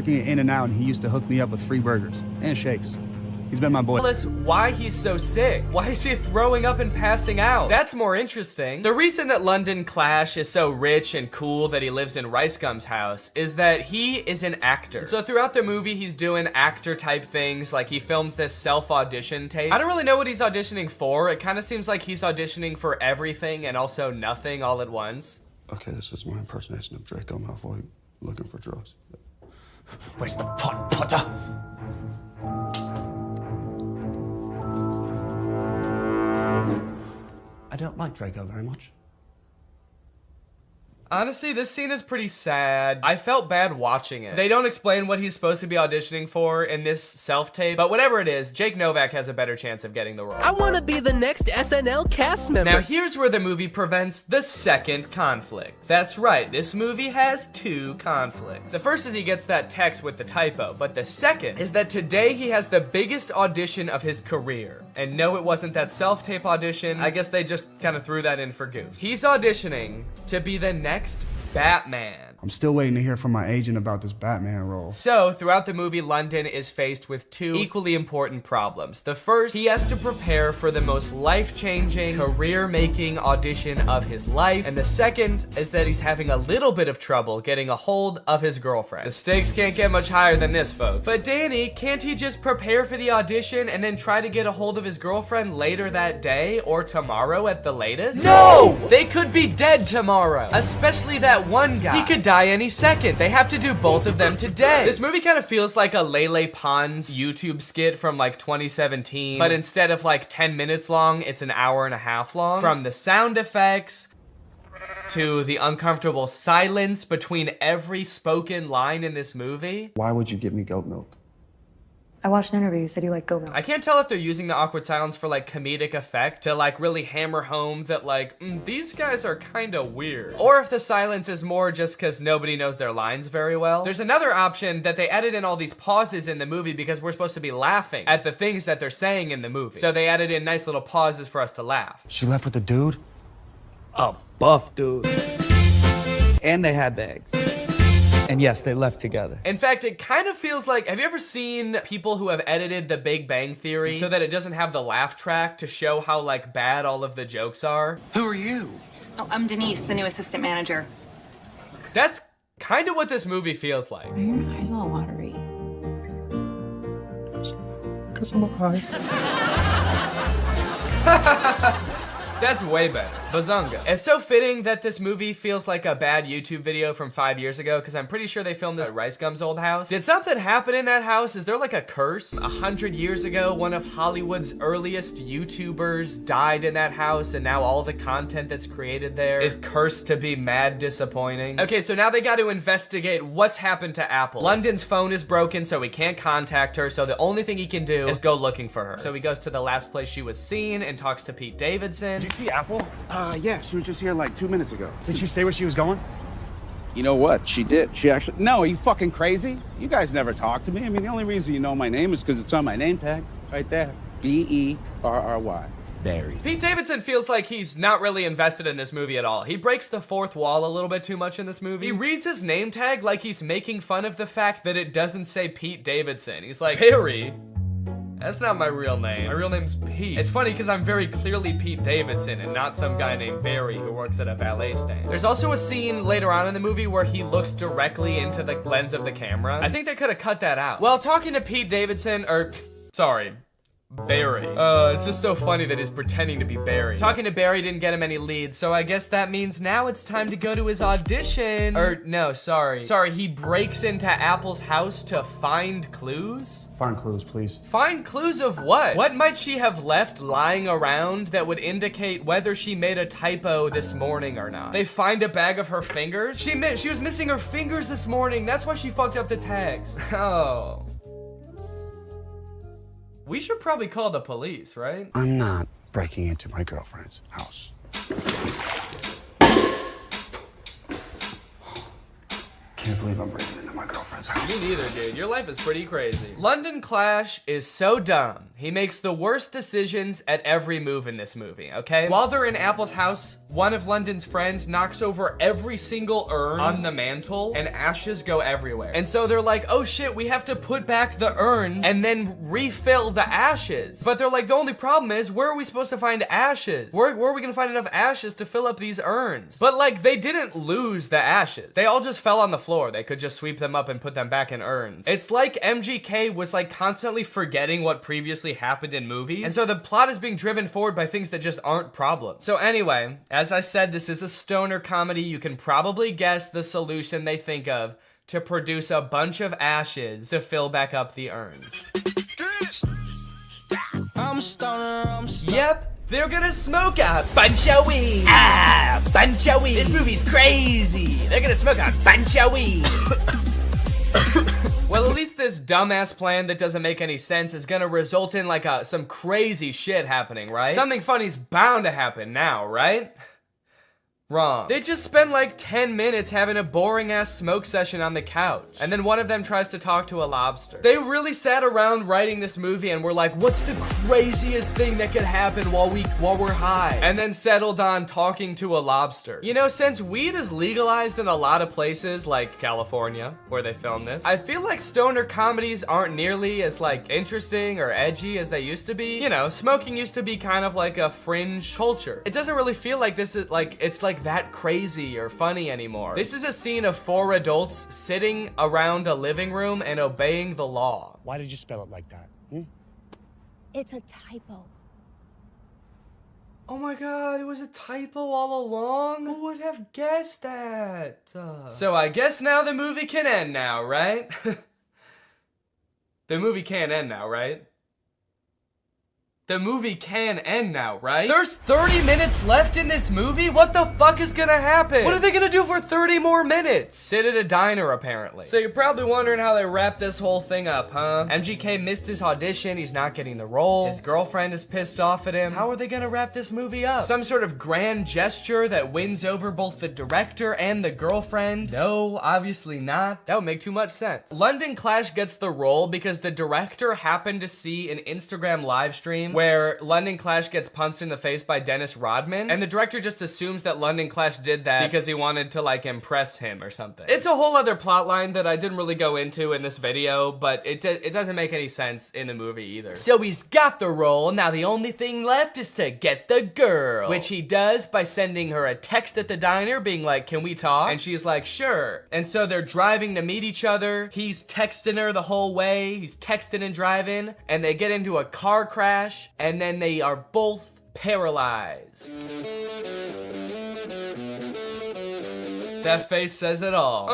working in and out, and he used to hook me up with free burgers and shakes. He's been my boy. Why he's so sick? Why is he throwing up and passing out? That's more interesting. The reason that London Clash is so rich and cool that he lives in Rice Gum's house is that he is an actor. So throughout the movie, he's doing actor type things, like he films this self-audition tape. I don't really know what he's auditioning for. It kind of seems like he's auditioning for everything and also nothing all at once. Okay, this is my impersonation of Draco Malfoy looking for drugs. Where's the pot, Potter? I don't like Draco very much. Honestly, this scene is pretty sad. I felt bad watching it. They don't explain what he's supposed to be auditioning for in this self-tape, but whatever it is, Jake Novak has a better chance of getting the role. I want to be the next SNL cast member. Now here's where the movie prevents the second conflict. That's right, this movie has two conflicts. The first is he gets that text with the typo, but the second is that today he has the biggest audition of his career. And no, it wasn't that self-tape audition. I guess they just kind of threw that in for goofs. He's auditioning to be the next Batman. I'm still waiting to hear from my agent about this Batman role. So, throughout the movie, London is faced with two equally important problems. The first, he has to prepare for the most life-changing, career-making audition of his life. And the second is that he's having a little bit of trouble getting a hold of his girlfriend. The stakes can't get much higher than this, folks. But Danny, can't he just prepare for the audition and then try to get a hold of his girlfriend later that day or tomorrow at the latest? No! They could be dead tomorrow, especially that one guy. He could die any second. They have to do both of them today. This movie kind of feels like a Lele Pons YouTube skit from like 2017, but instead of like 10 minutes long, it's an hour and a half long. From the sound effects to the uncomfortable silence between every spoken line in this movie. Why would you give me goat milk? I watched an interview. You said you like goat milk. I can't tell if they're using the awkward silence for like comedic effect to like really hammer home that like, these guys are kind of weird. Or if the silence is more just because nobody knows their lines very well. There's another option that they edit in all these pauses in the movie because we're supposed to be laughing at the things that they're saying in the movie. So they added in nice little pauses for us to laugh. She left with the dude? A buff dude. And they had bags. And yes, they left together. In fact, it kind of feels like, have you ever seen people who have edited The Big Bang Theory so that it doesn't have the laugh track to show how like bad all of the jokes are? Who are you? Oh, I'm Denise, the new assistant manager. That's kind of what this movie feels like. Are your eyes all watery? Because I'm high. That's way better. Bazunga. It's so fitting that this movie feels like a bad YouTube video from 5 years ago, because I'm pretty sure they filmed this at Rice Gum's old house. Did something happen in that house? Is there like a curse? 100 years ago, one of Hollywood's earliest YouTubers died in that house, and now all the content that's created there is cursed to be mad disappointing. Okay, so now they got to investigate what's happened to Apple. London's phone is broken, so he can't contact her, so the only thing he can do is go looking for her. So he goes to the last place she was seen and talks to Pete Davidson. Did you see Apple? Yeah, she was just here like 2 minutes ago. Did she say where she was going? You know what? She did. She actually... No, are you fucking crazy? You guys never talk to me. I mean, the only reason you know my name is because it's on my name tag. Right there. B-E-R-R-Y. Barry. Pete Davidson feels like he's not really invested in this movie at all. He breaks the fourth wall a little bit too much in this movie. He reads his name tag like he's making fun of the fact that it doesn't say Pete Davidson. He's like, Barry? That's not my real name. My real name's Pete. It's funny because I'm very clearly Pete Davidson and not some guy named Barry who works at a valet stand. There's also a scene later on in the movie where he looks directly into the lens of the camera. I think they could have cut that out. Well, talking to Pete Davidson, Barry. It's just so funny that he's pretending to be Barry. Talking to Barry didn't get him any leads, so I guess that means now it's time to go to his audition. Sorry, he breaks into Apple's house to find clues? Find clues, please. Find clues of what? What might she have left lying around that would indicate whether she made a typo this morning or not? They find a bag of her fingers? She was missing her fingers this morning. That's why she fucked up the tags. Oh. We should probably call the police, right? I'm not breaking into my girlfriend's house. Can't believe I'm breaking into my girlfriend's man's house. Me neither, dude. Your life is pretty crazy. London Clash is so dumb. He makes the worst decisions at every move in this movie, okay? While they're in Apple's house, one of London's friends knocks over every single urn on the mantle and ashes go everywhere. And so they're like, oh shit, we have to put back the urns and then refill the ashes. But they're like, the only problem is, where are we supposed to find ashes? Where are we gonna find enough ashes to fill up these urns? But like, they didn't lose the ashes. They all just fell on the floor. They could just sweep them up and put them back in urns. It's like MGK was like constantly forgetting what previously happened in movies. And so the plot is being driven forward by things that just aren't problems. So anyway, as I said, this is a stoner comedy. You can probably guess the solution they think of to produce a bunch of ashes to fill back up the urns. Yep, they're gonna smoke a bunch of weed. Bunch of weed. This movie's crazy. They're gonna smoke a bunch of weed. Well, at least this dumbass plan that doesn't make any sense is gonna result in like some crazy shit happening, right? Something funny's bound to happen now, right? Wrong. They just spend like 10 minutes having a boring ass smoke session on the couch. And then one of them tries to talk to a lobster. They really sat around writing this movie and were like, what's the craziest thing that could happen while we're high? And then settled on talking to a lobster. You know, since weed is legalized in a lot of places like California, where they filmed this, I feel like stoner comedies aren't nearly as like interesting or edgy as they used to be. You know, smoking used to be kind of like a fringe culture. It doesn't really feel like this is like, it's like that crazy or funny anymore. This is a scene of 4 adults sitting around a living room and obeying the law. Why did you spell it like that? It's a typo. Oh my god, it was a typo all along? Who would have guessed that? So I guess now the movie can end now, right? The movie can't end now, right? The movie can end now, right? There's 30 minutes left in this movie? What the fuck is gonna happen? What are they gonna do for 30 more minutes? Sit at a diner, apparently. So you're probably wondering how they wrap this whole thing up, huh? MGK missed his audition, he's not getting the role. His girlfriend is pissed off at him. How are they gonna wrap this movie up? Some sort of grand gesture that wins over both the director and the girlfriend? No, obviously not. That would make too much sense. London Clash gets the role because the director happened to see an Instagram live stream where London Clash gets punched in the face by Dennis Rodman, and the director just assumes that London Clash did that because he wanted to like impress him or something. It's a whole other plot line that I didn't really go into in this video, but it doesn't make any sense in the movie either. So he's got the role, now the only thing left is to get the girl, which he does by sending her a text at the diner being like, can we talk? And she's like, sure. And so they're driving to meet each other. He's texting her the whole way. He's texting and driving, and they get into a car crash, and then they are both paralyzed. That face says it all.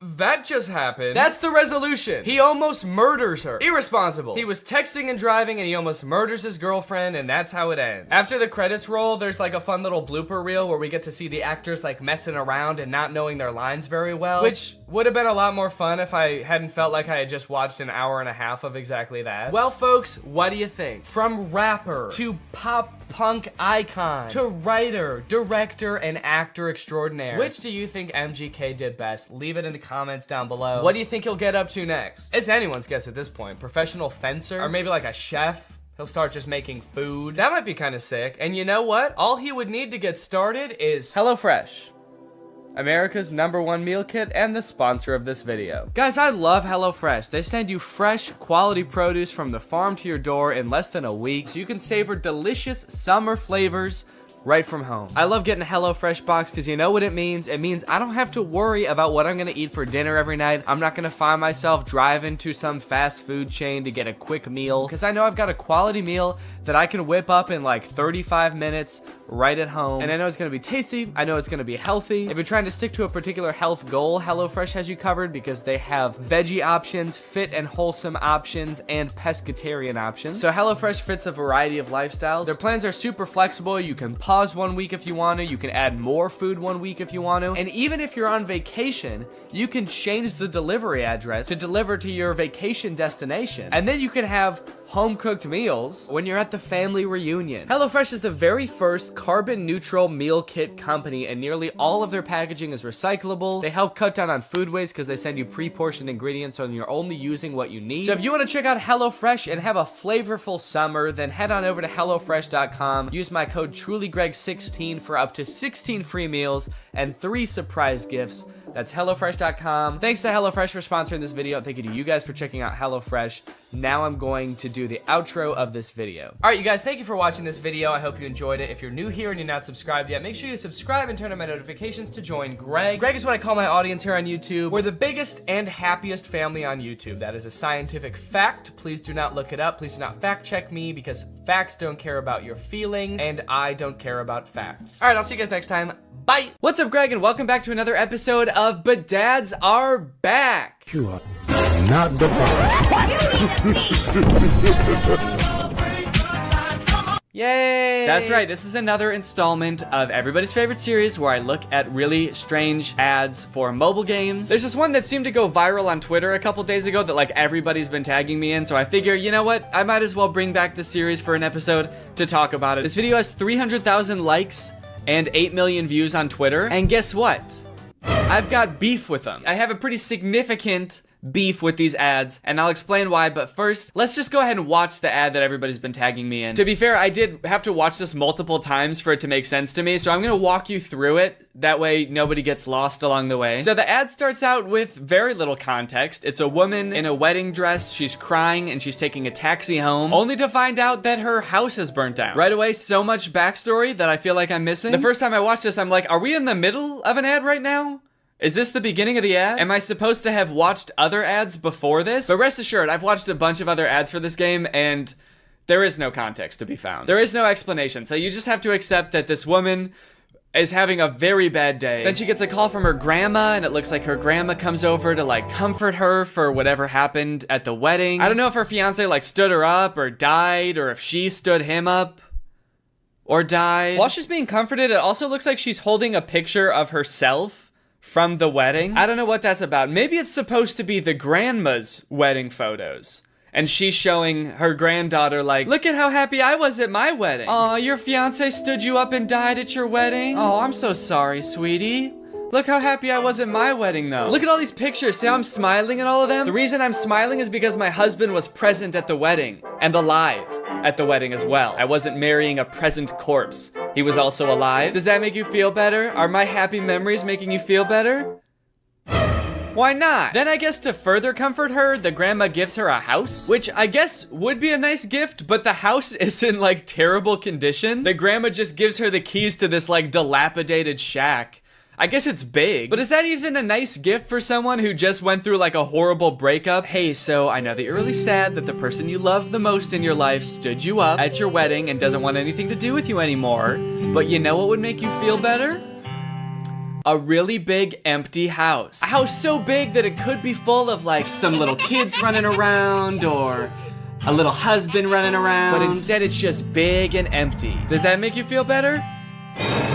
That just happened. That's the resolution. He almost murders her. Irresponsible. He was texting and driving and he almost murders his girlfriend, and that's how it ends. After the credits roll, there's like a fun little blooper reel where we get to see the actors like messing around and not knowing their lines very well, which would have been a lot more fun if I hadn't felt like I had just watched an hour and a half of exactly that. Well, folks, what do you think? From rapper to pop punk icon to writer, director, and actor extraordinaire, which do you think MGK did best? Leave it in the comments down below. What do you think he'll get up to next? It's anyone's guess at this point. Professional fencer? Or maybe like a chef? He'll start just making food. That might be kind of sick. And you know what? All he would need to get started is HelloFresh, America's #1 meal kit and the sponsor of this video. Guys, I love HelloFresh. They send you fresh, quality produce from the farm to your door in less than a week, so you can savor delicious summer flavors right from home. I love getting a HelloFresh box because you know what it means? It means I don't have to worry about what I'm gonna eat for dinner every night. I'm not gonna find myself driving to some fast food chain to get a quick meal, because I know I've got a quality meal that I can whip up in like 35 minutes right at home. And I know it's gonna be tasty. I know it's gonna be healthy. If you're trying to stick to a particular health goal, HelloFresh has you covered because they have veggie options, fit and wholesome options, and pescatarian options. So HelloFresh fits a variety of lifestyles. Their plans are super flexible. You can pause 1 week if you want to. You can add more food 1 week if you want to. And even if you're on vacation, you can change the delivery address to deliver to your vacation destination. And then you can have home-cooked meals when you're at the family reunion. HelloFresh is the very first carbon-neutral meal kit company, and nearly all of their packaging is recyclable. They help cut down on food waste because they send you pre-portioned ingredients so you're only using what you need. So if you want to check out HelloFresh and have a flavorful summer, then head on over to HelloFresh.com. Use my code TrulyGreg16 for up to 16 free meals and 3 surprise gifts. That's HelloFresh.com. Thanks to HelloFresh for sponsoring this video. Thank you to you guys for checking out HelloFresh. Now I'm going to do the outro of this video. All right, you guys, thank you for watching this video. I hope you enjoyed it. If you're new here and you're not subscribed yet, make sure you subscribe and turn on my notifications to join Greg. Greg is what I call my audience here on YouTube. We're the biggest and happiest family on YouTube. That is a scientific fact. Please do not look it up. Please do not fact check me because facts don't care about your feelings and I don't care about facts. All right, I'll see you guys next time. Bye. What's up, Greg, and welcome back to another episode of But Dads Are Back. You are not the father. Yay! That's right, this is another installment of everybody's favorite series where I look at really strange ads for mobile games. There's this one that seemed to go viral on Twitter a couple days ago that like everybody's been tagging me in, so I figure, you know what? I might as well bring back the series for an episode to talk about it. This video has 300,000 likes and 8 million views on Twitter, and guess what? I've got beef with them. I have a pretty significant beef with these ads, and I'll explain why, but first, let's just go ahead and watch the ad that everybody's been tagging me in. To be fair, I did have to watch this multiple times for it to make sense to me, so I'm gonna walk you through it. That way, nobody gets lost along the way. So the ad starts out with very little context. It's a woman in a wedding dress, she's crying, and she's taking a taxi home, only to find out that her house has burnt down. Right away, so much backstory that I feel like I'm missing. The first time I watched this, I'm like, are we in the middle of an ad right now? Is this the beginning of the ad? Am I supposed to have watched other ads before this? But rest assured, I've watched a bunch of other ads for this game, and there is no context to be found. There is no explanation, so you just have to accept that this woman is having a very bad day. Then she gets a call from her grandma, and it looks like her grandma comes over to like comfort her for whatever happened at the wedding. I don't know if her fiance like stood her up or died, or if she stood him up or died. While she's being comforted, it also looks like she's holding a picture of herself from the wedding. I don't know what that's about. Maybe it's supposed to be the grandma's wedding photos. And she's showing her granddaughter like, look at how happy I was at my wedding. Aw, your fiance stood you up and died at your wedding? Oh, I'm so sorry, sweetie. Look how happy I was at my wedding though. Look at all these pictures. See how I'm smiling at all of them? The reason I'm smiling is because my husband was present at the wedding and alive at the wedding as well. I wasn't marrying a present corpse. He was also alive. Does that make you feel better? Are my happy memories making you feel better? Why not? Then I guess to further comfort her, the grandma gives her a house, which I guess would be a nice gift, but the house is in like terrible condition. The grandma just gives her the keys to this like dilapidated shack. I guess it's big, but is that even a nice gift for someone who just went through like a horrible breakup? Hey, so I know that you're really sad that the person you love the most in your life stood you up at your wedding and doesn't want anything to do with you anymore, but you know what would make you feel better? A really big empty house. A house so big that it could be full of like some little kids running around or a little husband running around, but instead it's just big and empty. Does that make you feel better?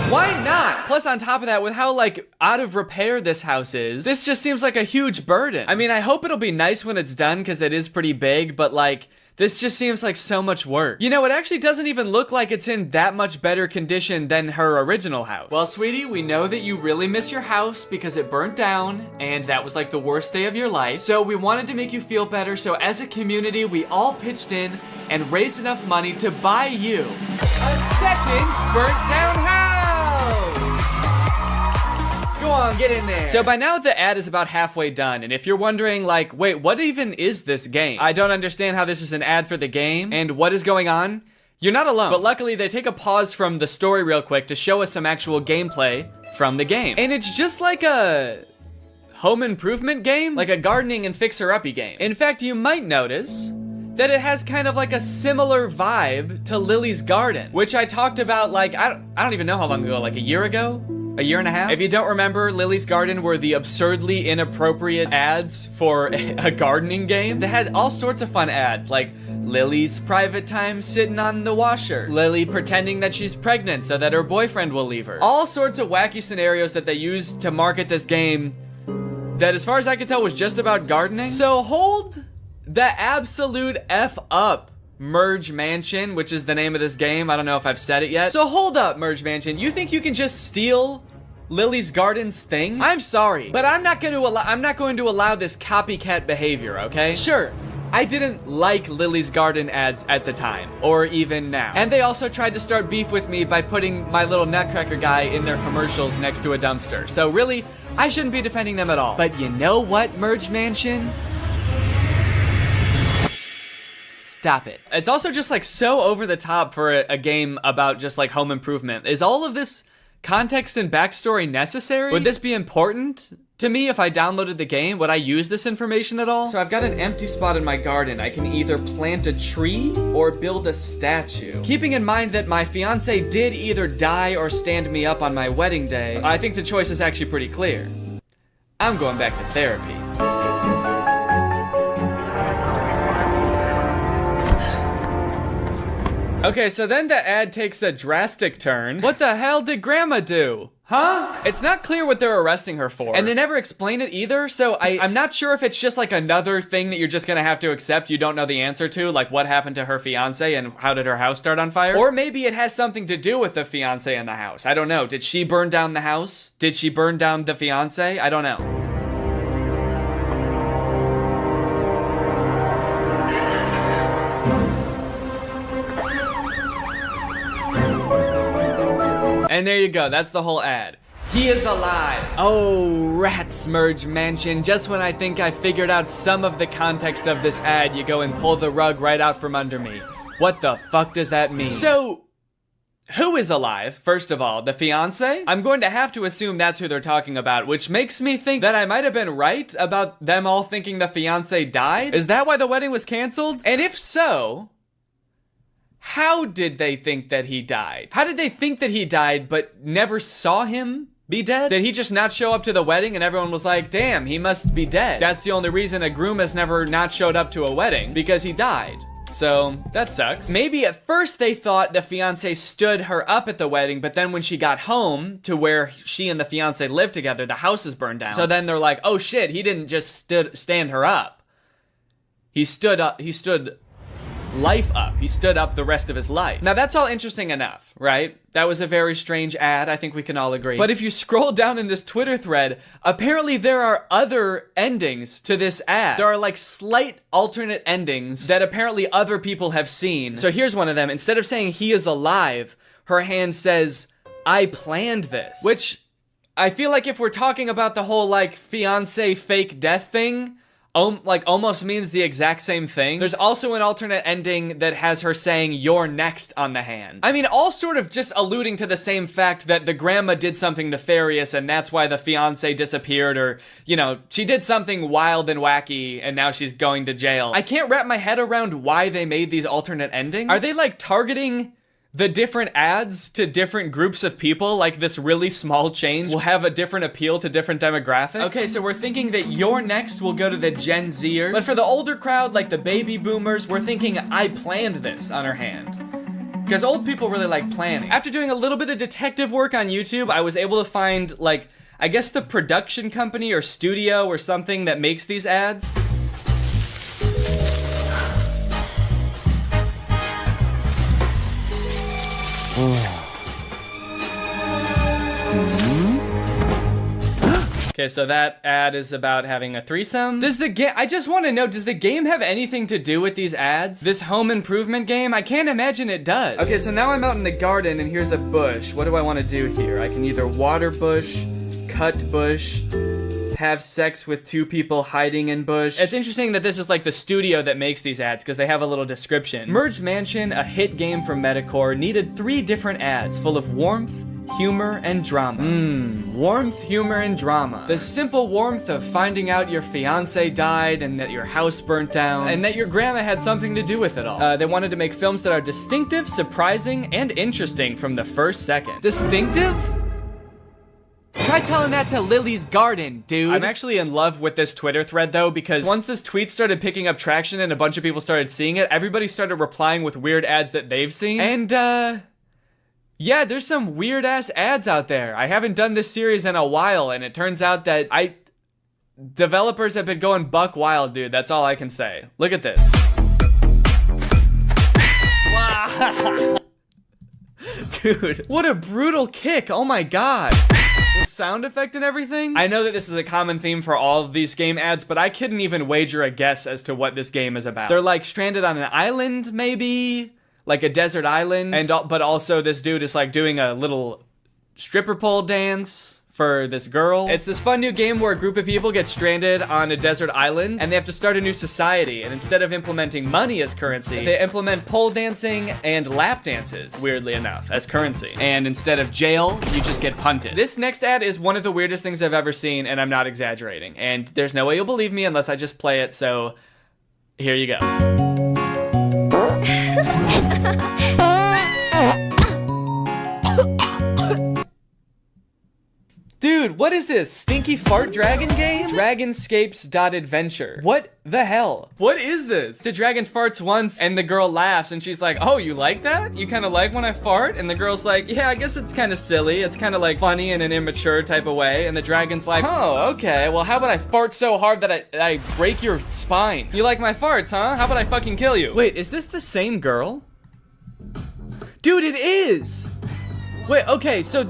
Why not? Plus on top of that, with how like out of repair this house is, this just seems like a huge burden. I mean, I hope it'll be nice when it's done because it is pretty big, but like, this just seems like so much work. You know, it actually doesn't even look like it's in that much better condition than her original house. Well, sweetie, we know that you really miss your house because it burnt down and that was like the worst day of your life. So we wanted to make you feel better. So as a community, we all pitched in and raised enough money to buy you a second burnt down house. Go on, get in there. So by now the ad is about halfway done, and if you're wondering like, wait, what even is this game? I don't understand how this is an ad for the game, and what is going on? You're not alone. But luckily they take a pause from the story real quick to show us some actual gameplay from the game. And it's just like a home improvement game, like a gardening and fixer-uppy game. In fact, you might notice that it has kind of like a similar vibe to Lily's Garden, which I talked about like, I don't even know how long ago, like a year ago? A year and a half? If you don't remember, Lily's Garden were the absurdly inappropriate ads for a gardening game. They had all sorts of fun ads, like Lily's private time sitting on the washer, Lily pretending that she's pregnant so that her boyfriend will leave her. All sorts of wacky scenarios that they used to market this game that, as far as I could tell, was just about gardening. So hold the absolute F up Merge Mansion, which is the name of this game. I don't know if I've said it yet. So hold up, Merge Mansion. You think you can just steal Lily's Garden's thing? I'm sorry, but I'm not going to allow this copycat behavior, okay? Sure, I didn't like Lily's Garden ads at the time, or even now. And they also tried to start beef with me by putting my little Nutcracker guy in their commercials next to a dumpster. So really, I shouldn't be defending them at all. But you know what, Merge Mansion? Stop it. It's also just like so over the top for a game about just like home improvement. Is all of this context and backstory necessary? Would this be important to me if I downloaded the game? Would I use this information at all? So I've got an empty spot in my garden. I can either plant a tree or build a statue. Keeping in mind that my fiance did either die or stand me up on my wedding day, I think the choice is actually pretty clear. I'm going back to therapy. Okay, so then the ad takes a drastic turn. What the hell did Grandma do? Huh? It's not clear what they're arresting her for. And they never explain it either, so I'm not sure if it's just like another thing that you're just gonna have to accept you don't know the answer to, like what happened to her fiance and how did her house start on fire? Or maybe it has something to do with the fiance in the house. I don't know. Did she burn down the house? Did she burn down the fiance? I don't know. And there you go, that's the whole ad. He is alive. Oh, rats, Merge Mansion. Just when I think I figured out some of the context of this ad, you go and pull the rug right out from under me. What the fuck does that mean? So, who is alive, first of all? The fiance? I'm going to have to assume that's who they're talking about, which makes me think that I might have been right about them all thinking the fiance died? Is that why the wedding was canceled? And if so, how did they think that he died? How did they think that he died but never saw him be dead? Did he just not show up to the wedding and everyone was like, damn, he must be dead? That's the only reason a groom has never not showed up to a wedding, because he died. So, that sucks. Maybe at first they thought the fiance stood her up at the wedding, but then when she got home to where she and the fiance lived together, the house is burned down. So then they're like, oh shit, he didn't just stand her up. He stood life up. He stood up the rest of his life. Now that's all interesting enough, right? That was a very strange ad, I think we can all agree. But if you scroll down in this Twitter thread, apparently there are other endings to this ad. There are like slight alternate endings that apparently other people have seen. So here's one of them. Instead of saying he is alive, her hand says, I planned this. Which I feel like if we're talking about the whole like fiance fake death thing, like almost means the exact same thing. There's also an alternate ending that has her saying you're next on the hand. I mean, all sort of just alluding to the same fact that the grandma did something nefarious and that's why the fiance disappeared, or, you know, she did something wild and wacky and now she's going to jail. I can't wrap my head around why they made these alternate endings. Are they like targeting the different ads to different groups of people? Like this really small change will have a different appeal to different demographics? Okay, so we're thinking that You're Next will go to the Gen Zers. But for the older crowd, like the baby boomers, we're thinking I planned this on her hand. Because old people really like planning. After doing a little bit of detective work on YouTube, I was able to find like, I guess the production company or studio or something that makes these ads. Okay, so that ad is about having a threesome. Does the game, I just want to know, does the game have anything to do with these ads? This home improvement game? I can't imagine it does. Okay, so now I'm out in the garden and here's a bush. What do I want to do here? I can either water bush, cut bush, have sex with two people hiding in bush. It's interesting that this is like the studio that makes these ads because they have a little description. Merge Mansion, a hit game from Metacore, needed 3 different ads full of warmth, humor, and drama. Warmth, humor, and drama. The simple warmth of finding out your fiance died and that your house burnt down and that your grandma had something to do with it all. They wanted to make films that are distinctive, surprising, and interesting from the first second. Distinctive? Try telling that to Lily's Garden, dude. I'm actually in love with this Twitter thread though, because once this tweet started picking up traction and a bunch of people started seeing it, everybody started replying with weird ads that they've seen. And yeah, there's some weird ass ads out there. I haven't done this series in a while and it turns out that developers have been going buck wild, dude. That's all I can say. Look at this. Dude, what a brutal kick. Oh my god. The sound effect and everything. I know that this is a common theme for all of these game ads, but I couldn't even wager a guess as to what this game is about. They're like stranded on an island, maybe? Like a desert island. But also this dude is like doing a little stripper pole dance for this girl. It's this fun new game where a group of people get stranded on a desert island and they have to start a new society. And instead of implementing money as currency, they implement pole dancing and lap dances, weirdly enough, as currency. And instead of jail, you just get punted. This next ad is one of the weirdest things I've ever seen, and I'm not exaggerating. And there's no way you'll believe me unless I just play it, so here you go. Dude, what is this? Stinky fart dragon game? Dragonscapes.adventure. What the hell? What is this? The dragon farts once and the girl laughs and she's like, oh, you like that? You kind of like when I fart? And the girl's like, yeah, I guess it's kind of silly. It's kind of like funny in an immature type of way. And the dragon's like, oh, okay. Well, how about I fart so hard that I break your spine? You like my farts, huh? How about I fucking kill you? Wait, is this the same girl? Dude, it is! Wait, okay, so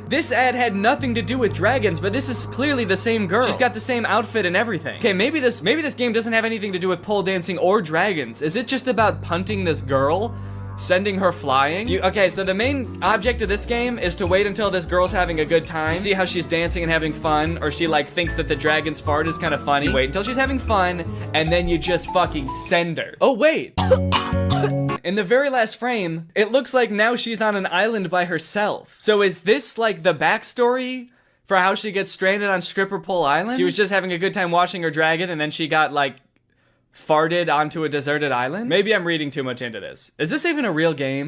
this ad had nothing to do with dragons, but this is clearly the same girl. She's got the same outfit and everything. Okay, maybe this game doesn't have anything to do with pole dancing or dragons. Is it just about punting this girl? Sending her flying? Okay, so the main object of this game is to wait until this girl's having a good time, see how she's dancing and having fun, or she like thinks that the dragon's fart is kind of funny. Wait until she's having fun, and then you just fucking send her. Oh, wait. In the very last frame, it looks like now she's on an island by herself. So is this like the backstory for how she gets stranded on Stripper Pole Island? She was just having a good time washing her dragon and then she got like farted onto a deserted island? Maybe I'm reading too much into this. Is this even a real game?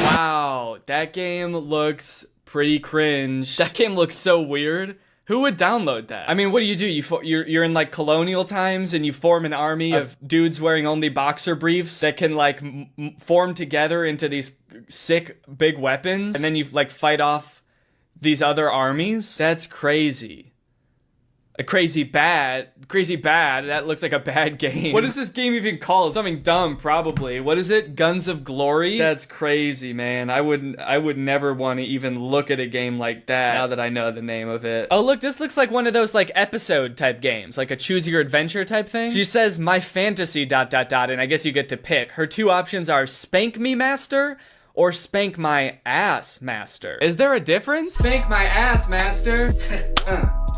Wow, that game looks pretty cringe. That game looks so weird. Who would download that? I mean, what do? You're in like colonial times and you form an army of dudes wearing only boxer briefs that can like form together into these sick big weapons, and then you like fight off these other armies? That's crazy. Crazy bad. That looks like a bad game. What is this game even called? Something dumb, probably. What is it? Guns of Glory? That's crazy, man. I would never want to even look at a game like that now that I know the name of it. Oh, look, this looks like one of those like episode type games, like a choose your adventure type thing. She says my fantasy ... and I guess you get to pick. Her two options are Spank Me Master or Spank My Ass Master. Is there a difference? Spank my ass, master.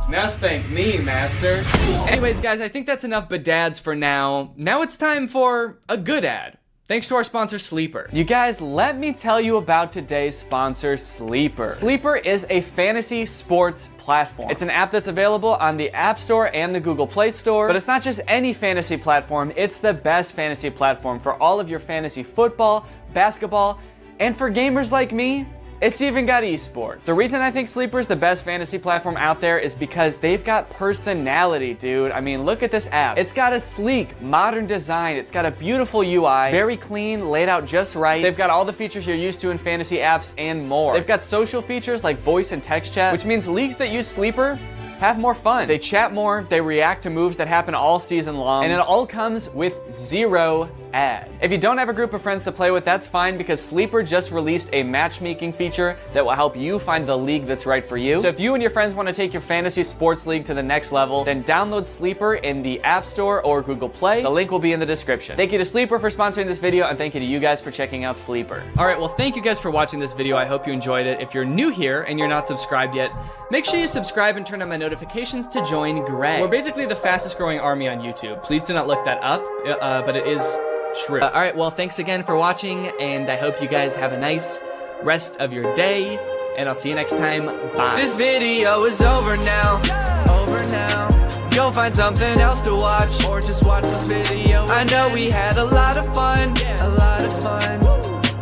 Now spank me, master. Anyways, guys, I think that's enough badads for now. Now it's time for a good ad. Thanks to our sponsor, Sleeper. You guys, let me tell you about today's sponsor, Sleeper. Sleeper is a fantasy sports platform. It's an app that's available on the App Store and the Google Play Store, but it's not just any fantasy platform, it's the best fantasy platform for all of your fantasy football, basketball, and for gamers like me, it's even got esports. The reason I think Sleeper is the best fantasy platform out there is because they've got personality, dude. I mean, look at this app. It's got a sleek, modern design. It's got a beautiful UI, very clean, laid out just right. They've got all the features you're used to in fantasy apps and more. They've got social features like voice and text chat, which means leagues that use Sleeper have more fun. They chat more, they react to moves that happen all season long, and it all comes with 0 ads. If you don't have a group of friends to play with, that's fine because Sleeper just released a matchmaking feature that will help you find the league that's right for you. So if you and your friends want to take your fantasy sports league to the next level, then download Sleeper in the App Store or Google Play. The link will be in the description. Thank you to Sleeper for sponsoring this video, and thank you to you guys for checking out Sleeper. All right, well, thank you guys for watching this video. I hope you enjoyed it. If you're new here and you're not subscribed yet, make sure you subscribe and turn on my notifications to join Greg. We're basically the fastest growing army on YouTube. Please do not look that up, but it is true. All right, well, thanks again for watching, and I hope you guys have a nice rest of your day, and I'll see you next time. Bye. This video is over now. Go find something else to watch, or just watch this video. I know we had a lot of fun,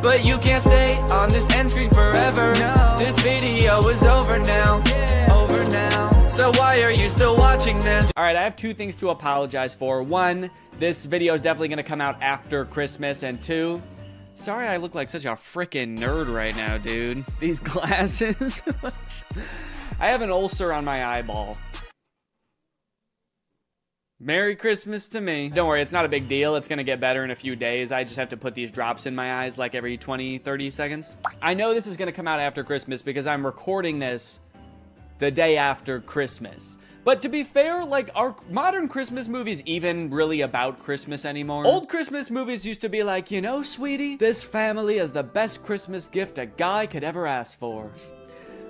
but you can't stay on this end screen forever. No. This video is over now. So why are you still watching this? All right, I have two things to apologize for. One, this video is definitely gonna come out after Christmas, and two, sorry I look like such a freaking nerd right now, dude. These glasses. I have an ulcer on my eyeball. Merry Christmas to me. Don't worry, it's not a big deal. It's gonna get better in a few days. I just have to put these drops in my eyes like every 20, 30 seconds. I know this is gonna come out after Christmas because I'm recording this the day after Christmas. But to be fair, like, are modern Christmas movies even really about Christmas anymore? Old Christmas movies used to be like, you know, sweetie, this family is the best Christmas gift a guy could ever ask for.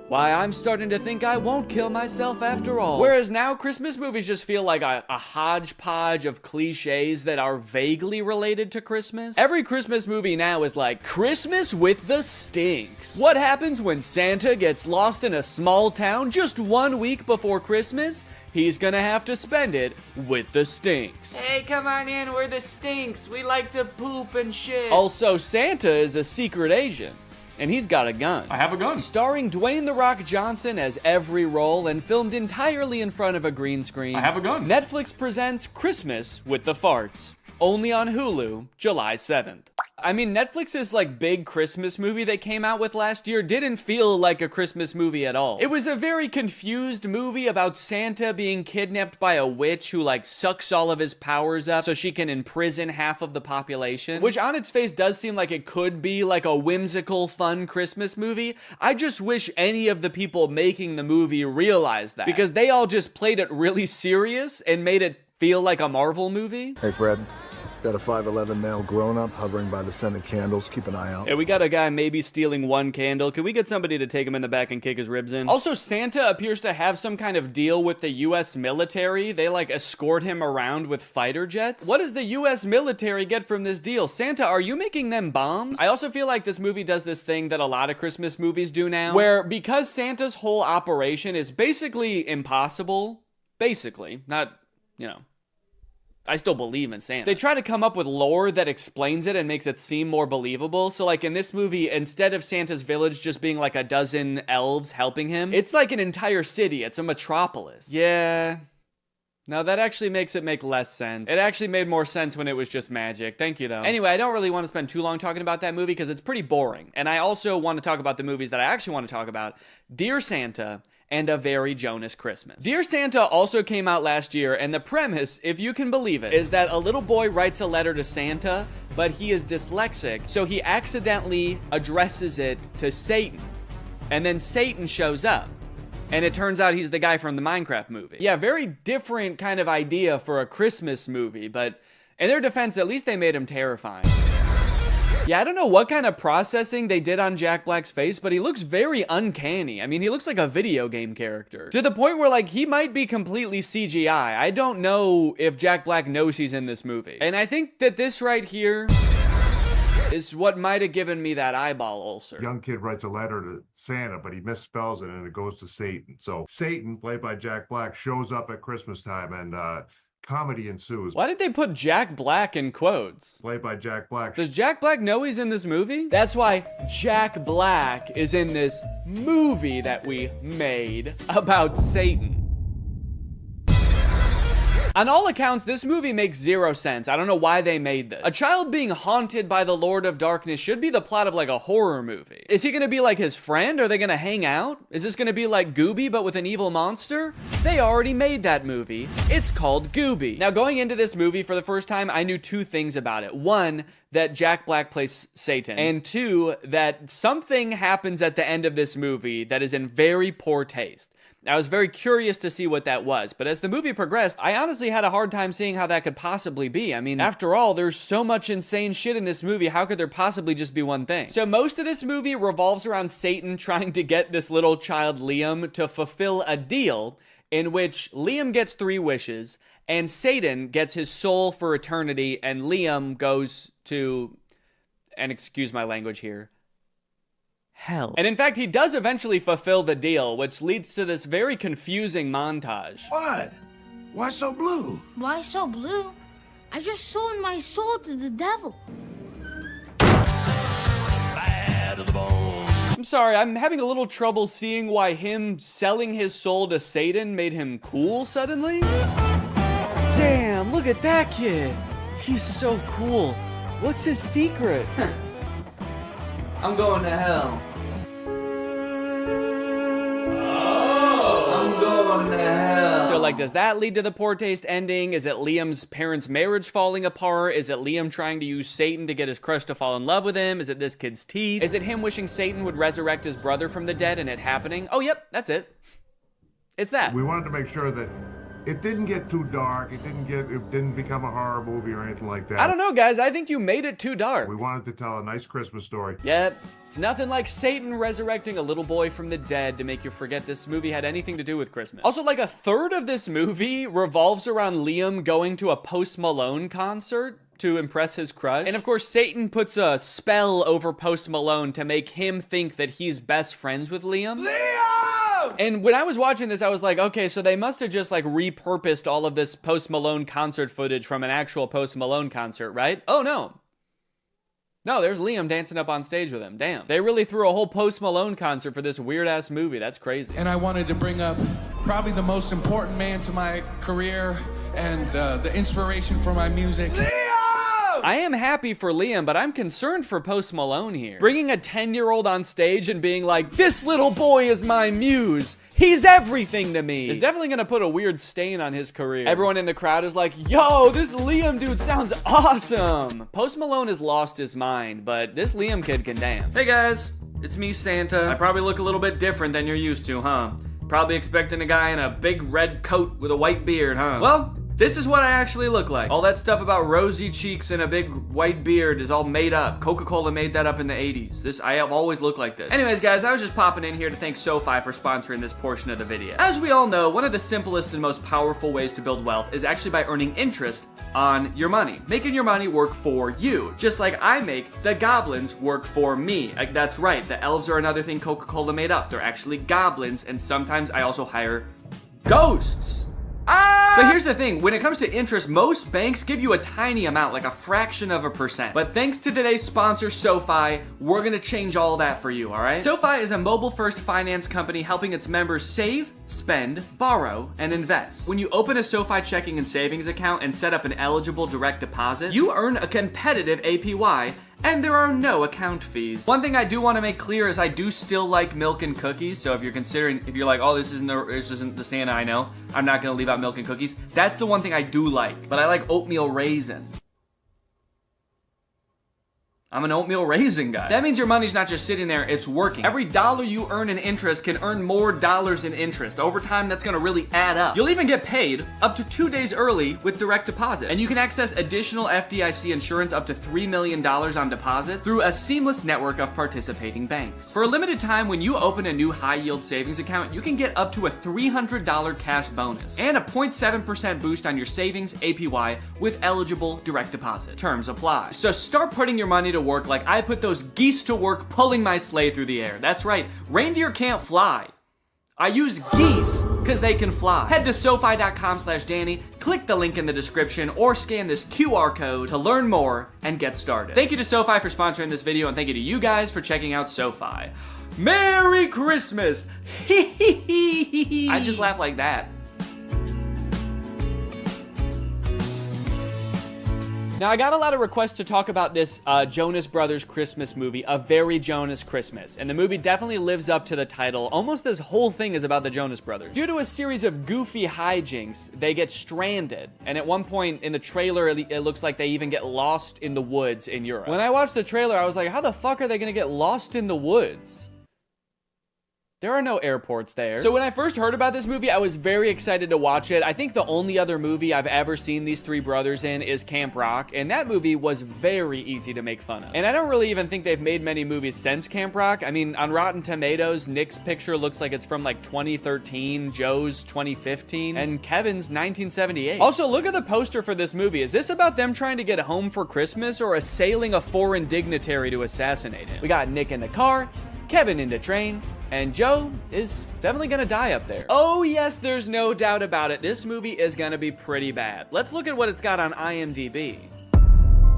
Why, I'm starting to think I won't kill myself after all. Whereas now, Christmas movies just feel like a hodgepodge of cliches that are vaguely related to Christmas. Every Christmas movie now is like, Christmas with the Stinks. What happens when Santa gets lost in a small town just 1 week before Christmas? He's gonna have to spend it with the Stinks. Hey, come on in, we're the Stinks. We like to poop and shit. Also, Santa is a secret agent. And he's got a gun. I have a gun. Starring Dwayne "The Rock" Johnson as every role and filmed entirely in front of a green screen. I have a gun. Netflix presents Christmas with the Farts. Only on Hulu, July 7th. I mean, Netflix's like big Christmas movie they came out with last year didn't feel like a Christmas movie at all. It was a very confused movie about Santa being kidnapped by a witch who like sucks all of his powers up so she can imprison half of the population, which on its face does seem like it could be like a whimsical, fun Christmas movie. I just wish any of the people making the movie realized that, because they all just played it really serious and made it feel like a Marvel movie. Hey, Fred. Got a 5'11" male grown-up hovering by the scented candles. Keep an eye out. Yeah, we got a guy maybe stealing one candle. Can we get somebody to take him in the back and kick his ribs in? Also, Santa appears to have some kind of deal with the U.S. military. They, like, escort him around with fighter jets. What does the U.S. military get from this deal? Santa, are you making them bombs? I also feel like this movie does this thing that a lot of Christmas movies do now, where because Santa's whole operation is basically impossible, basically, not, you know, I still believe in Santa. They try to come up with lore that explains it and makes it seem more believable. So like in this movie, instead of Santa's village just being like a dozen elves helping him, it's like an entire city. It's a metropolis. Yeah. Now that actually makes it make less sense. It actually made more sense when it was just magic. Thank you though. Anyway, I don't really want to spend too long talking about that movie because it's pretty boring. And I also want to talk about the movies that I actually want to talk about. Dear Santa and A Very Jonas Christmas. Dear Santa also came out last year, and the premise, if you can believe it, is that a little boy writes a letter to Santa, but he is dyslexic, so he accidentally addresses it to Satan. And then Satan shows up. And it turns out he's the guy from the Minecraft movie. Yeah, very different kind of idea for a Christmas movie, but in their defense, at least they made him terrifying. Yeah, I don't know what kind of processing they did on Jack Black's face, but he looks very uncanny. I mean, he looks like a video game character. To the point where, like, he might be completely CGI. I don't know if Jack Black knows he's in this movie. And I think that this right here is what might have given me that eyeball ulcer. Young kid writes a letter to Santa, but he misspells it and it goes to Satan. So Satan, played by Jack Black, shows up at Christmas time and comedy ensues. Why did they put Jack Black in quotes? Played by Jack Black. Does Jack Black know he's in this movie? That's why Jack Black is in this movie that we made about Satan. On all accounts, this movie makes zero sense. I don't know why they made this. A child being haunted by the Lord of Darkness should be the plot of like a horror movie. Is he gonna be like his friend? Are they gonna hang out? Is this gonna be like Gooby but with an evil monster? They already made that movie. It's called Gooby. Now going into this movie for the first time, I knew two things about it. One, that Jack Black plays Satan. And two, that something happens at the end of this movie that is in very poor taste. I was very curious to see what that was, but as the movie progressed, I honestly had a hard time seeing how that could possibly be. I mean, after all, there's so much insane shit in this movie, how could there possibly just be one thing? So most of this movie revolves around Satan trying to get this little child Liam to fulfill a deal in which Liam gets 3 wishes, and Satan gets his soul for eternity, and Liam goes to, and excuse my language here, hell. And in fact, he does eventually fulfill the deal, which leads to this very confusing montage. What? Why so blue? Why so blue? I just sold my soul to the devil. I'm sorry, I'm having a little trouble seeing why him selling his soul to Satan made him cool suddenly. Damn, look at that kid. He's so cool. What's his secret? I'm going to hell. I'm going to hell. So, like, does that lead to the poor taste ending? Is it Liam's parents' marriage falling apart? Is it Liam trying to use Satan to get his crush to fall in love with him? Is it this kid's teeth? Is it him wishing Satan would resurrect his brother from the dead and it happening? Oh, yep, that's it. It's that. We wanted to make sure that it didn't get too dark. It didn't become a horror movie or anything like that. I don't know, guys. I think you made it too dark. We wanted to tell a nice Christmas story. Yep. It's nothing like Satan resurrecting a little boy from the dead to make you forget this movie had anything to do with Christmas. Also, like, a third of this movie revolves around Liam going to a Post Malone concert to impress his crush. And of course, Satan puts a spell over Post Malone to make him think that he's best friends with Liam. And when I was watching this, I was like, okay, so they must have just like repurposed all of this Post Malone concert footage from an actual Post Malone concert, right? Oh no. No, there's Liam dancing up on stage with him. Damn. They really threw a whole Post Malone concert for this weird ass movie. That's crazy. And I wanted to bring up probably the most important man to my career and the inspiration for my music. I am happy for Liam, but I'm concerned for Post Malone here. Bringing a 10-year-old on stage and being like, this little boy is my muse. He's everything to me. It's definitely gonna put a weird stain on his career. Everyone in the crowd is like, yo, this Liam dude sounds awesome. Post Malone has lost his mind, but this Liam kid can dance. Hey guys, it's me, Santa. I probably look a little bit different than you're used to, huh? Probably expecting a guy in a big red coat with a white beard, huh? Well, this is what I actually look like. All that stuff about rosy cheeks and a big white beard is all made up. Coca-Cola made that up in the 80s. I have always looked like this. Anyways, guys, I was just popping in here to thank SoFi for sponsoring this portion of the video. As we all know, one of the simplest and most powerful ways to build wealth is actually by earning interest on your money. Making your money work for you. Just like I make the goblins work for me. Like, that's right, the elves are another thing Coca-Cola made up. They're actually goblins, and sometimes I also hire ghosts. But here's the thing, when it comes to interest, most banks give you a tiny amount, like a fraction of a percent. But thanks to today's sponsor, SoFi, we're gonna change all that for you, all right? SoFi is a mobile-first finance company helping its members save, spend, borrow, and invest. When you open a SoFi checking and savings account and set up an eligible direct deposit, you earn a competitive APY, and there are no account fees. One thing I do want to make clear is I do still like milk and cookies. So if you're like, oh, this isn't the Santa I know, I'm not gonna leave out milk and cookies. That's the one thing I do like. But I like oatmeal raisin. I'm an oatmeal raisin guy. That means your money's not just sitting there, it's working. Every dollar you earn in interest can earn more dollars in interest. Over time, that's gonna really add up. You'll even get paid up to 2 days early with direct deposit. And you can access additional FDIC insurance up to $3 million on deposits through a seamless network of participating banks. For a limited time, when you open a new high-yield savings account, you can get up to a $300 cash bonus and a 0.7% boost on your savings APY with eligible direct deposit. Terms apply. So start putting your money to work like I put those geese to work pulling my sleigh through the air. That's right, reindeer can't fly. I use geese because they can fly. Head to SoFi.com/Danny, click the link in the description, or scan this QR code to learn more and get started. Thank you to SoFi for sponsoring this video, and thank you to you guys for checking out SoFi. Merry Christmas! I just laugh like that. Now, I got a lot of requests to talk about this Jonas Brothers Christmas movie, A Very Jonas Christmas. And the movie definitely lives up to the title. Almost this whole thing is about the Jonas Brothers. Due to a series of goofy hijinks, they get stranded. And at one point in the trailer, it looks like they even get lost in the woods in Europe. When I watched the trailer, I was like, how the fuck are they gonna get lost in the woods? There are no airports there. So when I first heard about this movie, I was very excited to watch it. I think the only other movie I've ever seen these three brothers in is Camp Rock, and that movie was very easy to make fun of. And I don't really even think they've made many movies since Camp Rock. I mean, on Rotten Tomatoes, Nick's picture looks like it's from like 2013, Joe's 2015, and Kevin's 1978. Also, look at the poster for this movie. Is this about them trying to get home for Christmas or assailing a foreign dignitary to assassinate him? We got Nick in the car, Kevin in the train, and Joe is definitely gonna die up there. Oh yes, there's no doubt about it. This movie is gonna be pretty bad. Let's look at what it's got on IMDb.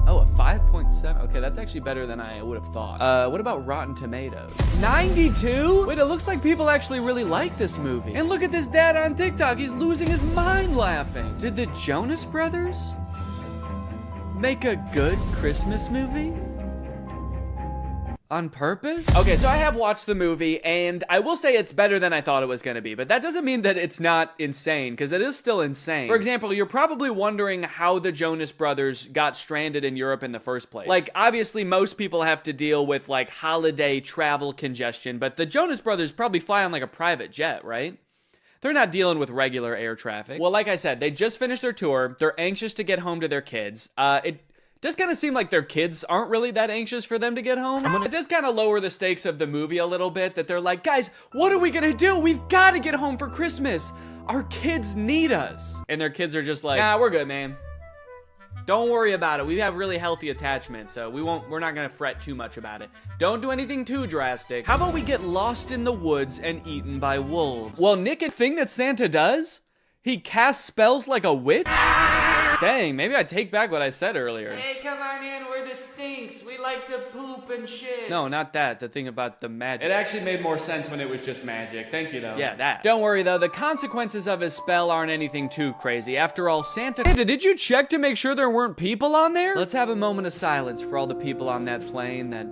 Oh, a 5.7. Okay, that's actually better than I would have thought. What about Rotten Tomatoes? 92? Wait, it looks like people actually really like this movie. And look at this dad on TikTok. He's losing his mind laughing. Did the Jonas Brothers make a good Christmas movie? On purpose? Okay, so I have watched the movie, and I will say it's better than I thought it was gonna be, but that doesn't mean that it's not insane, because it is still insane. For example, you're probably wondering how the Jonas Brothers got stranded in Europe in the first place. Like, obviously, most people have to deal with, like, holiday travel congestion, but the Jonas Brothers probably fly on, like, a private jet, right? They're not dealing with regular air traffic. Well, like I said, they just finished their tour. They're anxious to get home to their kids. It does kind of seem like their kids aren't really that anxious for them to get home. It does kind of lower the stakes of the movie a little bit, that they're like, guys, what are we gonna do? We've got to get home for Christmas. Our kids need us. And their kids are just like, nah, we're good, man. Don't worry about it. We have really healthy attachment, so we're not gonna fret too much about it. Don't do anything too drastic. How about we get lost in the woods and eaten by wolves? Well, Nick, a thing that Santa does, he casts spells like a witch? Dang, maybe I take back what I said earlier. Hey, come on in, we're the Stinks. We like to poop and shit. No, not that. The thing about the magic. It actually made more sense when it was just magic. Thank you, though. Yeah, that. Don't worry, though. The consequences of his spell aren't anything too crazy. After all, Santa, did you check to make sure there weren't people on there? Let's have a moment of silence for all the people on that plane that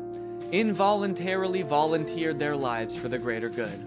involuntarily volunteered their lives for the greater good,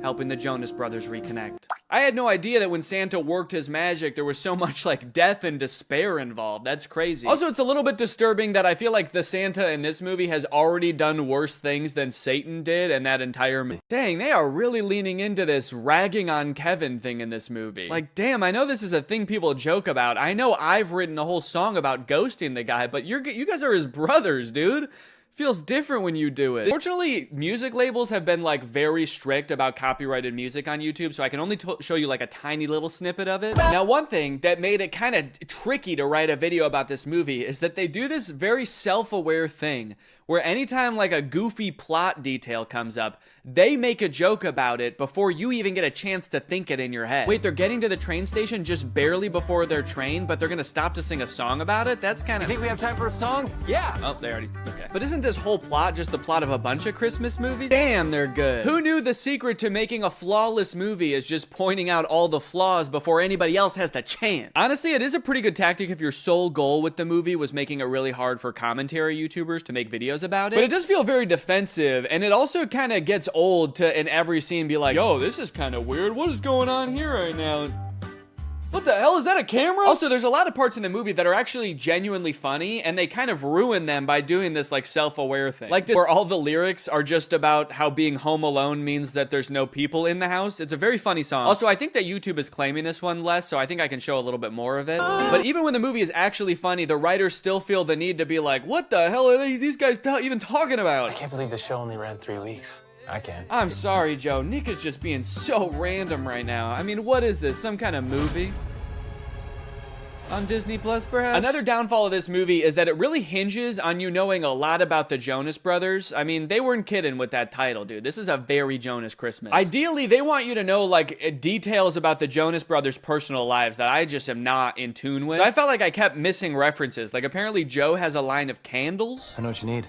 helping the Jonas Brothers reconnect. I had no idea that when Santa worked his magic, there was so much like death and despair involved. That's crazy. Also, it's a little bit disturbing that I feel like the Santa in this movie has already done worse things than Satan did in that entire movie. Dang, they are really leaning into this ragging on Kevin thing in this movie. Like, damn, I know this is a thing people joke about. I know I've written a whole song about ghosting the guy, but you guys are his brothers, dude. Feels different when you do it. Fortunately, music labels have been like very strict about copyrighted music on YouTube, so I can only show you like a tiny little snippet of it. Now, one thing that made it kind of tricky to write a video about this movie is that they do this very self-aware thing where anytime like a goofy plot detail comes up, they make a joke about it before you even get a chance to think it in your head. Wait, they're getting to the train station just barely before their train, but they're gonna stop to sing a song about it? That's kind of... You think we have time for a song? Yeah. Oh, they already... Okay. But isn't this whole plot just the plot of a bunch of Christmas movies? Damn, they're good. Who knew the secret to making a flawless movie is just pointing out all the flaws before anybody else has the chance? Honestly, it is a pretty good tactic if your sole goal with the movie was making it really hard for commentary YouTubers to make videos about it. But it does feel very defensive, and it also kind of gets old to in every scene be like, yo, this is kind of weird. What is going on here right now? What the hell, is that a camera? Also, there's a lot of parts in the movie that are actually genuinely funny, and they kind of ruin them by doing this like self-aware thing. Like this, where all the lyrics are just about how being home alone means that there's no people in the house. It's a very funny song. Also, I think that YouTube is claiming this one less, so I think I can show a little bit more of it. But even when the movie is actually funny, the writers still feel the need to be like, what the hell are these guys even talking about? I can't believe the show only ran 3 weeks. I can. I'm sorry, Joe. Nick is just being so random right now. I mean, what is this? Some kind of movie? On Disney Plus, perhaps? Another downfall of this movie is that it really hinges on you knowing a lot about the Jonas Brothers. I mean, they weren't kidding with that title, dude. This is a very Jonas Christmas. Ideally, they want you to know, like, details about the Jonas Brothers' personal lives that I just am not in tune with. So I felt like I kept missing references. Like, apparently Joe has a line of candles. I know what you need.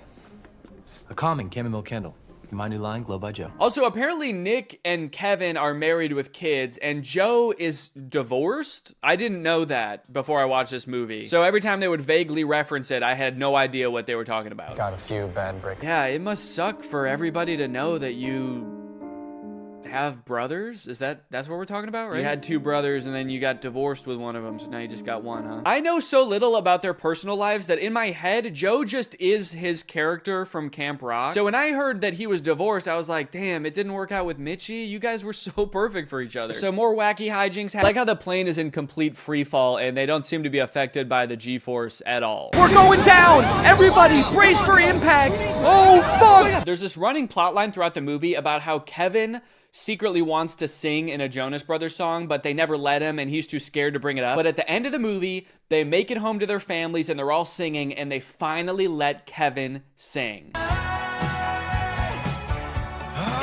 A calming chamomile candle. My new line, Glow by Joe. Also, apparently Nick and Kevin are married with kids, and Joe is divorced? I didn't know that before I watched this movie. So every time they would vaguely reference it, I had no idea what they were talking about. Got a few bad breaks. Yeah, it must suck for everybody to know that you have brothers? That's what we're talking about, right? You had 2 brothers and then you got divorced with one of them, so now you just got one, huh? I know so little about their personal lives that in my head, Joe just is his character from Camp Rock. So when I heard that he was divorced, I was like, damn, it didn't work out with Mitchie. You guys were so perfect for each other. So more wacky hijinks. I like how the plane is in complete free fall and they don't seem to be affected by the G-force at all. We're going down! Everybody, brace for impact! Oh, fuck! There's this running plot line throughout the movie about how Kevin secretly wants to sing in a Jonas Brothers song, but they never let him and he's too scared to bring it up. But at the end of the movie, they make it home to their families and they're all singing and they finally let Kevin sing.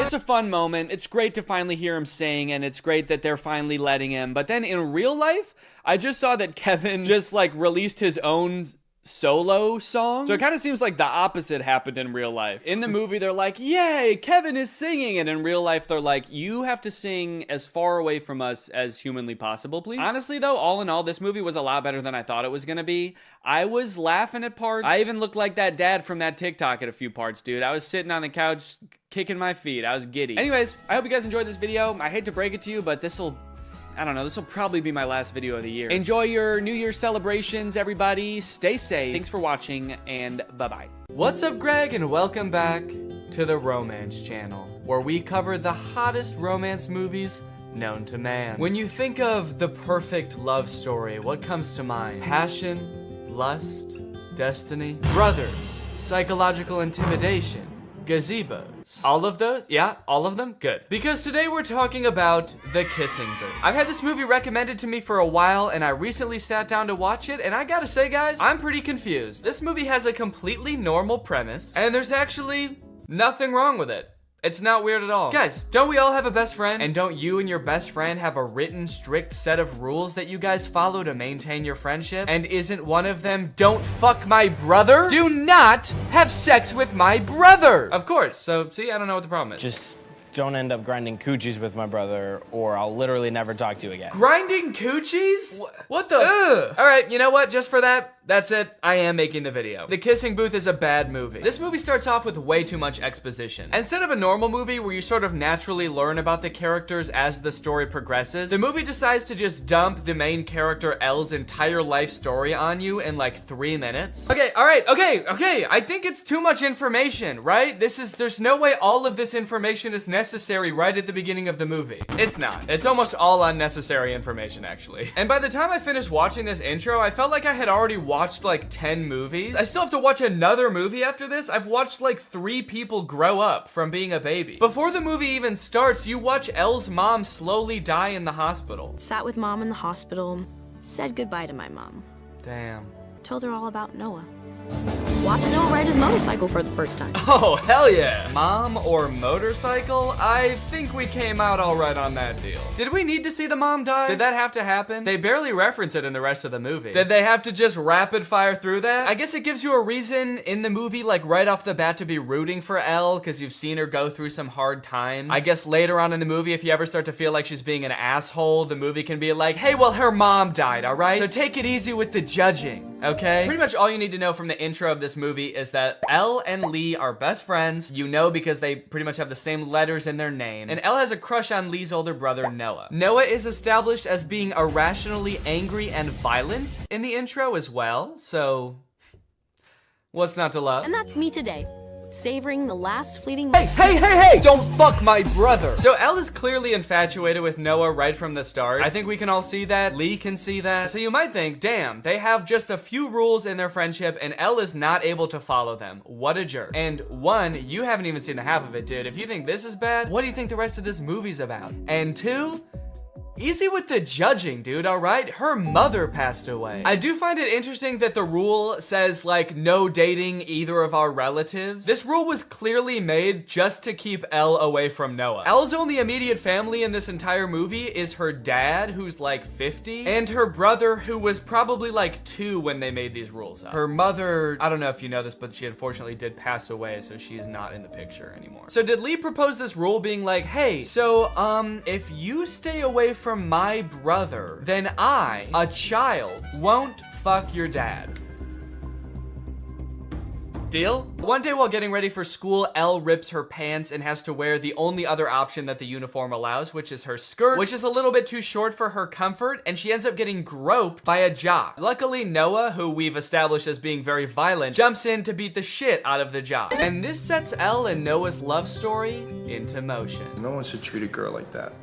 It's a fun moment. It's great to finally hear him sing, and it's great that they're finally letting him. But then in real life, I just saw that Kevin just like released his own solo song. So it kind of seems like the opposite happened in real life. In the movie, they're like, yay, Kevin is singing. And in real life, they're like, you have to sing as far away from us as humanly possible, please. Honestly, though, all in all, this movie was a lot better than I thought it was gonna be. I was laughing at parts. I even looked like that dad from that TikTok at a few parts, dude. I was sitting on the couch, kicking my feet. I was giddy. Anyways, I hope you guys enjoyed this video. I hate to break it to you, but I don't know, this will probably be my last video of the year. Enjoy your New Year's celebrations, everybody. Stay safe. Thanks for watching, and bye-bye. What's up, Greg, and welcome back to the Romance Channel, where we cover the hottest romance movies known to man. When you think of the perfect love story, what comes to mind? Passion, lust, destiny, brothers, psychological intimidation, gazebos. All of those? Yeah, all of them? Good. Because today we're talking about The Kissing Booth. I've had this movie recommended to me for a while, and I recently sat down to watch it, and I gotta say, guys, I'm pretty confused. This movie has a completely normal premise, and there's actually nothing wrong with it. It's not weird at all. Guys, don't we all have a best friend? And don't you and your best friend have a written, strict set of rules that you guys follow to maintain your friendship? And isn't one of them, don't fuck my brother? Do not have sex with my brother! Of course, so see, I don't know what the problem is. Just don't end up grinding coochies with my brother, or I'll literally never talk to you again. Grinding coochies? What the? Ugh. All right, you know what? Just for that, that's it. I am making the video. The Kissing Booth is a bad movie. This movie starts off with way too much exposition. Instead of a normal movie where you sort of naturally learn about the characters as the story progresses, the movie decides to just dump the main character Elle's entire life story on you in like 3 minutes. Okay, all right, okay. I think it's too much information, right? There's no way all of this information is necessary right at the beginning of the movie. It's not. It's almost all unnecessary information, actually. And by the time I finished watching this intro, I felt like I had already watched like 10 movies. I still have to watch another movie after this. I've watched like 3 people grow up from being a baby. Before the movie even starts, you watch Elle's mom slowly die in the hospital. Sat with mom in the hospital, said goodbye to my mom. Damn. Told her all about Noah. Watched Noah ride his motorcycle for the first time. Oh, hell yeah. Mom or motorcycle? I think we came out all right on that deal. Did we need to see the mom die? Did that have to happen? They barely reference it in the rest of the movie. Did they have to just rapid fire through that? I guess it gives you a reason in the movie, like right off the bat, to be rooting for Elle, because you've seen her go through some hard times. I guess later on in the movie, if you ever start to feel like she's being an asshole, the movie can be like, hey, well, her mom died, all right? So take it easy with the judging, okay? Pretty much all you need to know from the intro of this movie is that Elle and Lee are best friends. You know, because they pretty much have the same letters in their name. And Elle has a crush on Lee's older brother, Noah. Noah is established as being irrationally angry and violent in the intro as well, so what's not to love? And that's me today, savoring the last fleeting Hey! Don't fuck my brother! So Elle is clearly infatuated with Noah right from the start. I think we can all see that. Lee can see that. So you might think, damn, they have just a few rules in their friendship and Elle is not able to follow them. What a jerk. And 1, you haven't even seen the half of it, dude. If you think this is bad, what do you think the rest of this movie's about? And 2, easy with the judging, dude, all right? Her mother passed away. I do find it interesting that the rule says, like, no dating either of our relatives. This rule was clearly made just to keep Elle away from Noah. Elle's only immediate family in this entire movie is her dad, who's like 50, and her brother, who was probably like 2 when they made these rules up. Her mother, I don't know if you know this, but she unfortunately did pass away, so she is not in the picture anymore. So did Lee propose this rule being like, hey, so, if you stay away from my brother, then I, a child, won't fuck your dad. Deal? One day while getting ready for school, Elle rips her pants and has to wear the only other option that the uniform allows, which is her skirt, which is a little bit too short for her comfort, and she ends up getting groped by a jock. Luckily, Noah, who we've established as being very violent, jumps in to beat the shit out of the jock. And this sets Elle and Noah's love story into motion. No one should treat a girl like that,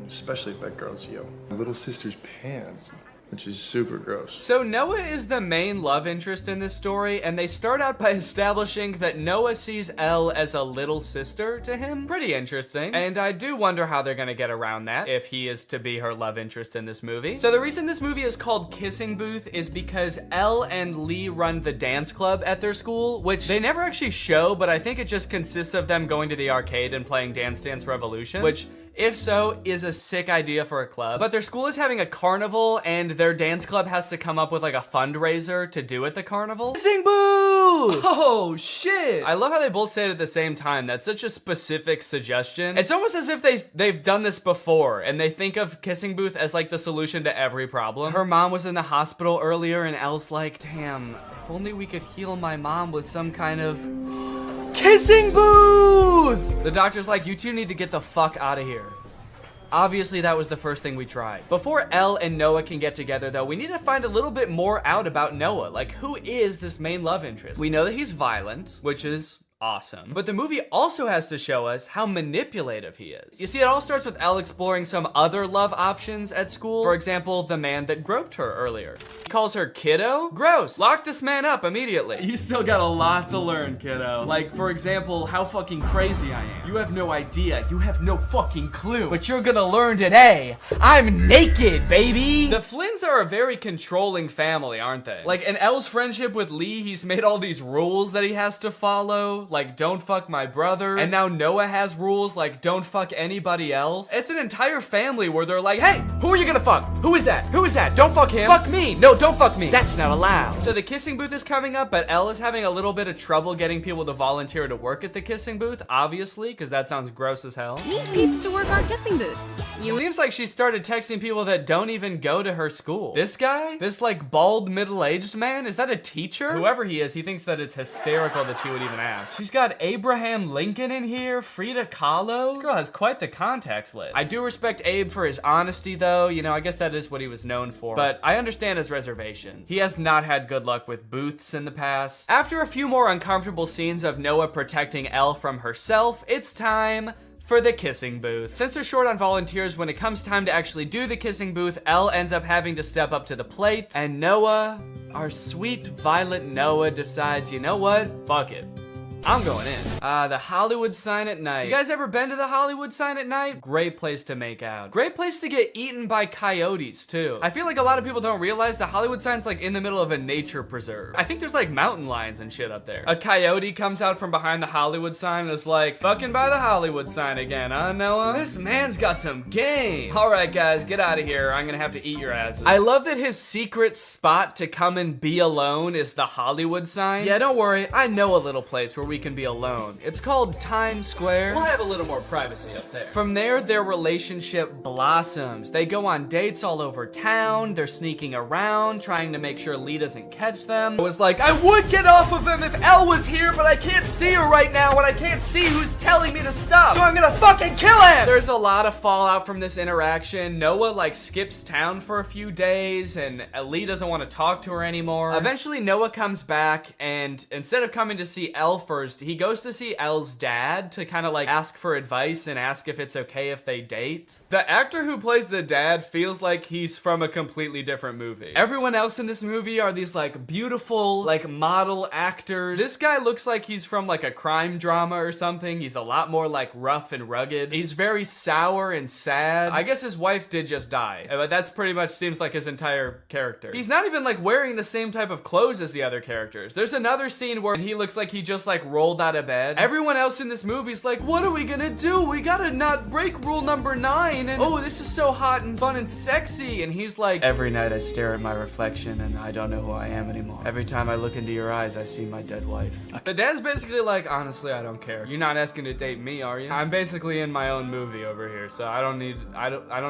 especially if that girl's you. My little sister's pants. which is super gross. So Noah is the main love interest in this story, and they start out by establishing that Noah sees Elle as a little sister to him. Pretty interesting. And I do wonder how they're gonna get around that if he is to be her love interest in this movie. So the reason this movie is called Kissing Booth is because Elle and Lee run the dance club at their school, which they never actually show, but I think it just consists of them going to the arcade and playing Dance Dance Revolution, which, if so, is a sick idea for a club. But their school is having a carnival, and their dance club has to come up with like a fundraiser to do at the carnival. Kissing Booth! Oh shit! I love how they both say it at the same time. That's such a specific suggestion. It's almost as if they've done this before, and they think of Kissing Booth as like the solution to every problem. Her mom was in the hospital earlier, and Elle's like, damn, if only we could heal my mom with some kind of Kissing Booth! The doctor's like, you two need to get the fuck out of here. Obviously, that was the first thing we tried. Before Elle and Noah can get together, though, we need to find a little bit more out about Noah. Like, who is this main love interest? We know that he's violent, which is awesome. But the movie also has to show us how manipulative he is. You see, it all starts with Elle exploring some other love options at school. For example, the man that groped her earlier. He calls her kiddo? Gross. Lock this man up immediately. You still got a lot to learn, kiddo. Like, for example, how fucking crazy I am. You have no idea. You have no fucking clue. But you're gonna learn today. I'm naked, baby. The Flynns are a very controlling family, aren't they? Like, in Elle's friendship with Lee, he's made all these rules that he has to follow. Like, don't fuck my brother. And now Noah has rules like, don't fuck anybody else. It's an entire family where they're like, hey, who are you gonna fuck? Who is that? Who is that? Don't fuck him. Fuck me. No, don't fuck me. That's not allowed. So the Kissing Booth is coming up, but Elle is having a little bit of trouble getting people to volunteer to work at the Kissing Booth, obviously, because that sounds gross as hell. Need peeps to work our kissing booth. Seems like she started texting people that don't even go to her school. This guy? This like bald middle-aged man? Is that a teacher? Whoever he is, he thinks that it's hysterical that she would even ask. She's got Abraham Lincoln in here, Frida Kahlo. This girl has quite the contacts list. I do respect Abe for his honesty though. You know, I guess that is what he was known for. But I understand his reservations. He has not had good luck with booths in the past. After a few more uncomfortable scenes of Noah protecting Elle from herself, it's time for the Kissing Booth. Since they're short on volunteers, when it comes time to actually do the Kissing Booth, Elle ends up having to step up to the plate, and Noah, our sweet, violent Noah, decides, you know what? Fuck it. I'm going in. The Hollywood sign at night. You guys ever been to the Hollywood sign at night? Great place to make out. Great place to get eaten by coyotes, too. I feel like a lot of people don't realize the Hollywood sign's like in the middle of a nature preserve. I think there's like mountain lions and shit up there. A coyote comes out from behind the Hollywood sign and is like, fucking by the Hollywood sign again, huh, Noah? This man's got some game. All right, guys, get out of here. I'm gonna have to eat your asses. I love that his secret spot to come and be alone is the Hollywood sign. Yeah, don't worry. I know a little place where we can be alone. It's called Times Square. We'll have a little more privacy up there. From there, their relationship blossoms. They go on dates all over town. They're sneaking around, trying to make sure Lee doesn't catch them. I was like, I would get off of him if Elle was here, but I can't see her right now, and I can't see who's telling me to stop, so I'm gonna fucking kill him! There's a lot of fallout from this interaction. Noah, like, skips town for a few days, and Lee doesn't want to talk to her anymore. Eventually, Noah comes back, and instead of coming to see Elle first, he goes to see Elle's dad to kind of like ask for advice and ask if it's okay if they date. The actor who plays the dad feels like he's from a completely different movie. Everyone else in this movie are these like beautiful, like model actors. This guy looks like he's from like a crime drama or something. He's a lot more like rough and rugged. He's very sour and sad. I guess his wife did just die, but that's pretty much seems like his entire character. He's not even like wearing the same type of clothes as the other characters. There's another scene where he looks like he just like rolled out of bed. Everyone else in this movie is like, what are we gonna do? We gotta not break rule number 9. And oh, this is so hot and fun and sexy. And he's like, every night I stare at my reflection and I don't know who I am anymore. Every time I look into your eyes, I see my dead wife. The dad's basically like, honestly, I don't care. You're not asking to date me, are you? I'm basically in my own movie over here, so I don't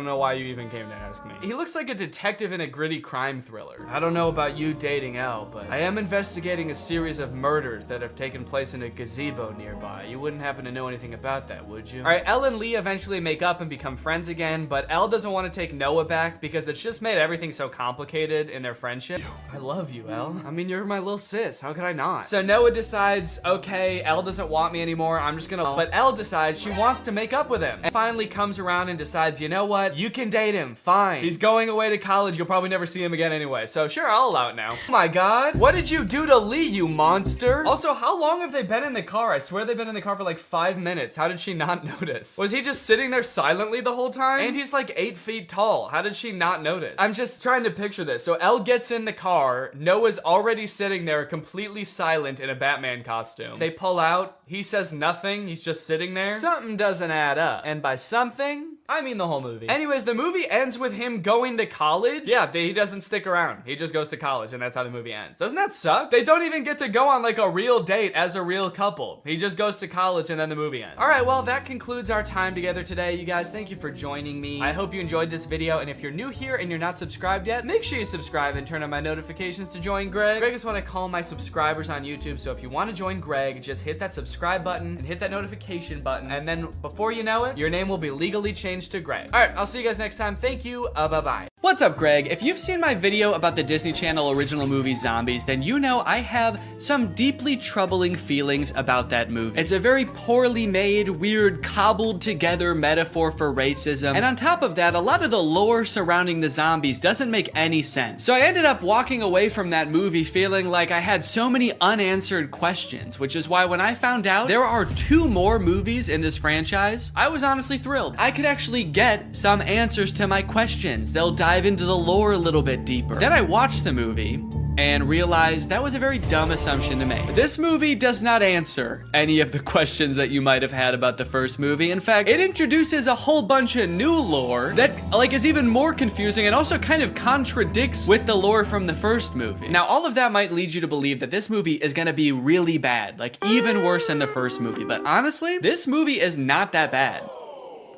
know why you even came to ask me. He looks like a detective in a gritty crime thriller. I don't know about you dating Elle, but I am investigating a series of murders that have taken place place in a gazebo nearby. You wouldn't happen to know anything about that, would you? All right, Elle and Lee eventually make up and become friends again, but Elle doesn't want to take Noah back because it's just made everything so complicated in their friendship. I love you, Elle. I mean, you're my little sis. How could I not? So Noah decides, okay, Elle doesn't want me anymore. I'm just gonna, but Elle decides she wants to make up with him. And finally comes around and decides, you know what? You can date him, fine. He's going away to college. You'll probably never see him again anyway. So sure, I'll allow it now. Oh my God, what did you do to Lee, you monster? Also, how long have they been in the car? I swear they've been in the car for like 5 minutes. How did she not notice? Was he just sitting there silently the whole time? And he's like 8 feet tall. How did she not notice? I'm just trying to picture this. So Elle gets in the car. Noah's already sitting there completely silent in a Batman costume. They pull out. He says nothing. He's just sitting there. Something doesn't add up. And by something, I mean the whole movie. Anyways, the movie ends with him going to college. Yeah, he doesn't stick around. He just goes to college and that's how the movie ends. Doesn't that suck? They don't even get to go on like a real date as a real couple. He just goes to college and then the movie ends. All right, well, that concludes our time together today. You guys, thank you for joining me. I hope you enjoyed this video. And if you're new here and you're not subscribed yet, make sure you subscribe and turn on my notifications to join Greg. Greg is what I call my subscribers on YouTube. So if you want to join Greg, just hit that subscribe button and hit that notification button. And then before you know it, your name will be legally changed to Greg. All right, I'll see you guys next time. Thank you. Bye-bye. What's up, Greg? If you've seen my video about the Disney Channel original movie Zombies, then you know I have some deeply troubling feelings about that movie. It's a very poorly made, weird, cobbled together metaphor for racism. And on top of that, a lot of the lore surrounding the zombies doesn't make any sense. So I ended up walking away from that movie feeling like I had so many unanswered questions, which is why when I found out there are 2 more movies in this franchise, I was honestly thrilled. I could actually get some answers to my questions. They'll dive into the lore a little bit deeper. Then I watched the movie and realized that was a very dumb assumption to make. This movie does not answer any of the questions that you might have had about the first movie. In fact, it introduces a whole bunch of new lore that like is even more confusing and also kind of contradicts with the lore from the first movie. Now, all of that might lead you to believe that this movie is gonna be really bad, like even worse than the first movie. But honestly, this movie is not that bad.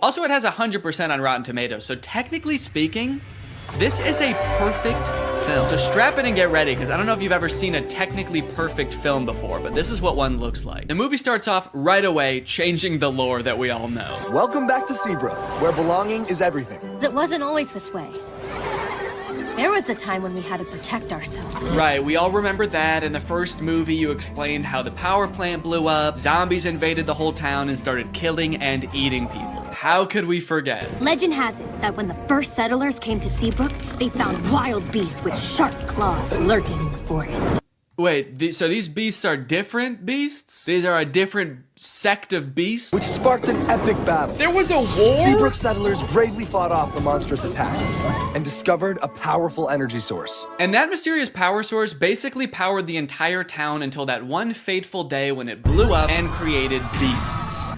Also, it has 100% on Rotten Tomatoes, so technically speaking, this is a perfect film. So strap in and get ready, because I don't know if you've ever seen a technically perfect film before, but this is what one looks like. The movie starts off right away, changing the lore that we all know. Welcome back to Seabrook, where belonging is everything. It wasn't always this way. There was a time when we had to protect ourselves. Right, we all remember that. In the first movie, you explained how the power plant blew up, zombies invaded the whole town and started killing and eating people. How could we forget? Legend has it that when the first settlers came to Seabrook, they found wild beasts with sharp claws lurking in the forest. Wait, so these beasts are different beasts? These are a different sect of beasts? Which sparked an epic battle. There was a war? Seabrook settlers bravely fought off the monstrous attack and discovered a powerful energy source. And that mysterious power source basically powered the entire town until that one fateful day when it blew up and created beasts.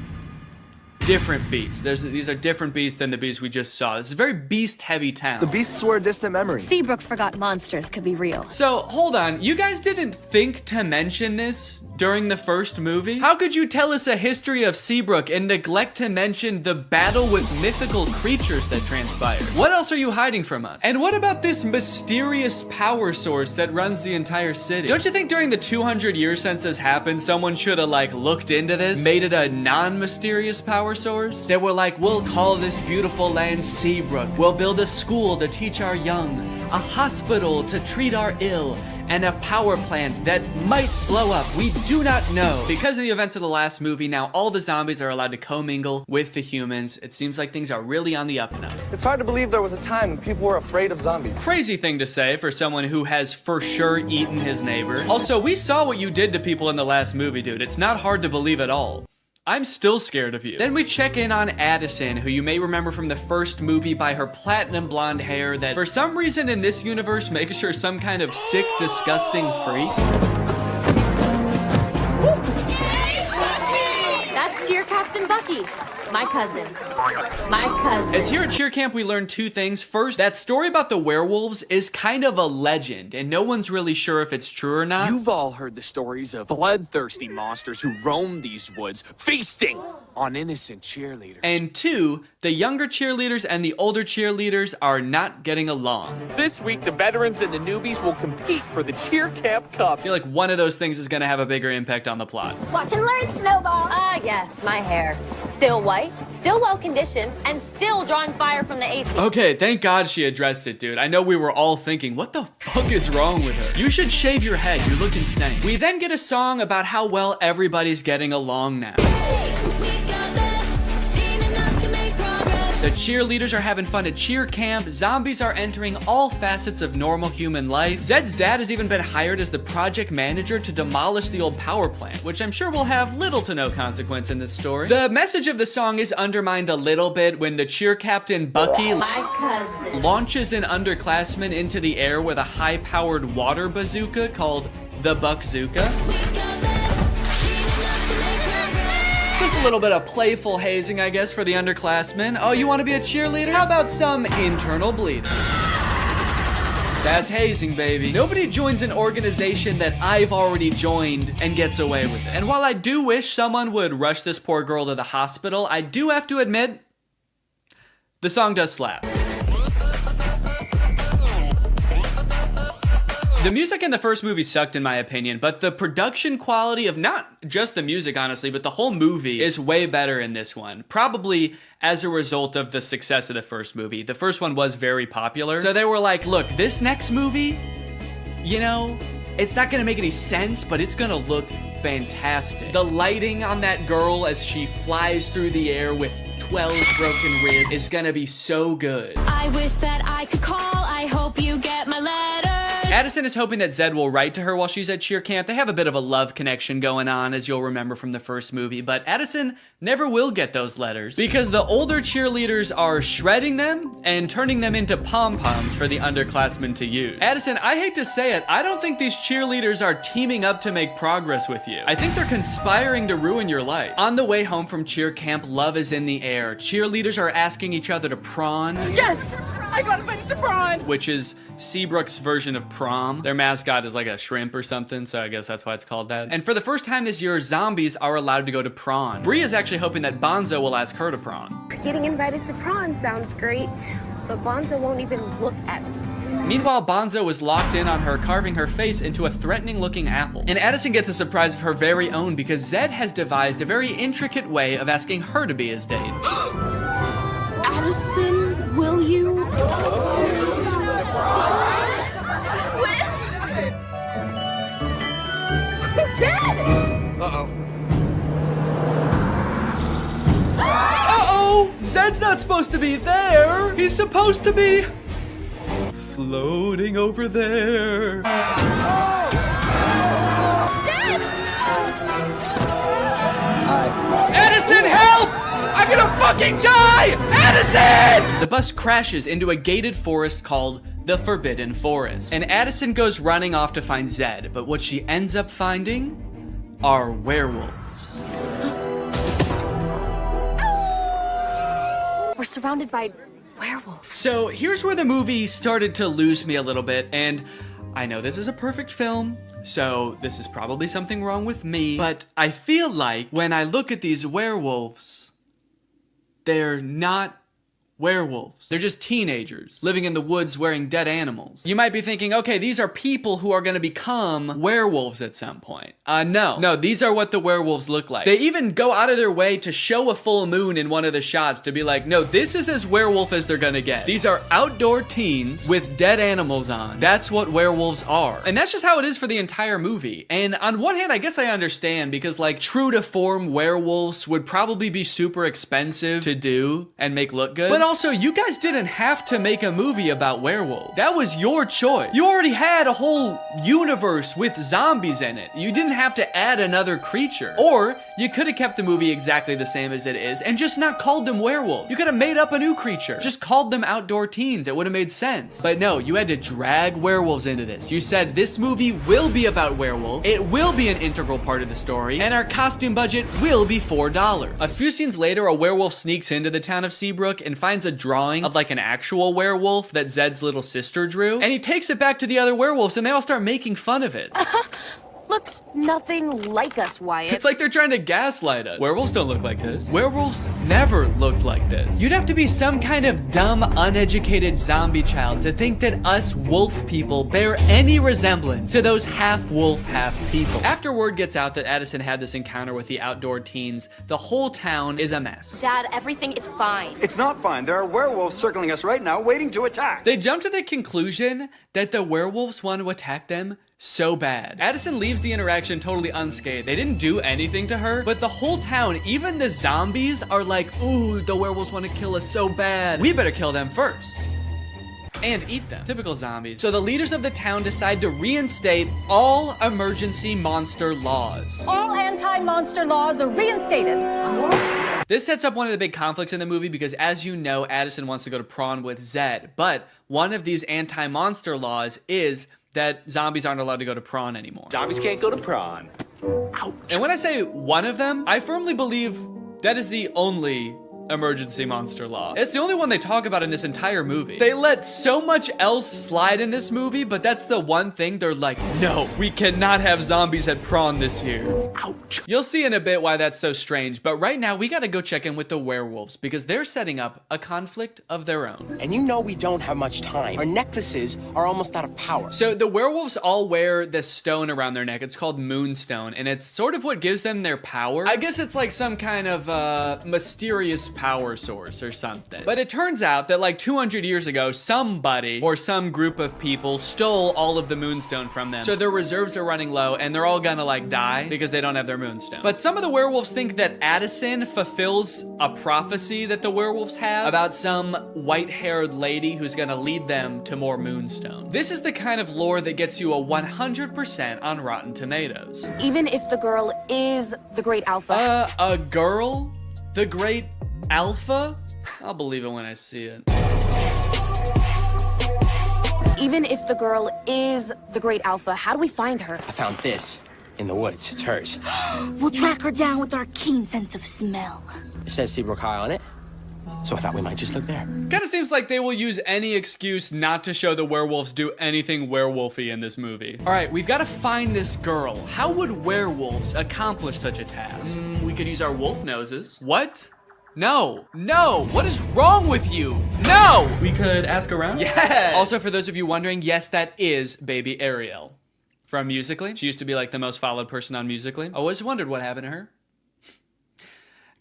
Different beasts. These are different beasts than the beasts we just saw. This is a very beast-heavy town. The beasts were a distant memory. Seabrook forgot monsters could be real. So, hold on. You guys didn't think to mention this during the first movie? How could you tell us a history of Seabrook and neglect to mention the battle with mythical creatures that transpired? What else are you hiding from us? And what about this mysterious power source that runs the entire city? Don't you think during the 200 years since this happened, someone should have like looked into this, made it a non-mysterious power source? They were like, we'll call this beautiful land Seabrook. We'll build a school to teach our young, a hospital to treat our ill, and a power plant that might blow up. We do not know. Because of the events of the last movie, now all the zombies are allowed to commingle with the humans. It seems like things are really on the up and up. It's hard to believe there was a time when people were afraid of zombies. Crazy thing to say for someone who has for sure eaten his neighbors. Also, we saw what you did to people in the last movie, dude. It's not hard to believe at all. I'm still scared of you. Then we check in on Addison, who you may remember from the first movie by her platinum blonde hair that for some reason in this universe makes her some kind of sick, disgusting freak. That's Cheer Captain Bucky, my cousin. My cousin. It's here at Cheer Camp we learned 2 things. First, that story about the werewolves is kind of a legend, and no one's really sure if it's true or not. You've all heard the stories of bloodthirsty monsters who roam these woods, feasting on innocent cheerleaders. And 2, the younger cheerleaders and the older cheerleaders are not getting along. This week, the veterans and the newbies will compete for the Cheer Camp Cup. I feel like one of those things is gonna have a bigger impact on the plot. Watch and learn, Snowball. Ah, yes, my hair. Still white, still well-conditioned, and still drawing fire from the AC. Okay, thank God she addressed it, dude. I know we were all thinking, what the fuck is wrong with her? You should shave your head, you look insane. We then get a song about how well everybody's getting along now. The cheerleaders are having fun at cheer camp, zombies are entering all facets of normal human life. Zed's dad has even been hired as the project manager to demolish the old power plant, which I'm sure will have little to no consequence in this story. The message of the song is undermined a little bit when the cheer captain, Bucky, launches an underclassman into the air with a high-powered water bazooka called the Buckzooka. Just a little bit of playful hazing, I guess, for the underclassmen. Oh, you want to be a cheerleader? How about some internal bleeding? That's hazing, baby. Nobody joins an organization that I've already joined and gets away with it. And while I do wish someone would rush this poor girl to the hospital, I do have to admit, the song does slap. The music in the first movie sucked in my opinion, but the production quality of not just the music, honestly, but the whole movie is way better in this one. Probably as a result of the success of the first movie. The first one was very popular. So they were like, look, this next movie, you know, it's not gonna make any sense, but it's gonna look fantastic. The lighting on that girl as she flies through the air with 12 broken ribs is gonna be so good. I wish that I could call, I hope you get my letter. Addison is hoping that Zed will write to her while she's at cheer camp. They have a bit of a love connection going on, as you'll remember from the first movie, but Addison never will get those letters because the older cheerleaders are shredding them and turning them into pom-poms for the underclassmen to use. Addison, I hate to say it, I don't think these cheerleaders are teaming up to make progress with you. I think they're conspiring to ruin your life. On the way home from cheer camp, love is in the air. Cheerleaders are asking each other to prawn. Yes! I got invited to prawn! Which is Seabrook's version of prom. Their mascot is like a shrimp or something, so I guess that's why it's called that. And for the first time this year, zombies are allowed to go to prawn. Bree is actually hoping that Bonzo will ask her to prawn. Getting invited to prawn sounds great, but Bonzo won't even look at me. Meanwhile, Bonzo is locked in on her, carving her face into a threatening-looking apple. And Addison gets a surprise of her very own because Zed has devised a very intricate way of asking her to be his date. Addison, will you? Dad! Uh-oh. Uh-oh! Zed's not supposed to be there! He's supposed to be floating over there. Addison, help! I'm gonna fucking die! Addison! The bus crashes into a gated forest called the Forbidden Forest. And Addison goes running off to find Zed, but what she ends up finding are werewolves. We're surrounded by werewolves. So here's where the movie started to lose me a little bit, and I know this is a perfect film, so this is probably something wrong with me, but I feel like when I look at these werewolves, they're not werewolves. They're just teenagers living in the woods wearing dead animals. You might be thinking, okay, these are people who are gonna become werewolves at some point. No, these are what the werewolves look like. They even go out of their way to show a full moon in one of the shots to be like, no, this is as werewolf as they're gonna get. These are outdoor teens with dead animals on. That's what werewolves are. And that's just how it is for the entire movie. And on one hand, I guess I understand because like true to form werewolves would probably be super expensive to do and make look good. But also, you guys didn't have to make a movie about werewolves. That was your choice. You already had a whole universe with zombies in it. You didn't have to add another creature. Or you could have kept the movie exactly the same as it is and just not called them werewolves. You could have made up a new creature. Just called them outdoor teens. It would have made sense. But no, you had to drag werewolves into this. You said this movie will be about werewolves. It will be an integral part of the story. And our costume budget will be $4. A few scenes later, a werewolf sneaks into the town of Seabrook and finds a drawing of like an actual werewolf that Zed's little sister drew. And he takes it back to the other werewolves and they all start making fun of it. looks nothing like us, Wyatt. It's like they're trying to gaslight us. Werewolves don't look like this. Werewolves never looked like this. You'd have to be some kind of dumb, uneducated zombie child to think that us wolf people bear any resemblance to those half wolf, half people. After word gets out that Addison had this encounter with the outdoor teens, the whole town is a mess. Dad, everything is fine. It's not fine. There are werewolves circling us right now, waiting to attack. They jump to the conclusion that the werewolves want to attack them so bad. Addison leaves the interaction totally unscathed. They didn't do anything to her, but the whole town, even the zombies, are like, ooh, the werewolves want to kill us so bad. We better kill them first. And eat them. Typical zombies. So the leaders of the town decide to reinstate all emergency monster laws. All anti-monster laws are reinstated. This sets up one of the big conflicts in the movie because, as you know, Addison wants to go to prom with Zed, but one of these anti-monster laws is that zombies aren't allowed to go to prom anymore. Zombies can't go to prom. Ouch. And when I say one of them, I firmly believe that is the only emergency monster law. It's the only one they talk about in this entire movie. They let so much else slide in this movie, but that's the one thing they're like, no, we cannot have zombies at prom this year. Ouch. You'll see in a bit why that's so strange, but right now we gotta go check in with the werewolves because they're setting up a conflict of their own. And you know we don't have much time. Our necklaces are almost out of power. So the werewolves all wear this stone around their neck. It's called Moonstone, and it's sort of what gives them their power. I guess it's like some kind of mysterious power source or something. But it turns out that like 200 years ago, somebody or some group of people stole all of the Moonstone from them. So their reserves are running low and they're all gonna like die because they don't have their Moonstone. But some of the werewolves think that Addison fulfills a prophecy that the werewolves have about some white-haired lady who's gonna lead them to more Moonstone. This is the kind of lore that gets you a 100% on Rotten Tomatoes. Even if the girl is the Great Alpha. A girl? The Great Alpha? I'll believe it when I see it. Even if the girl is the Great Alpha, how do we find her? I found this in the woods. It's hers. We'll track her down with our keen sense of smell. It says Seabrook High on it, so I thought we might just look there. Kinda seems like they will use any excuse not to show the werewolves do anything werewolfy in this movie. All right, we've gotta find this girl. How would werewolves accomplish such a task? We could use our wolf noses. What? No, no, what is wrong with you? No! We could ask around? Yes! Also, for those of you wondering, yes, that is baby Ariel from Musical.ly. She used to be like the most followed person on Musical.ly. I always wondered what happened to her.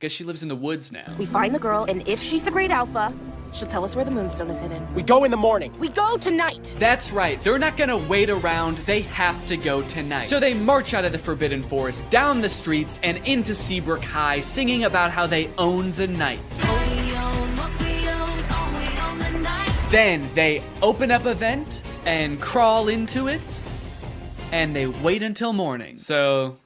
Guess she lives in the woods now. We find the girl, and if she's the Great Alpha, she'll tell us where the Moonstone is hidden. We go in the morning. We go tonight. That's right. They're not gonna wait around. They have to go tonight. So they march out of the Forbidden Forest, down the streets, and into Seabrook High, singing about how they own the night. Then they open up a vent and crawl into it, and they wait until morning. So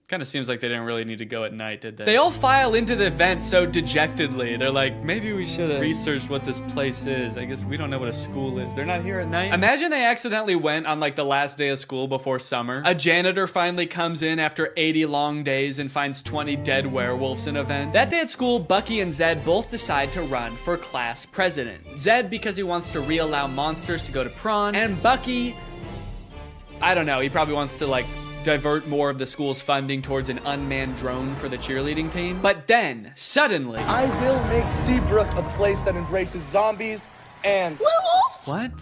kind of seems like they didn't really need to go at night, did they? They all file into the vent so dejectedly. They're like, maybe we should have researched what this place is. I guess we don't know what a school is. They're not here at night. Imagine they accidentally went on like the last day of school before summer. A janitor finally comes in after 80 long days and finds 20 dead werewolves in a vent. That day at school, Bucky and Zed both decide to run for class president. Zed because he wants to re-allow monsters to go to prom, and Bucky, I don't know, he probably wants to like divert more of the school's funding towards an unmanned drone for the cheerleading team. But then, suddenly, I will make Seabrook a place that embraces zombies and werewolves. What?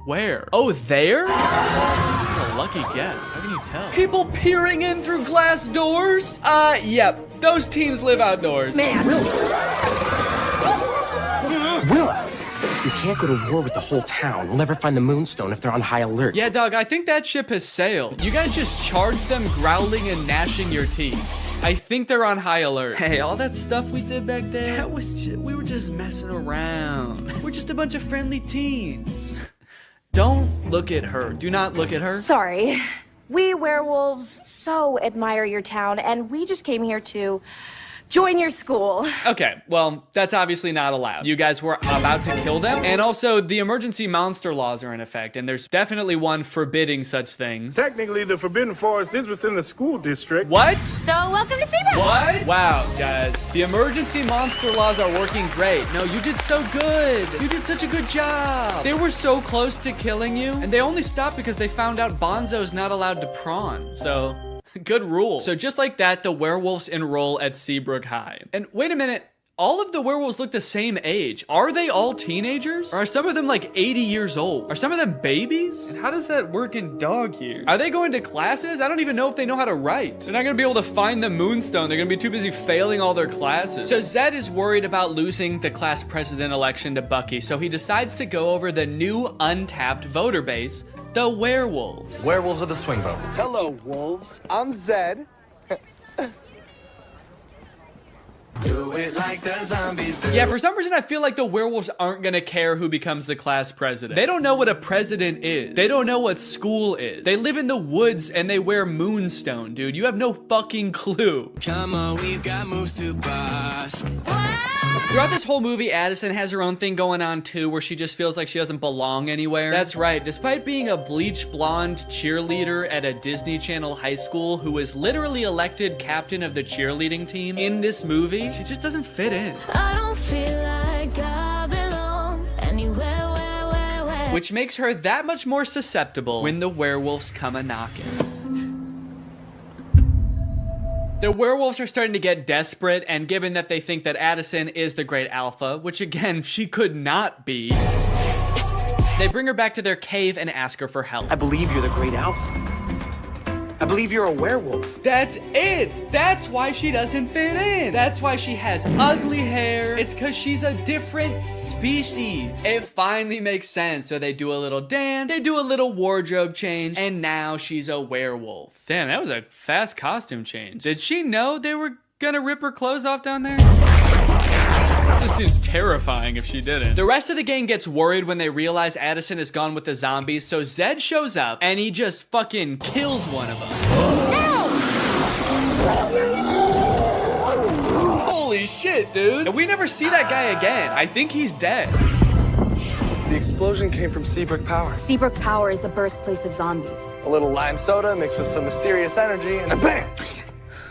Where? Oh, there? What a lucky guess. How can you tell? People peering in through glass doors? Yep. Those teens live outdoors. Man. Willa. We can't go to war with the whole town. We'll never find the Moonstone if they're on high alert. Yeah, dog, I think that ship has sailed. You guys just charged them growling and gnashing your teeth. I think they're on high alert. Hey, all that stuff we did back there, that was just, we were just messing around. We're just a bunch of friendly teens. Don't look at her. Do not look at her. Sorry. We werewolves so admire your town, and we just came here to Join your school. Okay, well, that's obviously not allowed. You guys were about to kill them, and also the emergency monster laws are in effect, and there's definitely one forbidding such things. Technically, the Forbidden Forest is within the school district. What? So welcome to Seabrook. What? Wow, guys. The emergency monster laws are working great. No, you did so good. You did such a good job. They were so close to killing you, and they only stopped because they found out Bonzo's not allowed to prawn. So... good rule. So just like that, the werewolves enroll at Seabrook High. And wait a minute, all of the werewolves look the same age. Are they all teenagers? Or are some of them like 80 years old? Are some of them babies? And how does that work in dog years? Are they going to classes? I don't even know if they know how to write. They're not gonna be able to find the moonstone. They're gonna be too busy failing all their classes. So Zed is worried about losing the class president election to Bucky, so he decides to go over the new untapped voter base, the werewolves. Werewolves of the swing vote. Hello, wolves. I'm Zed. Do it like the zombies do. Yeah, for some reason I feel like the werewolves aren't gonna care who becomes the class president. They don't know what a president is. They don't know what school is. They live in the woods and they wear moonstone, dude. You have no fucking clue. Come on, we've got moves to bust. Throughout this whole movie, Addison has her own thing going on too, where she just feels like she doesn't belong anywhere. That's right, despite being a bleach blonde cheerleader at a Disney Channel high school who was literally elected captain of the cheerleading team in this movie, she just doesn't fit in. I don't feel like I belong anywhere, where. Which makes her that much more susceptible when the werewolves come a-knocking. The werewolves are starting to get desperate, and given that they think that Addison is the great alpha, which again, she could not be, they bring her back to their cave and ask her for help. I believe you're the great alpha. I believe you're a werewolf. That's it. That's why she doesn't fit in. That's why she has ugly hair. It's because she's a different species. It finally makes sense. So they do a little dance, they do a little wardrobe change, and now she's a werewolf. Damn, that was a fast costume change. Did she know they were gonna rip her clothes off down there? This seems terrifying if she didn't. The rest of the gang gets worried when they realize Addison is gone with the zombies, so Zed shows up and he just fucking kills one of them. Holy shit, dude. And we never see that guy again. I think he's dead. The explosion came from Seabrook Power. Seabrook Power is the birthplace of zombies. A little lime soda mixed with some mysterious energy, and then bam!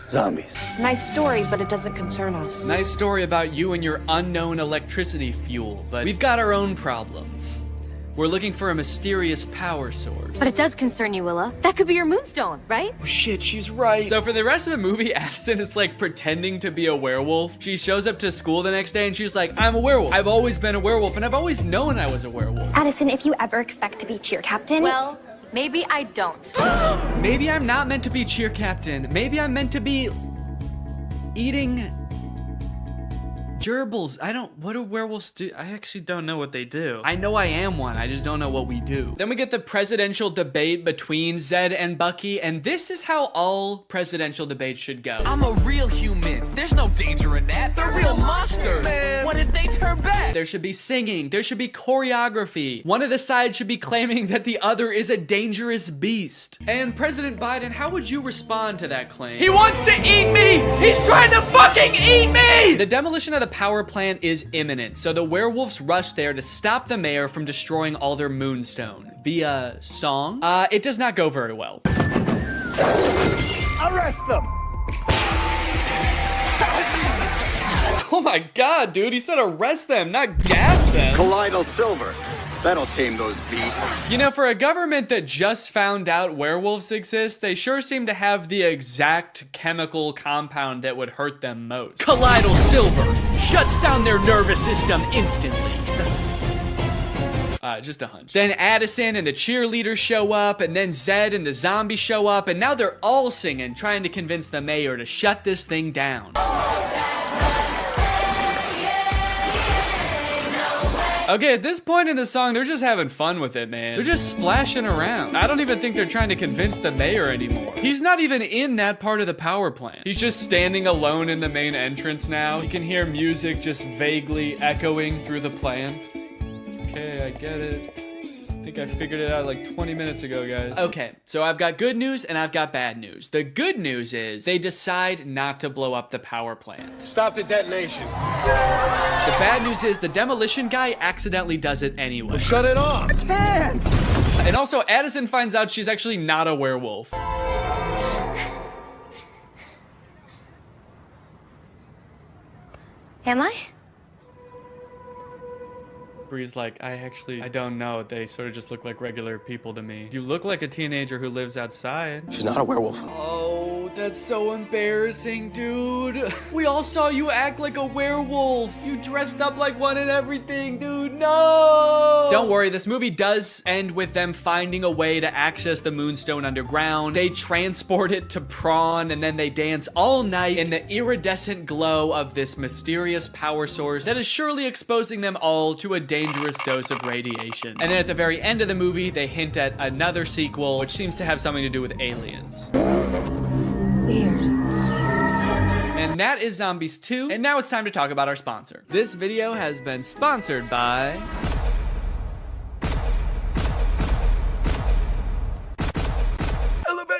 Zombies. Nice story, but it doesn't concern us. Nice story about you and your unknown electricity fuel, but we've got our own problem. We're looking for a mysterious power source. But it does concern you, Willa. That could be your moonstone, right? Oh shit, she's right. So for the rest of the movie, Addison is like pretending to be a werewolf. She shows up to school the next day and she's like, I'm a werewolf. I've always been a werewolf and I've always known I was a werewolf. Addison, if you ever expect to be cheer captain... Well, maybe I don't. Maybe I'm not meant to be cheer captain. Maybe I'm meant to be eating gerbils. What do werewolves do? I actually don't know what they do. I know I am one, I just don't know what we do. Then we get the presidential debate between Zed and Bucky, and this is how all presidential debates should go. I'm a real human. There's no danger in that. They're real monsters. Man. What if they turn back? There should be singing, there should be choreography. One of the sides should be claiming that the other is a dangerous beast. And President Biden, how would you respond to that claim? He wants to eat me! He's trying to fucking eat me! The demolition of the power plant is imminent, so the werewolves rush there to stop the mayor from destroying all their moonstone. Via song? It does not go very well. Arrest them! Oh my god, dude, he said arrest them, not gas them. Colloidal silver. That'll tame those beasts. You know, for a government that just found out werewolves exist, they sure seem to have the exact chemical compound that would hurt them most. Colloidal silver shuts down their nervous system instantly. Just a hunch. Then Addison and the cheerleaders show up, and then Zed and the zombies show up, and now they're all singing, trying to convince the mayor to shut this thing down. Okay, at this point in the song, they're just having fun with it, man. They're just splashing around. I don't even think they're trying to convince the mayor anymore. He's not even in that part of the power plant. He's just standing alone in the main entrance now. You can hear music just vaguely echoing through the plant. Okay, I get it. think I figured it out like 20 minutes ago, guys. Okay, so I've got good news and I've got bad news. The good news is they decide not to blow up the power plant. Stop the detonation. The bad news is the demolition guy accidentally does it anyway. Well, shut it off. I can't. And also, Addison finds out she's actually not a werewolf. Am I? Bree's like, I don't know. They sort of just look like regular people to me. You look like a teenager who lives outside. She's not a werewolf. Oh, that's so embarrassing, dude. We all saw you act like a werewolf. You dressed up like one and everything, dude. No! Don't worry, this movie does end with them finding a way to access the Moonstone underground. They transport it to Prawn, and then they dance all night in the iridescent glow of this mysterious power source that is surely exposing them all to a dangerous dose of radiation. And then at the very end of the movie, they hint at another sequel, which seems to have something to do with aliens. Weird. And that is Zombies 2. And now it's time to talk about our sponsor. This video has been sponsored by...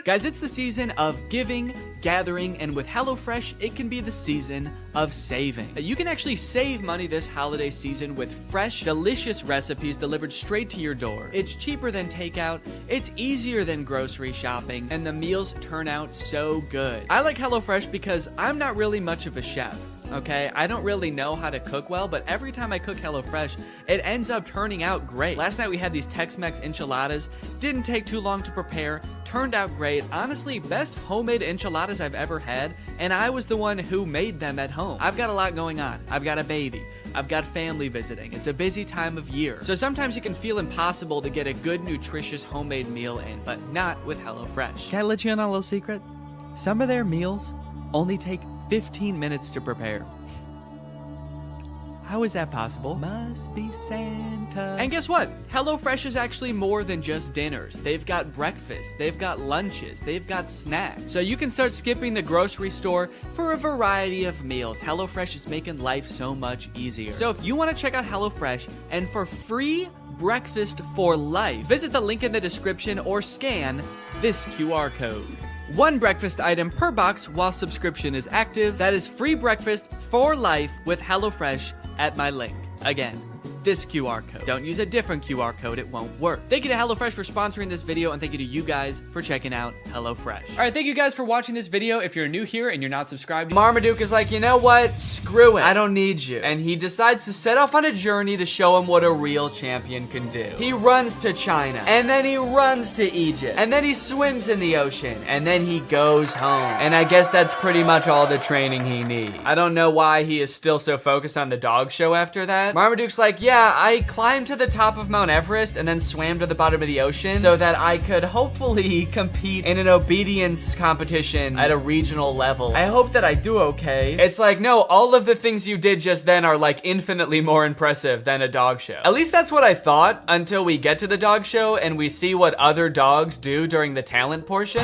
Guys, it's the season of giving, gathering, and with HelloFresh, it can be the season of saving. You can actually save money this holiday season with fresh, delicious recipes delivered straight to your door. It's cheaper than takeout, it's easier than grocery shopping, and the meals turn out so good. I like HelloFresh because I'm not really much of a chef. Okay, I don't really know how to cook well, but every time I cook HelloFresh, it ends up turning out great. Last night we had these Tex-Mex enchiladas. Didn't take too long to prepare. Turned out great. Honestly, best homemade enchiladas I've ever had, and I was the one who made them at home. I've got a lot going on. I've got a baby. I've got family visiting. It's a busy time of year. So sometimes it can feel impossible to get a good, nutritious homemade meal in, but not with HelloFresh. Can I let you in on a little secret? Some of their meals only take 15 minutes to prepare. How is that possible? Must be Santa. And guess what? HelloFresh is actually more than just dinners. They've got breakfast, they've got lunches, they've got snacks. So you can start skipping the grocery store for a variety of meals. HelloFresh is making life so much easier. So if you want to check out HelloFresh and for free breakfast for life, visit the link in the description or scan this QR code. One breakfast item per box while subscription is active. That is free breakfast for life with HelloFresh at my link. Again, this QR code. Don't use a different QR code, it won't work. Thank you to HelloFresh for sponsoring this video, and thank you to you guys for checking out HelloFresh. All right, thank you guys for watching this video. If you're new here and you're not subscribed, Marmaduke is like, you know what? Screw it. I don't need you. And he decides to set off on a journey to show him what a real champion can do. He runs to China, and then he runs to Egypt, and then he swims in the ocean, and then he goes home. And I guess that's pretty much all the training he needs. I don't know why he is still so focused on the dog show after that. Marmaduke's like, yeah, I climbed to the top of Mount Everest and then swam to the bottom of the ocean so that I could hopefully compete in an obedience competition at a regional level. I hope that I do okay. It's like, no, all of the things you did just then are like infinitely more impressive than a dog show. At least that's what I thought until we get to the dog show and we see what other dogs do during the talent portion.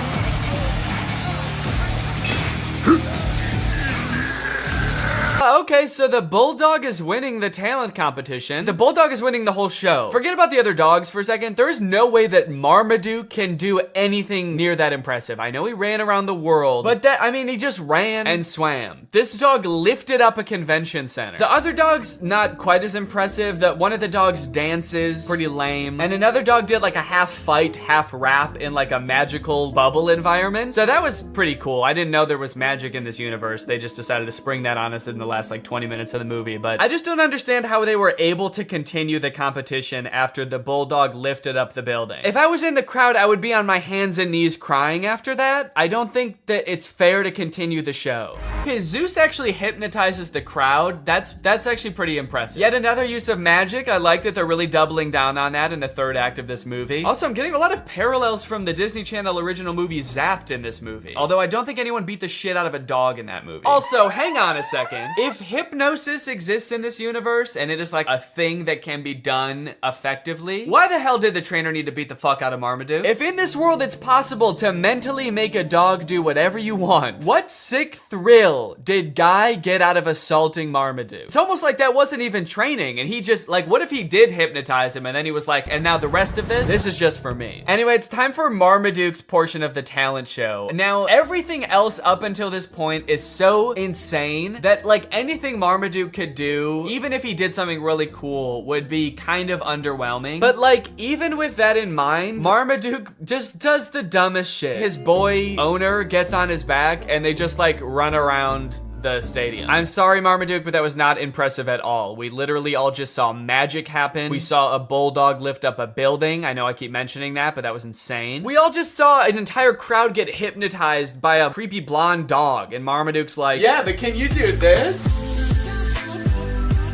Okay, so the bulldog is winning the talent competition. The bulldog is winning the whole show. Forget about the other dogs for a second. There is no way that Marmaduke can do anything near that impressive. I know he ran around the world, but that, I mean, he just ran and swam. This dog lifted up a convention center. The other dog's not quite as impressive. One of the dogs dances, pretty lame. And another dog did like a half fight, half rap in like a magical bubble environment. So that was pretty cool. I didn't know there was magic in this universe. They just decided to spring that on us in the last like 20 minutes of the movie, but I just don't understand how they were able to continue the competition after the bulldog lifted up the building. If I was in the crowd, I would be on my hands and knees crying after that. I don't think that it's fair to continue the show. Okay, Zeus actually hypnotizes the crowd. That's actually pretty impressive. Yet another use of magic. I like that they're really doubling down on that in the third act of this movie. Also, I'm getting a lot of parallels from the Disney Channel original movie Zapped in this movie. Although I don't think anyone beat the shit out of a dog in that movie. Also, hang on a second. If hypnosis exists in this universe and it is like a thing that can be done effectively, why the hell did the trainer need to beat the fuck out of Marmaduke? If in this world it's possible to mentally make a dog do whatever you want, what sick thrill did Guy get out of assaulting Marmaduke? It's almost like that wasn't even training and he just, like, what if he did hypnotize him and then he was like, and now the rest of this is just for me. Anyway, it's time for Marmaduke's portion of the talent show. Now, everything else up until this point is so insane that, like, anything Marmaduke could do, even if he did something really cool, would be kind of underwhelming. But, like, even with that in mind, Marmaduke just does the dumbest shit. His boy owner gets on his back and they just, like, run around the stadium. I'm sorry, Marmaduke, but that was not impressive at all. We literally all just saw magic happen. We saw a bulldog lift up a building. I know I keep mentioning that, but that was insane. We all just saw an entire crowd get hypnotized by a creepy blonde dog, and Marmaduke's like, yeah, but can you do this?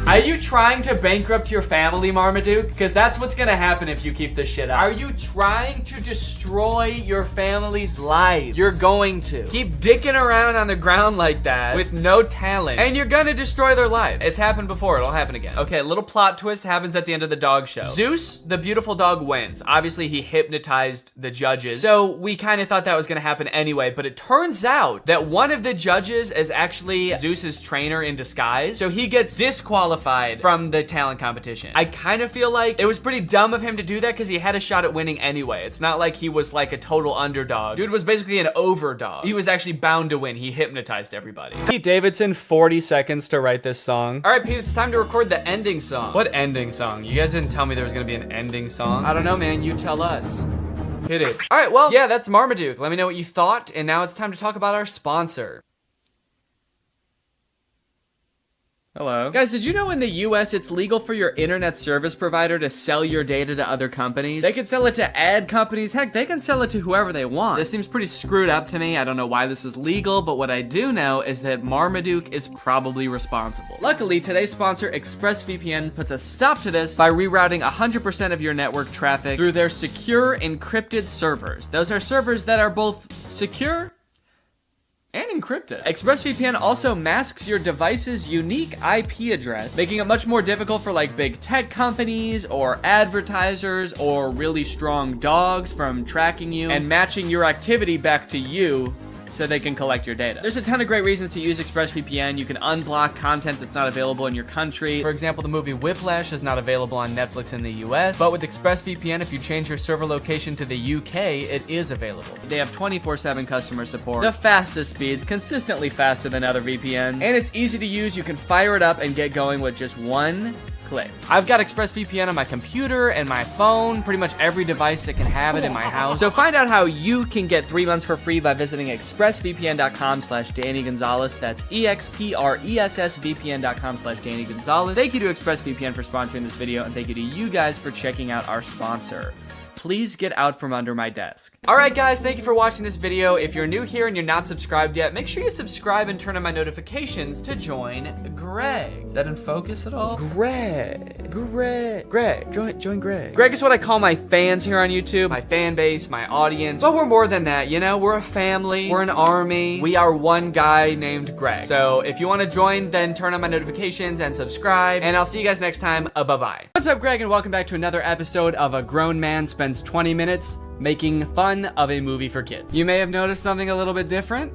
Are you trying to bankrupt your family, Marmaduke? Because that's what's gonna happen if you keep this shit up. Are you trying to destroy your family's lives? You're going to. Keep dicking around on the ground like that with no talent, and you're gonna destroy their lives. It's happened before, it'll happen again. Okay, a little plot twist happens at the end of the dog show. Zeus, the beautiful dog, wins. Obviously, he hypnotized the judges, so we kind of thought that was gonna happen anyway, but it turns out that one of the judges is actually Zeus's trainer in disguise, so he gets disqualified from the talent competition. I kind of feel like it was pretty dumb of him to do that because he had a shot at winning anyway. It's not like he was like a total underdog. Dude was basically an overdog. He was actually bound to win. He hypnotized everybody. Pete Davidson, 40 seconds to write this song. All right, Pete, it's time to record the ending song. What ending song? You guys didn't tell me there was gonna be an ending song. I don't know, man. You tell us. Hit it. All right, well, yeah, that's Marmaduke. Let me know what you thought, and now it's time to talk about our sponsor. Hello. Guys, did you know in the US it's legal for your internet service provider to sell your data to other companies? They can sell it to ad companies. Heck, they can sell it to whoever they want. This seems pretty screwed up to me. I don't know why this is legal, but what I do know is that Marmaduke is probably responsible. Luckily, today's sponsor, ExpressVPN, puts a stop to this by rerouting 100% of your network traffic through their secure encrypted servers. Those are servers that are both secure and encrypted. ExpressVPN also masks your device's unique IP address, making it much more difficult for like big tech companies or advertisers or really strong dogs from tracking you and matching your activity back to you so they can collect your data. There's a ton of great reasons to use ExpressVPN. You can unblock content that's not available in your country. For example, the movie Whiplash is not available on Netflix in the US, but with ExpressVPN, if you change your server location to the UK, it is available. They have 24/7 customer support, the fastest speeds, consistently faster than other VPNs, and it's easy to use. You can fire it up and get going with just one click. I've got ExpressVPN on my computer and my phone, pretty much every device that can have it in my house. So find out how you can get 3 months for free by visiting expressvpn.com/Danny Gonzalez. That's expressvpn.com/Danny Gonzalez. Thank you to ExpressVPN for sponsoring this video, and thank you to you guys for checking out our sponsor. Please get out from under my desk. All right, guys, thank you for watching this video. If you're new here and you're not subscribed yet, make sure you subscribe and turn on my notifications to join Greg. Is that in focus at all? Greg, join Greg. Greg is what I call my fans here on YouTube, my fan base, my audience. But we're more than that, you know? We're a family, we're an army. We are one guy named Greg. So if you want to join, then turn on my notifications and subscribe, and I'll see you guys next time. Bye-bye. What's up, Greg, and welcome back to another episode of A Grown Man Spends 20 minutes making fun of a movie for kids. You may have noticed something a little bit different.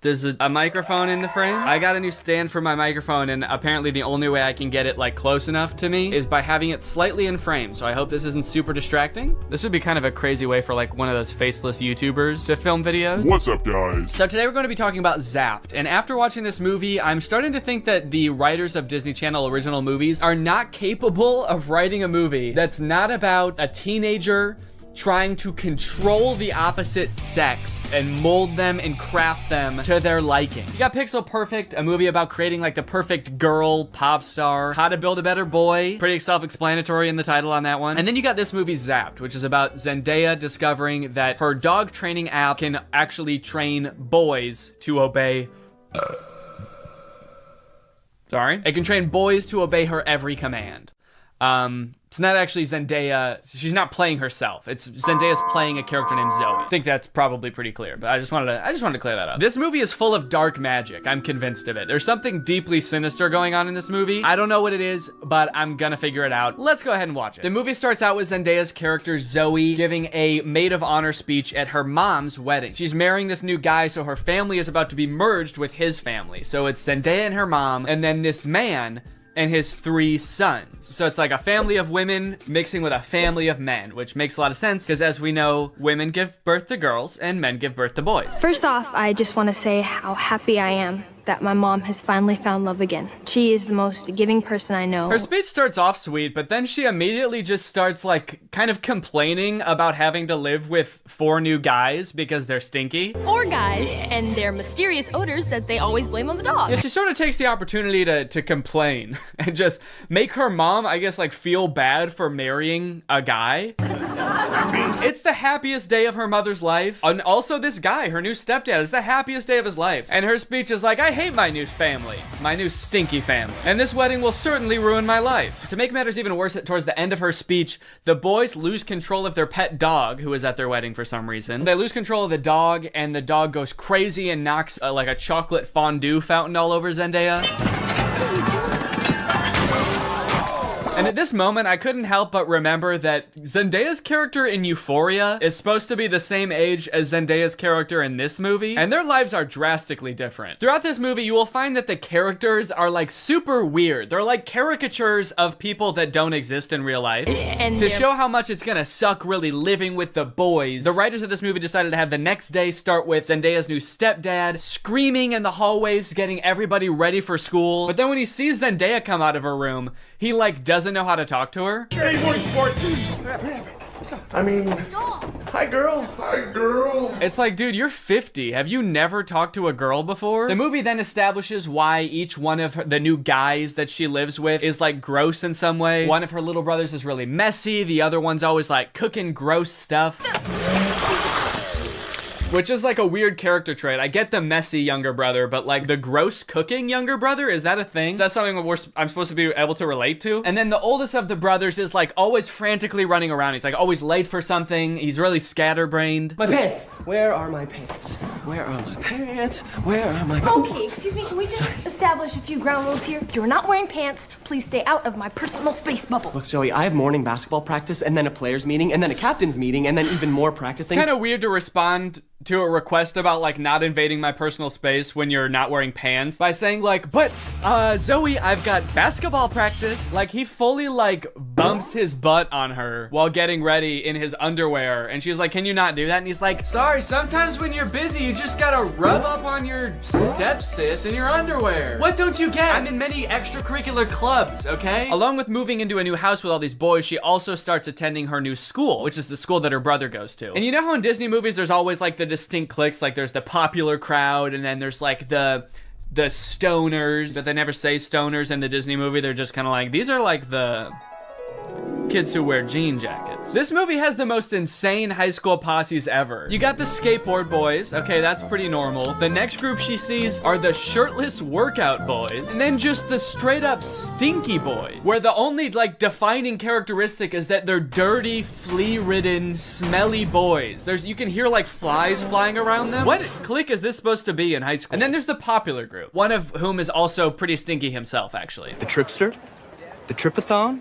There's a microphone in the frame. I got a new stand for my microphone, and apparently the only way I can get it like close enough to me is by having it slightly in frame. So I hope this isn't super distracting. This would be kind of a crazy way for like one of those faceless YouTubers to film videos. What's up, guys? So today we're going to be talking about Zapped, and after watching this movie, I'm starting to think that the writers of Disney Channel original movies are not capable of writing a movie that's not about a teenager trying to control the opposite sex and mold them and craft them to their liking. You got Pixel Perfect, a movie about creating like the perfect girl pop star, How to Build a Better Boy, pretty self-explanatory in the title on that one. And then you got this movie Zapped, which is about Zendaya discovering that her dog training app can actually train boys to obey it can train boys to obey her every command. It's not actually Zendaya. She's not playing herself. It's Zendaya's playing a character named Zoe. I think that's probably pretty clear, but I just wanted to clear that up. This movie is full of dark magic. I'm convinced of it. There's something deeply sinister going on in this movie. I don't know what it is, but I'm gonna figure it out. Let's go ahead and watch it. The movie starts out with Zendaya's character Zoe giving a maid of honor speech at her mom's wedding. She's marrying this new guy, so her family is about to be merged with his family. So it's Zendaya and her mom, and then this man and his 3 sons. So it's like a family of women mixing with a family of men, which makes a lot of sense because, as we know, women give birth to girls and men give birth to boys. First off, I just want to say how happy I am that my mom has finally found love again. She is the most giving person I know. Her speech starts off sweet, but then she immediately just starts like kind of complaining about having to live with 4 new guys because they're stinky. 4 guys and their mysterious odors that they always blame on the dog. Yeah, she sort of takes the opportunity to complain and just make her mom, I guess, like feel bad for marrying a guy. It's the happiest day of her mother's life. And also this guy, her new stepdad, is the happiest day of his life. And her speech is like, I hate my new family, my new stinky family. And this wedding will certainly ruin my life. To make matters even worse, towards the end of her speech, the boys lose control of their pet dog, who is at their wedding for some reason. They lose control of the dog, and the dog goes crazy and knocks like a chocolate fondue fountain all over Zendaya. And at this moment, I couldn't help but remember that Zendaya's character in Euphoria is supposed to be the same age as Zendaya's character in this movie, and their lives are drastically different. Throughout this movie, you will find that the characters are like super weird. They're like caricatures of people that don't exist in real life. And to show how much it's gonna suck really living with the boys, the writers of this movie decided to have the next day start with Zendaya's new stepdad screaming in the hallways, getting everybody ready for school. But then when he sees Zendaya come out of her room, he like doesn't know how to talk to her. Hey, morning, sport. I mean, hi, girl. Hi, girl. It's like, dude, you're 50. Have you never talked to a girl before? The movie then establishes why each one of the new guys that she lives with is like gross in some way. One of her little brothers is really messy. The other one's always like cooking gross stuff. Which is like a weird character trait. I get the messy younger brother, but like the gross cooking younger brother, is that a thing? Is that something I'm supposed to be able to relate to? And then the oldest of the brothers is like always frantically running around. He's like always late for something. He's really scatterbrained. My pants! Where are my pants? Where are my pants? Where are my pants? Okay, excuse me, can we just establish a few ground rules here? You're not wearing pants. Please stay out of my personal space bubble. Look, Zoe, I have morning basketball practice, and then a players meeting, and then a captain's meeting, and then even more practicing. Kind of weird to respond to a request about like not invading my personal space when you're not wearing pants by saying like, but Zoe, I've got basketball practice. Like he fully like bumps his butt on her while getting ready in his underwear, and she's like, can you not do that? And he's like, sorry, sometimes when you're busy you just gotta rub up on your stepsis in your underwear. What don't you get? I'm in many extracurricular clubs, okay? Along with moving into a new house with all these boys, she also starts attending her new school, which is the school that her brother goes to. And you know how in Disney movies there's always like the distinct cliques, like there's the popular crowd and then there's like the stoners, but they never say stoners in the Disney movie. They're just kind of like, these are like the kids who wear jean jackets. This movie has the most insane high school posses ever. You got the skateboard boys. Okay, that's pretty normal. The next group she sees are the shirtless workout boys. And then just the straight up stinky boys, where the only like defining characteristic is that they're dirty, flea-ridden, smelly boys. You can hear like flies flying around them. What clique is this supposed to be in high school? And then there's the popular group, one of whom is also pretty stinky himself, actually. The Tripster? The Tripathon?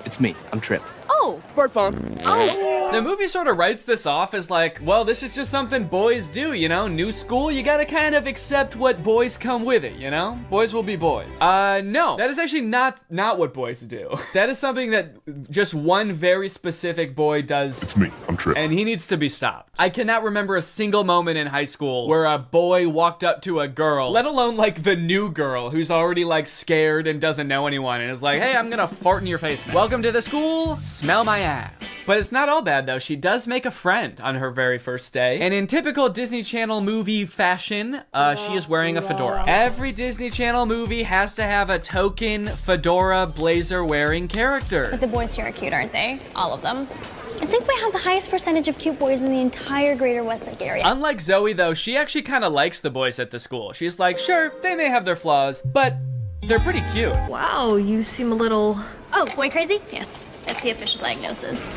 It's me. I'm Trip. Oh. Bart Bomb. Oh. The movie sort of writes this off as like, well, this is just something boys do, you know? New school, you gotta kind of accept what boys come with it, you know? Boys will be boys. No. That is actually not what boys do. That is something that just one very specific boy does. It's me. I'm Trip. And he needs to be stopped. I cannot remember a single moment in high school where a boy walked up to a girl, let alone like the new girl who's already like scared and doesn't know anyone and is like, hey, I'm gonna fart in your face now. Welcome to the school, smell my ass. But it's not all bad though. She does make a friend on her very first day. And in typical Disney Channel movie fashion, she is wearing a fedora. Every Disney Channel movie has to have a token fedora blazer wearing character. But the boys here are cute, aren't they? All of them. I think we have the highest percentage of cute boys in the entire greater Westlake area. Unlike Zoe though, she actually kind of likes the boys at the school. She's like, sure, they may have their flaws, but they're pretty cute. Wow, you seem a little Oh, boy crazy? Yeah, that's the official diagnosis.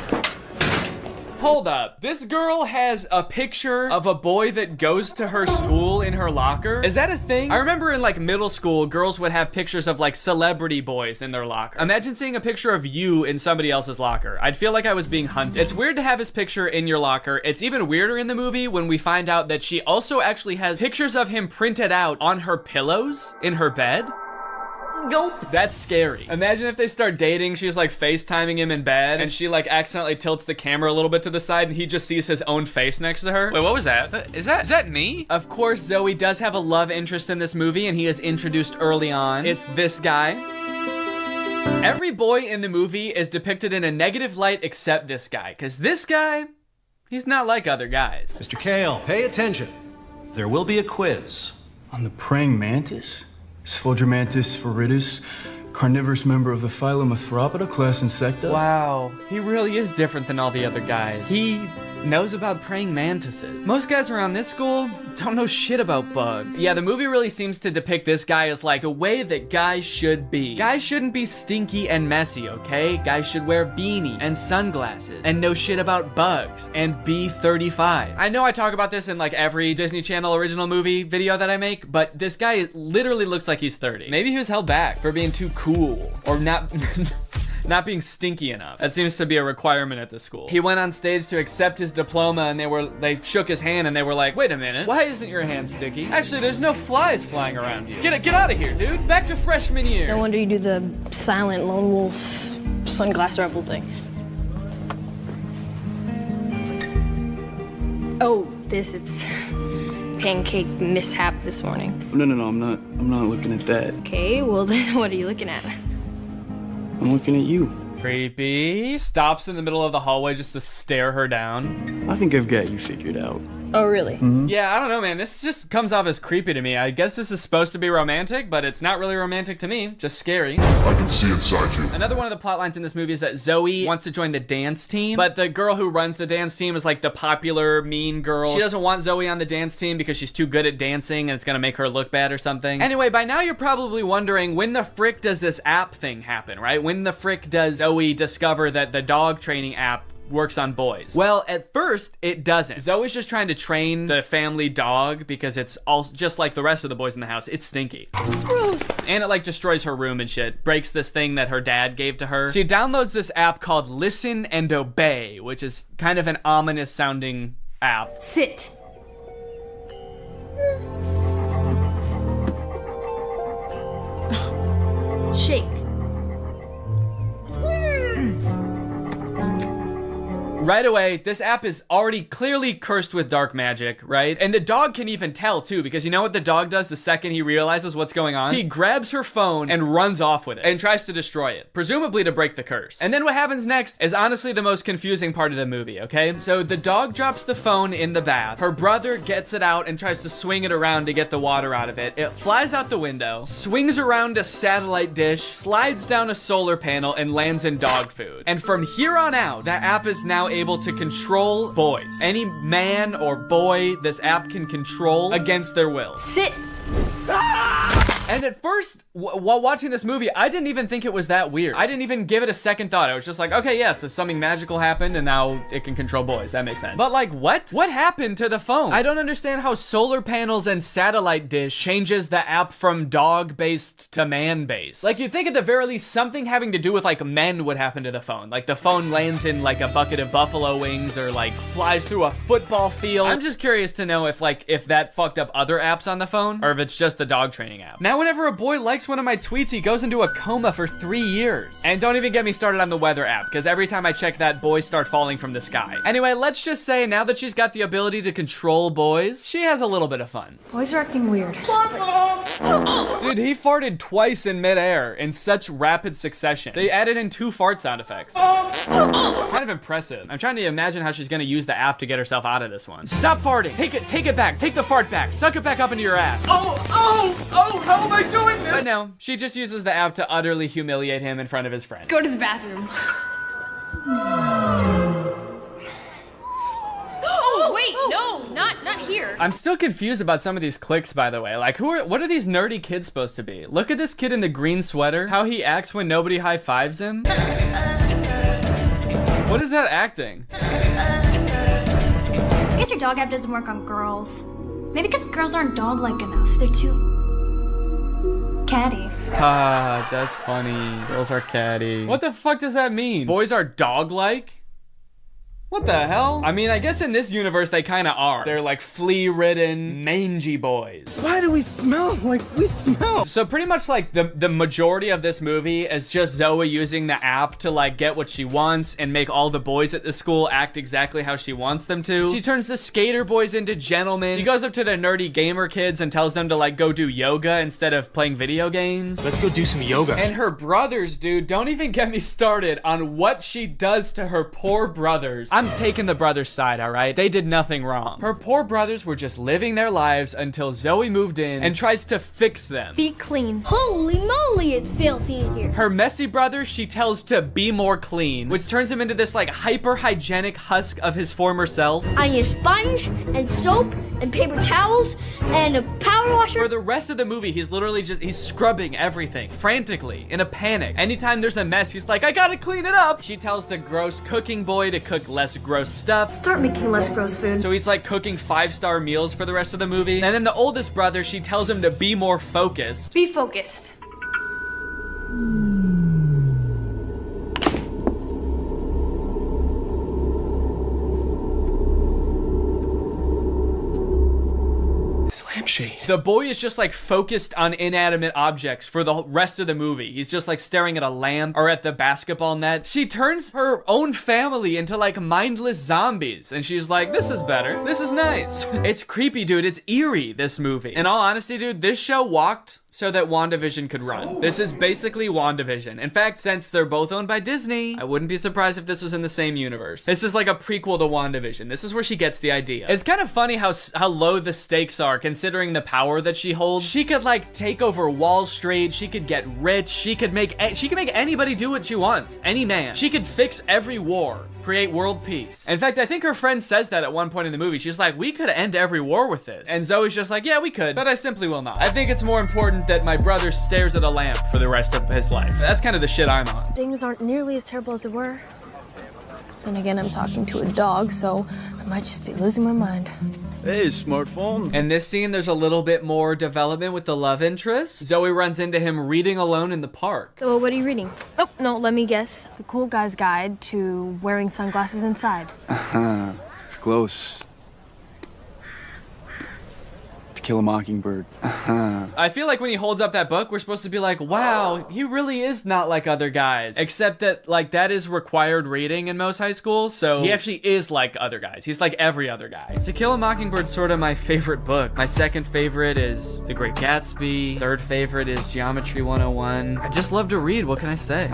Hold up. This girl has a picture of a boy that goes to her school in her locker. Is that a thing? I remember in like middle school, girls would have pictures of like celebrity boys in their locker. Imagine seeing a picture of you in somebody else's locker. I'd feel like I was being hunted. It's weird to have his picture in your locker. It's even weirder in the movie when we find out that she also actually has pictures of him printed out on her pillows in her bed. Gulp. That's scary. Imagine if they start dating, she's like FaceTiming him in bed, and she like accidentally tilts the camera a little bit to the side, and he just sees his own face next to her. Wait, what was that? Is that me? Of course, Zoe does have a love interest in this movie, and he is introduced early on. It's this guy. Every boy in the movie is depicted in a negative light except this guy, because this guy, he's not like other guys. Mr. Kale, pay attention. There will be a quiz. On the praying mantis? Sphodromantis viridis, carnivorous member of the phylum Arthropoda, class Insecta. Wow, he really is different than all the other guys. He knows about praying mantises. Most guys around this school don't know shit about bugs. Yeah, the movie really seems to depict this guy as like the way that guys should be. Guys shouldn't be stinky and messy, okay? Guys should wear beanie and sunglasses and know shit about bugs and be 35. I know I talk about this in like every Disney Channel original movie video that I make, but this guy literally looks like he's 30. Maybe he was held back for being too cool or not not being stinky enough. That seems to be a requirement at the school. He went on stage to accept his diploma, and they shook his hand and they were like, wait a minute, why isn't your hand sticky? Actually, there's no flies flying around you. Get out of here, dude. Back to freshman year. No wonder you do the silent lone wolf sunglass rebel thing. Oh, it's pancake mishap this morning. No, I'm not looking at that. Okay, well then what are you looking at? I'm looking at you. Creepy. Stops in the middle of the hallway just to stare her down. I think I've got you figured out. Oh, really? Yeah, I don't know, man. This just comes off as creepy to me. I guess this is supposed to be romantic, but it's not really romantic to me. Just scary. I can see inside you. Another one of the plot lines in this movie is that Zoe wants to join the dance team, but the girl who runs the dance team is like the popular mean girl. She doesn't want Zoe on the dance team because she's too good at dancing and it's gonna make her look bad or something. Anyway, by now you're probably wondering, when the frick does this app thing happen, right? When the frick does Zoe discover that the dog training app works on boys? Well, at first, it doesn't. Zoe's just trying to train the family dog because it's all just like the rest of the boys in the house. It's stinky. Gross. And it like destroys her room and shit. Breaks this thing that her dad gave to her. She downloads this app called Listen and Obey, which is kind of an ominous sounding app. Sit. Shake. Right away, this app is already clearly cursed with dark magic, right? And the dog can even tell too, because you know what the dog does the second he realizes what's going on? He grabs her phone and runs off with it and tries to destroy it, presumably to break the curse. And then what happens next is honestly the most confusing part of the movie, okay? So the dog drops the phone in the bath. Her brother gets it out and tries to swing it around to get the water out of it. It flies out the window, swings around a satellite dish, slides down a solar panel, and lands in dog food. And from here on out, that app is now able to control boys. Any man or boy this app can control against their will. Sit. And at first, while watching this movie, I didn't even think it was that weird. I didn't even give it a second thought. I was just like, okay, yeah, so something magical happened and now it can control boys. That makes sense. But like, what? What happened to the phone? I don't understand how solar panels and satellite dish changes the app from dog-based to man-based. Like, you'd think at the very least something having to do with like men would happen to the phone. Like the phone lands in like a bucket of buffalo wings or like flies through a football field. I'm just curious to know if that fucked up other apps on the phone or if it's just the dog training app. Now, whenever a boy likes one of my tweets, he goes into a coma for 3 years. And don't even get me started on the weather app, because every time I check that, boys start falling from the sky. Anyway, let's just say now that she's got the ability to control boys, she has a little bit of fun. Boys are acting weird. Dude, he farted twice in midair in such rapid succession. They added in 2 fart sound effects. Kind of impressive. I'm trying to imagine how she's gonna use the app to get herself out of this one. Stop farting. Take it back. Take the fart back. Suck it back up into your ass. Oh, how am I doing this? But no, she just uses the app to utterly humiliate him in front of his friends. Go to the bathroom. Oh, wait! No, not here. I'm still confused about some of these cliques, by the way. Like, what are these nerdy kids supposed to be? Look at this kid in the green sweater. How he acts when nobody high-fives him. What is that acting? I guess your dog app doesn't work on girls. Maybe because girls aren't dog-like enough. They're too catty. Ah, that's funny. Girls are catty. What the fuck does that mean? Boys are dog-like? What the hell? I mean, I guess in this universe they kind of are. They're like flea-ridden, mangy boys. Why do we smell like we smell? So pretty much like the majority of this movie is just Zoe using the app to like get what she wants and make all the boys at the school act exactly how she wants them to. She turns the skater boys into gentlemen. She goes up to the nerdy gamer kids and tells them to like go do yoga instead of playing video games. Let's go do some yoga. And her brothers, dude, don't even get me started on what she does to her poor brothers. I'm taking the brothers' side, all right? They did nothing wrong. Her poor brothers were just living their lives until Zoe moved in and tries to fix them. Be clean. Holy moly, it's filthy in here. Her messy brother, she tells to be more clean, which turns him into this like hyper-hygienic husk of his former self. I need a sponge and soap and paper towels and a power washer. For the rest of the movie, he's literally he's scrubbing everything frantically in a panic. Anytime there's a mess, he's like, I gotta clean it up. She tells the gross cooking boy to cook less gross stuff. Start making less gross food. So he's like cooking 5-star meals for the rest of the movie. And then the oldest brother, she tells him to be more focused. Be focused. Lampshade. The boy is just like focused on inanimate objects for the rest of the movie. He's just like staring at a lamp or at the basketball net. She turns her own family into like mindless zombies and she's like, this is better. This is nice. It's creepy, dude. It's eerie, this movie. In all honesty, dude, this show walked so that WandaVision could run. This is basically WandaVision. In fact, since they're both owned by Disney, I wouldn't be surprised if this was in the same universe. This is like a prequel to WandaVision. This is where she gets the idea. It's kind of funny how low the stakes are considering the power that she holds. She could like take over Wall Street. She could get rich. She could make anybody do what she wants. Any man. She could fix every war. Create world peace. In fact, I think her friend says that at one point in the movie. She's like, we could end every war with this. And Zoe's just like, yeah, we could, but I simply will not. I think it's more important that my brother stares at a lamp for the rest of his life. That's kind of the shit I'm on. Things aren't nearly as terrible as they were. Then again, I'm talking to a dog, so I might just be losing my mind. Hey, smartphone. In this scene, there's a little bit more development with the love interest. Zoe runs into him reading alone in the park. So what are you reading? Oh, no, let me guess. The Cool Guy's Guide to Wearing Sunglasses Inside. It's close. To Kill a Mockingbird. I feel like when he holds up that book, we're supposed to be like, wow, he really is not like other guys. Except that, like, that is required reading in most high schools, so he actually is like other guys. He's like every other guy. To Kill a Mockingbird's sort of my favorite book. My second favorite is The Great Gatsby. Third favorite is Geometry 101. I just love to read, what can I say?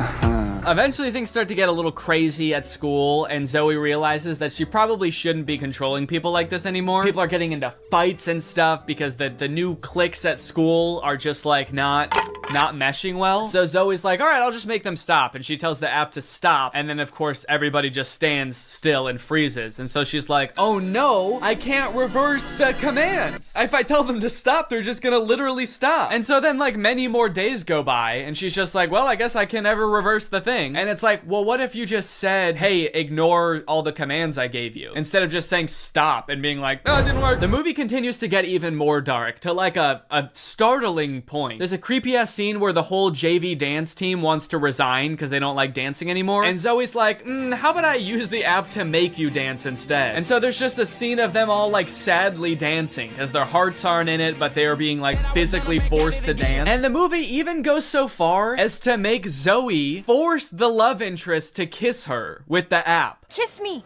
Eventually, things start to get a little crazy at school, and Zoe realizes that she probably shouldn't be controlling people like this anymore. People are getting into fights and stuff because the new cliques at school are just like not meshing well. So Zoe's like, all right, I'll just make them stop. And she tells the app to stop. And then of course, everybody just stands still and freezes. And so she's like, oh no, I can't reverse the commands. If I tell them to stop, they're just gonna literally stop. And so then like many more days go by and she's just like, well, I guess I can never reverse the thing. And it's like, well, what if you just said, hey, ignore all the commands I gave you, instead of just saying stop and being like, oh, it didn't work. The movie continues to get even more dark to like a startling point. There's a creepy ass scene where the whole JV dance team wants to resign because they don't like dancing anymore. And Zoe's like, how about I use the app to make you dance instead? And so there's just a scene of them all like sadly dancing as their hearts aren't in it, but they are being like physically forced to dance. And the movie even goes so far as to make Zoe force the love interest to kiss her with the app. Kiss me.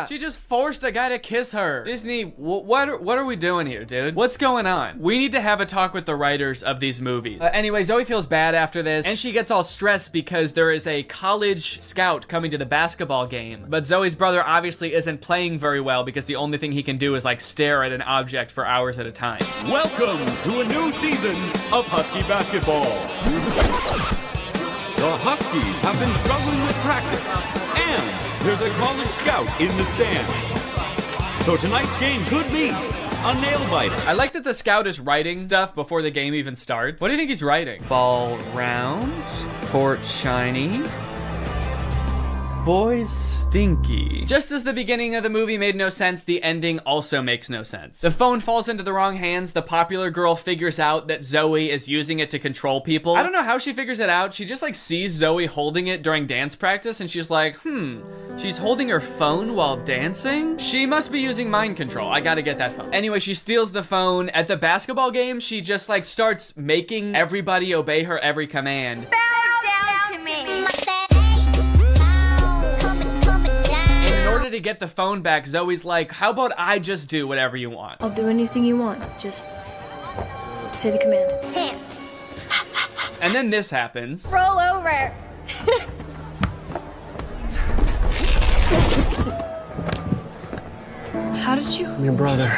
She just forced a guy to kiss her. Disney, what are we doing here, dude? What's going on? We need to have a talk with the writers of these movies. Anyway, Zoe feels bad after this, and she gets all stressed because there is a college scout coming to the basketball game. But Zoe's brother obviously isn't playing very well because the only thing he can do is like stare at an object for hours at a time. Welcome to a new season of Husky Basketball. The Huskies have been struggling with practice, and there's a college scout in the stands. So tonight's game could be a nail-biter. I like that the scout is writing stuff before the game even starts. What do you think he's writing? Ball round, court shiny, boys stinky. Just as the beginning of the movie made no sense, the ending also makes no sense. The phone falls into the wrong hands. The popular girl figures out that Zoe is using it to control people. I don't know how she figures it out. She just like sees Zoe holding it during dance practice and she's like, she's holding her phone while dancing? She must be using mind control. I gotta get that phone. Anyway, she steals the phone. At the basketball game, she just like starts making everybody obey her every command. Bow down to me. In order to get the phone back, Zoe's like, how about I just do whatever you want? I'll do anything you want. Just say the command. Hands. And then this happens. Roll over. How did you? I'm your brother.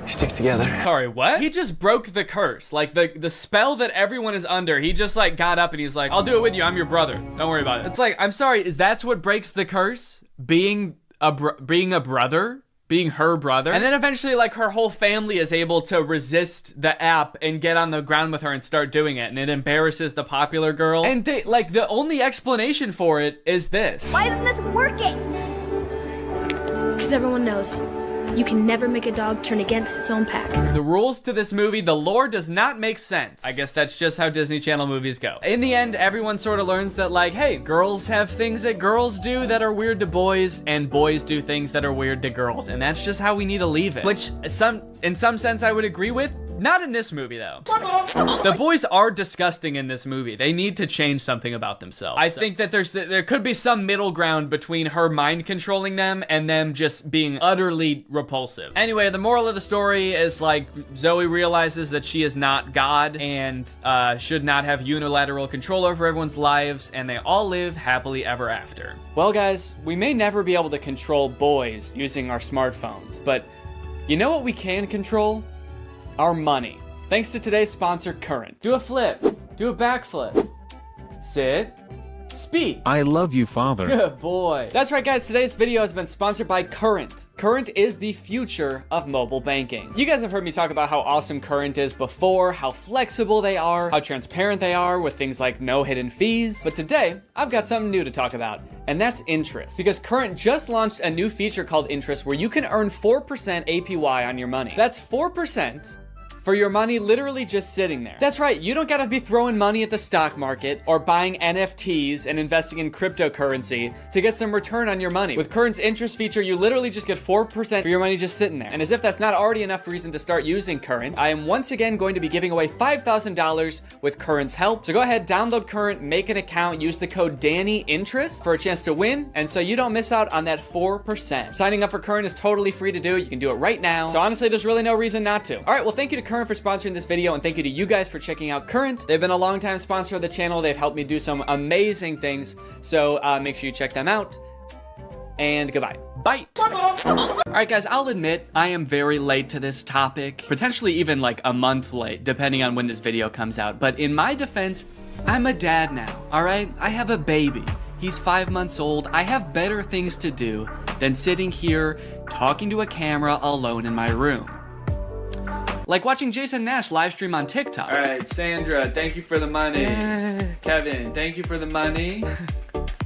We stick together. Sorry, what? He just broke the curse. Like the spell that everyone is under. He just like got up and he's like, I'll do it with you. I'm your brother. Don't worry about it. It's like, I'm sorry, is that what breaks the curse? Being a brother? Being her brother? And then eventually like her whole family is able to resist the app and get on the ground with her and start doing it. And it embarrasses the popular girl. And they like the only explanation for it is this. Why isn't this working? Because everyone knows you can never make a dog turn against its own pack. The rules to this movie, the lore does not make sense. I guess that's just how Disney Channel movies go. In the end, everyone sort of learns that like, hey, girls have things that girls do that are weird to boys, and boys do things that are weird to girls. And that's just how we need to leave it. Which in some sense I would agree with. Not in this movie though. The boys are disgusting in this movie. They need to change something about themselves. I think that there could be some middle ground between her mind controlling them and them just being utterly repulsive. Anyway, the moral of the story is like Zoe realizes that she is not God and should not have unilateral control over everyone's lives, and they all live happily ever after. Well guys, we may never be able to control boys using our smartphones, but you know what we can control? Our money. Thanks to today's sponsor, Current. Do a flip. Do a backflip. Sit. Speak. I love you, Father. Good boy. That's right, guys. Today's video has been sponsored by Current. Current is the future of mobile banking. You guys have heard me talk about how awesome Current is before, how flexible they are, how transparent they are with things like no hidden fees. But today, I've got something new to talk about, and that's interest. Because Current just launched a new feature called Interest where you can earn 4% APY on your money. That's 4% for your money literally just sitting there. That's right, you don't gotta be throwing money at the stock market or buying NFTs and investing in cryptocurrency to get some return on your money. With Current's interest feature, you literally just get 4% for your money just sitting there. And as if that's not already enough reason to start using Current, I am once again going to be giving away $5,000 with Current's help. So go ahead, download Current, make an account, use the code DANNYINTEREST for a chance to win, and so you don't miss out on that 4%. Signing up for Current is totally free to do. You can do it right now. So honestly, there's really no reason not to. All right, well, thank you to Current for sponsoring this video, and thank you to you guys for checking out Current. They've been a long-time sponsor of the channel. They've helped me do some amazing things, so make sure you check them out, and goodbye. Bye. All right, guys, I'll admit I am very late to this topic, potentially even like a month late, depending on when this video comes out, but in my defense, I'm a dad now, all right? I have a baby. He's 5 months old. I have better things to do than sitting here talking to a camera alone in my room. Like watching Jason Nash live stream on TikTok. All right, Sandra, thank you for the money. Kevin, thank you for the money.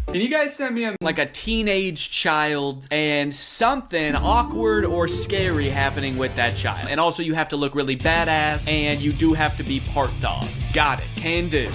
Can you guys send me like a teenage child and something awkward or scary happening with that child? And also you have to look really badass and you do have to be part dog. Got it, can do.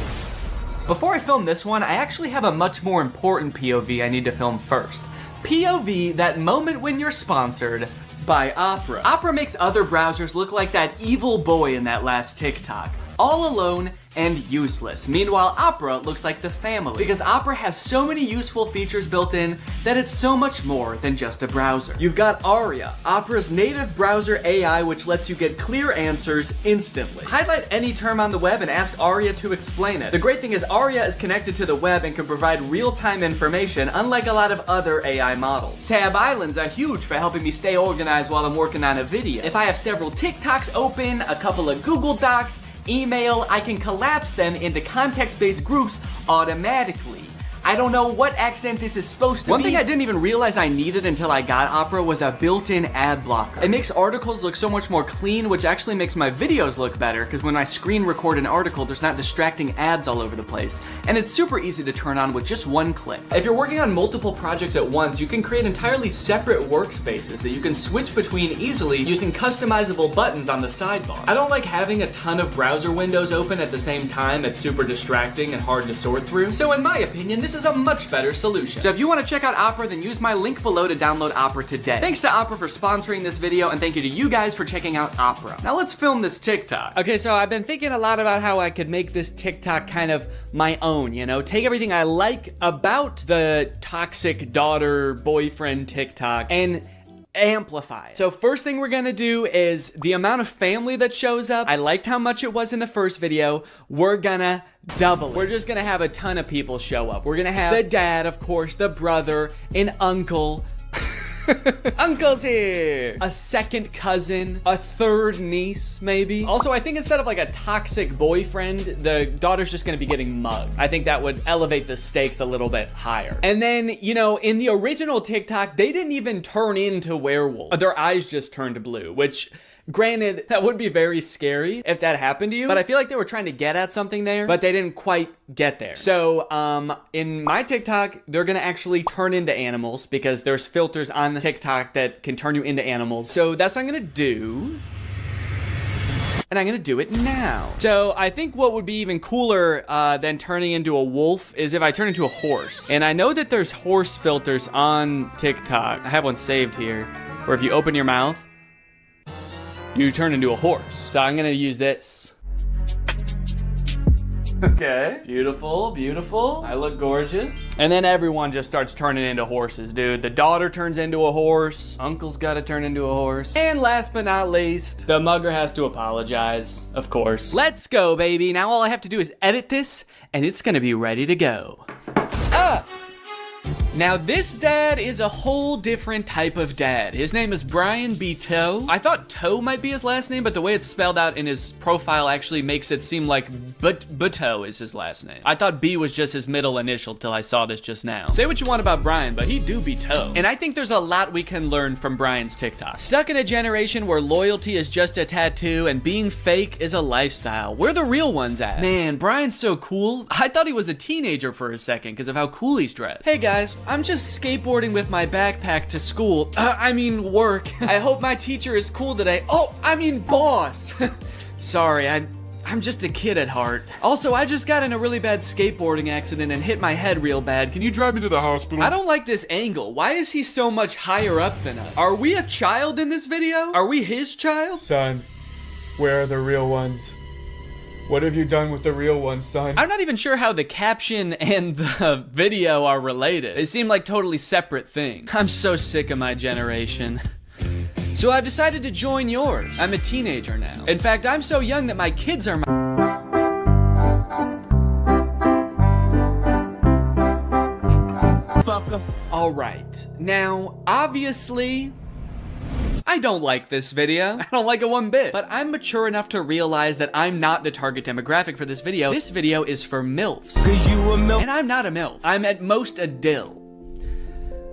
Before I film this one, I actually have a much more important POV I need to film first. POV, that moment when you're sponsored by Opera. Opera makes other browsers look like that evil boy in that last TikTok. All alone and useless. Meanwhile, Opera looks like the family because Opera has so many useful features built in that it's so much more than just a browser. You've got Aria, Opera's native browser AI, which lets you get clear answers instantly. Highlight any term on the web and ask Aria to explain it. The great thing is Aria is connected to the web and can provide real-time information, unlike a lot of other AI models. Tab islands are huge for helping me stay organized while I'm working on a video. If I have several TikToks open, a couple of Google Docs, email, I can collapse them into context-based groups, automatically. I don't know what accent this is supposed to be. One thing I didn't even realize I needed until I got Opera was a built-in ad blocker. It makes articles look so much more clean, which actually makes my videos look better, because when I screen record an article, there's not distracting ads all over the place. And it's super easy to turn on with just one click. If you're working on multiple projects at once, you can create entirely separate workspaces that you can switch between easily using customizable buttons on the sidebar. I don't like having a ton of browser windows open at the same time. It's super distracting and hard to sort through. So in my opinion, this is a much better solution. So if you want to check out Opera, then use my link below to download Opera today. Thanks to Opera for sponsoring this video, and thank you to you guys for checking out Opera. Now let's film this TikTok. Okay, so I've been thinking a lot about how I could make this TikTok kind of my own, you know? Take everything I like about the toxic daughter boyfriend TikTok and amplify it. So first thing we're gonna do is the amount of family that shows up. I liked how much it was in the first video. We're gonna double it. We're just gonna have a ton of people show up. We're gonna have the dad, of course, the brother, an uncle. Uncle's here! A second cousin, a third niece, maybe. Also, I think instead of like a toxic boyfriend, the daughter's just gonna be getting mugged. I think that would elevate the stakes a little bit higher. And then, you know, in the original TikTok, they didn't even turn into werewolves. Their eyes just turned blue, which, granted, that would be very scary if that happened to you, but I feel like they were trying to get at something there, but they didn't quite get there. So, in my TikTok, they're gonna actually turn into animals because there's filters on the TikTok that can turn you into animals. So that's what I'm gonna do. And I'm gonna do it now. So I think what would be even cooler than turning into a wolf is if I turn into a horse. And I know that there's horse filters on TikTok. I have one saved here, where if you open your mouth, you turn into a horse. So I'm gonna use this. Okay, beautiful, beautiful. I look gorgeous. And then everyone just starts turning into horses, dude. The daughter turns into a horse. Uncle's gotta turn into a horse. And last but not least, the mugger has to apologize, of course. Let's go, baby. Now all I have to do is edit this, and it's gonna be ready to go. Now this dad is a whole different type of dad. His name is Brian B. Toe. I thought Toe might be his last name, but the way it's spelled out in his profile actually makes it seem like Buto is his last name. I thought B was just his middle initial till I saw this just now. Say what you want about Brian, but he do be Toe. And I think there's a lot we can learn from Brian's TikTok. Stuck in a generation where loyalty is just a tattoo and being fake is a lifestyle. Where the real ones at? Man, Brian's so cool. I thought he was a teenager for a second because of how cool he's dressed. Hey guys, I'm just skateboarding with my backpack to school. I mean work. I hope my teacher is cool today. Oh, I mean boss. Sorry, I'm just a kid at heart. Also, I just got in a really bad skateboarding accident and hit my head real bad. Can you drive me to the hospital? I don't like this angle. Why is he so much higher up than us? Are we a child in this video? Are we his child? Son, where are the real ones? What have you done with the real ones, son? I'm not even sure how the caption and the video are related. They seem like totally separate things. I'm so sick of my generation. So I've decided to join yours. I'm a teenager now. In fact, I'm so young that my kids are my... All right. Now, obviously, I don't like this video. I don't like it one bit. But I'm mature enough to realize that I'm not the target demographic for this video. This video is for MILFs. And I'm not a MILF. I'm at most a DIL.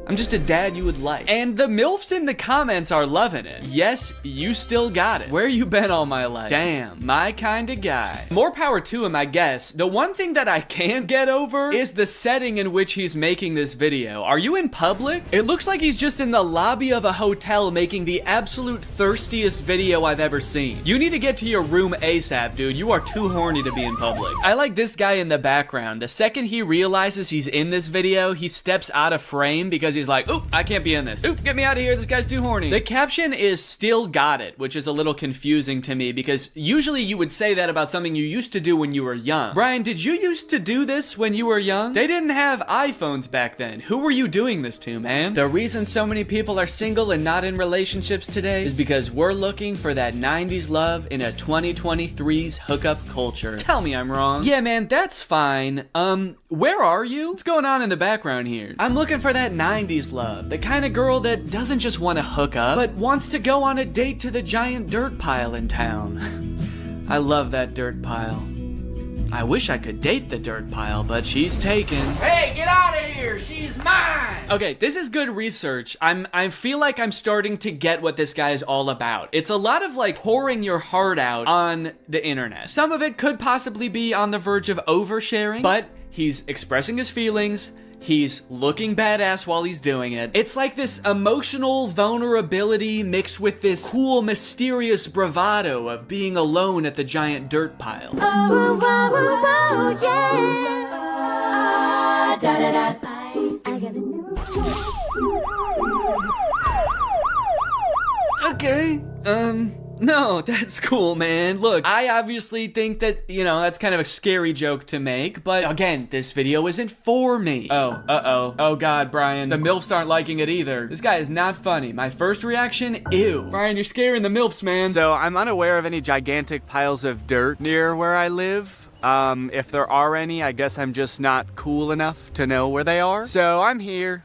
I'm just a dad you would like. And the MILFs in the comments are loving it. Yes, you still got it. Where you been all my life? Damn, my kind of guy. More power to him, I guess. The one thing that I can't get over is the setting in which he's making this video. Are you in public? It looks like he's just in the lobby of a hotel making the absolute thirstiest video I've ever seen. You need to get to your room ASAP, dude. You are too horny to be in public. I like this guy in the background. The second he realizes he's in this video, he steps out of frame because he's like, oop, I can't be in this. Oop, get me out of here. This guy's too horny. The caption is still got it, which is a little confusing to me because usually you would say that about something you used to do when you were young. Brian, did you used to do this when you were young? They didn't have iPhones back then. Who were you doing this to, man? The reason so many people are single and not in relationships today is because we're looking for that 90s love in a 2023's hookup culture. Tell me I'm wrong. Yeah, man, that's fine. Where are you? What's going on in the background here? I'm looking for that 90s love. The kind of girl that doesn't just want to hook up, but wants to go on a date to the giant dirt pile in town. I love that dirt pile. I wish I could date the dirt pile, but she's taken. Hey, get out of here! She's mine! Okay, this is good research. I feel like I'm starting to get what this guy is all about. It's a lot of like pouring your heart out on the internet. Some of it could possibly be on the verge of oversharing, but he's expressing his feelings. He's looking badass while he's doing it. It's like this emotional vulnerability mixed with this cool, mysterious bravado of being alone at the giant dirt pile. Oh, oh, oh, yeah. Da, da, da. I gotta know. Okay, no, that's cool, man. Look, I obviously think that, you know, that's kind of a scary joke to make, but again, this video isn't for me. Oh, uh-oh. Oh God, Brian, the MILFs aren't liking it either. This guy is not funny. My first reaction, ew. Brian, you're scaring the MILFs, man. So I'm unaware of any gigantic piles of dirt near where I live. If there are any, I guess I'm just not cool enough to know where they are. So I'm here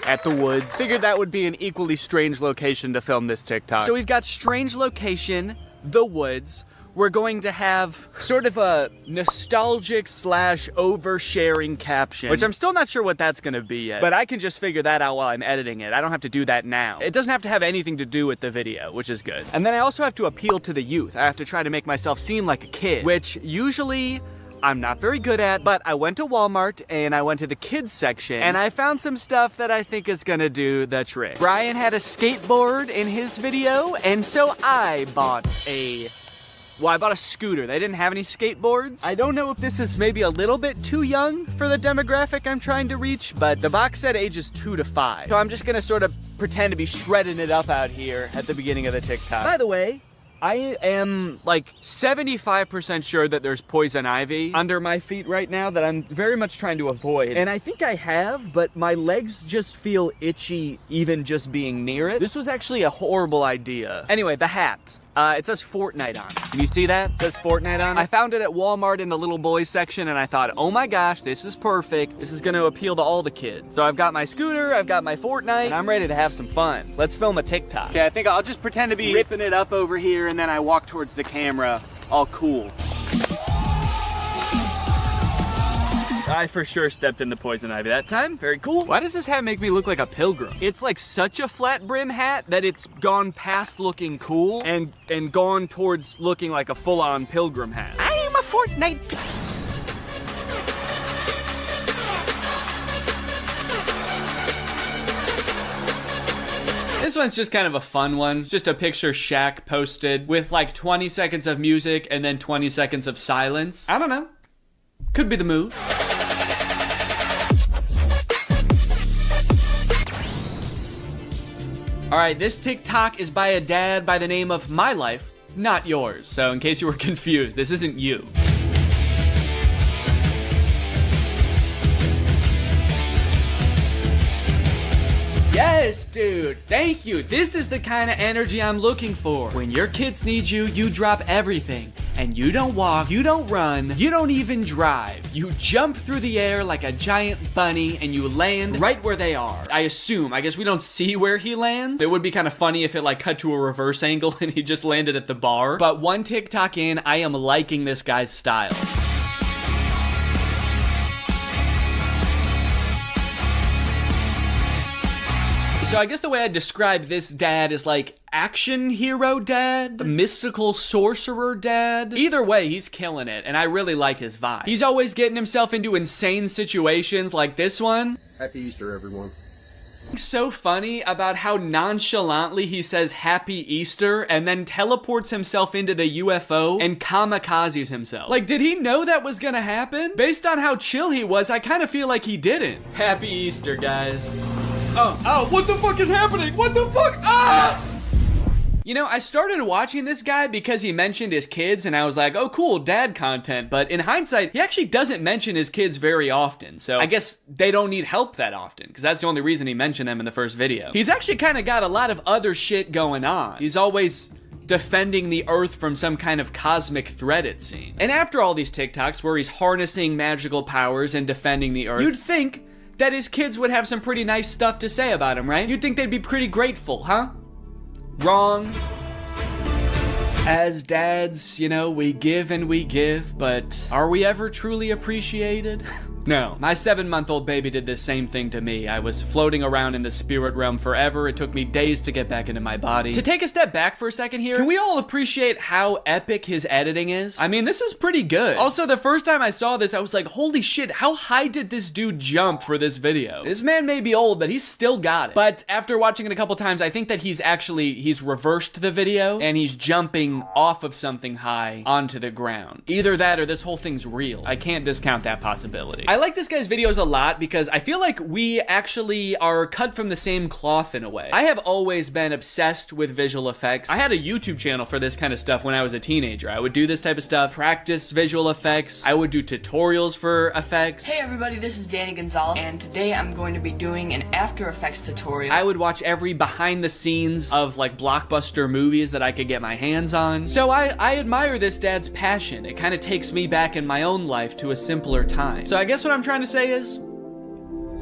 at the woods. Figured that would be an equally strange location to film this TikTok. So we've got strange location, the woods. We're going to have sort of a nostalgic / oversharing caption, which I'm still not sure what that's gonna be yet, but I can just figure that out while I'm editing it. I don't have to do that now. It doesn't have to have anything to do with the video, which is good. And then I also have to appeal to the youth. I have to try to make myself seem like a kid, which usually I'm not very good at, but I went to Walmart and I went to the kids section and I found some stuff that I think is gonna do the trick. Brian had a skateboard in his video, and so I bought a scooter. They didn't have any skateboards. I don't know if this is maybe a little bit too young for the demographic I'm trying to reach, but the box said ages 2 to 5. So I'm just gonna sort of pretend to be shredding it up out here at the beginning of the TikTok. By the way, I am like 75% sure that there's poison ivy under my feet right now that I'm very much trying to avoid. And I think I have, but my legs just feel itchy even just being near it. This was actually a horrible idea. Anyway, the hat. It says Fortnite on it. Can you see that? It says Fortnite on it. I found it at Walmart in the little boys section and I thought, oh my gosh, this is perfect. This is gonna appeal to all the kids. So I've got my scooter, I've got my Fortnite, and I'm ready to have some fun. Let's film a TikTok. Okay, I think I'll just pretend to be ripping it up over here and then I walk towards the camera, all cool. I for sure stepped in the poison ivy that time. Very cool. Why does this hat make me look like a pilgrim? It's like such a flat brim hat that it's gone past looking cool and gone towards looking like a full-on pilgrim hat. I am a Fortnite. This one's just kind of a fun one. It's just a picture Shaq posted with like 20 seconds of music and then 20 seconds of silence. I don't know. Could be the mood. All right, this TikTok is by a dad by the name of My Life, not yours. So in case you were confused, this isn't you. Yes, dude, thank you. This is the kind of energy I'm looking for. When your kids need you, you drop everything. And you don't walk, you don't run, you don't even drive. You jump through the air like a giant bunny and you land right where they are. I guess we don't see where he lands. It would be kind of funny if it like cut to a reverse angle and he just landed at the bar. But one TikTok in, I am liking this guy's style. So I guess the way I describe this dad is like action hero dad, mystical sorcerer dad. Either way, he's killing it, and I really like his vibe. He's always getting himself into insane situations like this one. Happy Easter, everyone. So funny about how nonchalantly he says Happy Easter and then teleports himself into the UFO and kamikazes himself. Like, did he know that was gonna happen? Based on how chill he was, I kind of feel like he didn't. Happy Easter, guys. Oh, what the fuck is happening? What the fuck? Ah! You know, I started watching this guy because he mentioned his kids and I was like, oh cool, dad content. But in hindsight, he actually doesn't mention his kids very often. So I guess they don't need help that often because that's the only reason he mentioned them in the first video. He's actually kind of got a lot of other shit going on. He's always defending the earth from some kind of cosmic threat, it seems. And after all these TikToks where he's harnessing magical powers and defending the earth, you'd think that his kids would have some pretty nice stuff to say about him, right? You'd think they'd be pretty grateful, huh? Wrong. As dads, you know, we give and we give, but are we ever truly appreciated? No. My 7-month-old baby did the same thing to me. I was floating around in the spirit realm forever. It took me days to get back into my body. To take a step back for a second here, can we all appreciate how epic his editing is? I mean, this is pretty good. Also, the first time I saw this, I was like, holy shit, how high did this dude jump for this video? This man may be old, but he's still got it. But after watching it a couple times, I think that he's reversed the video, and he's jumping off of something high onto the ground. Either that or this whole thing's real. I can't discount that possibility. I like this guy's videos a lot because I feel like we actually are cut from the same cloth in a way. I have always been obsessed with visual effects. I had a YouTube channel for this kind of stuff when I was a teenager. I would do this type of stuff, practice visual effects. I would do tutorials for effects. Hey everybody, this is Danny Gonzalez, and today I'm going to be doing an After Effects tutorial. I would watch every behind the scenes of like blockbuster movies that I could get my hands on. So I admire this dad's passion. It kind of takes me back in my own life to a simpler time. So I guess what I'm trying to say is,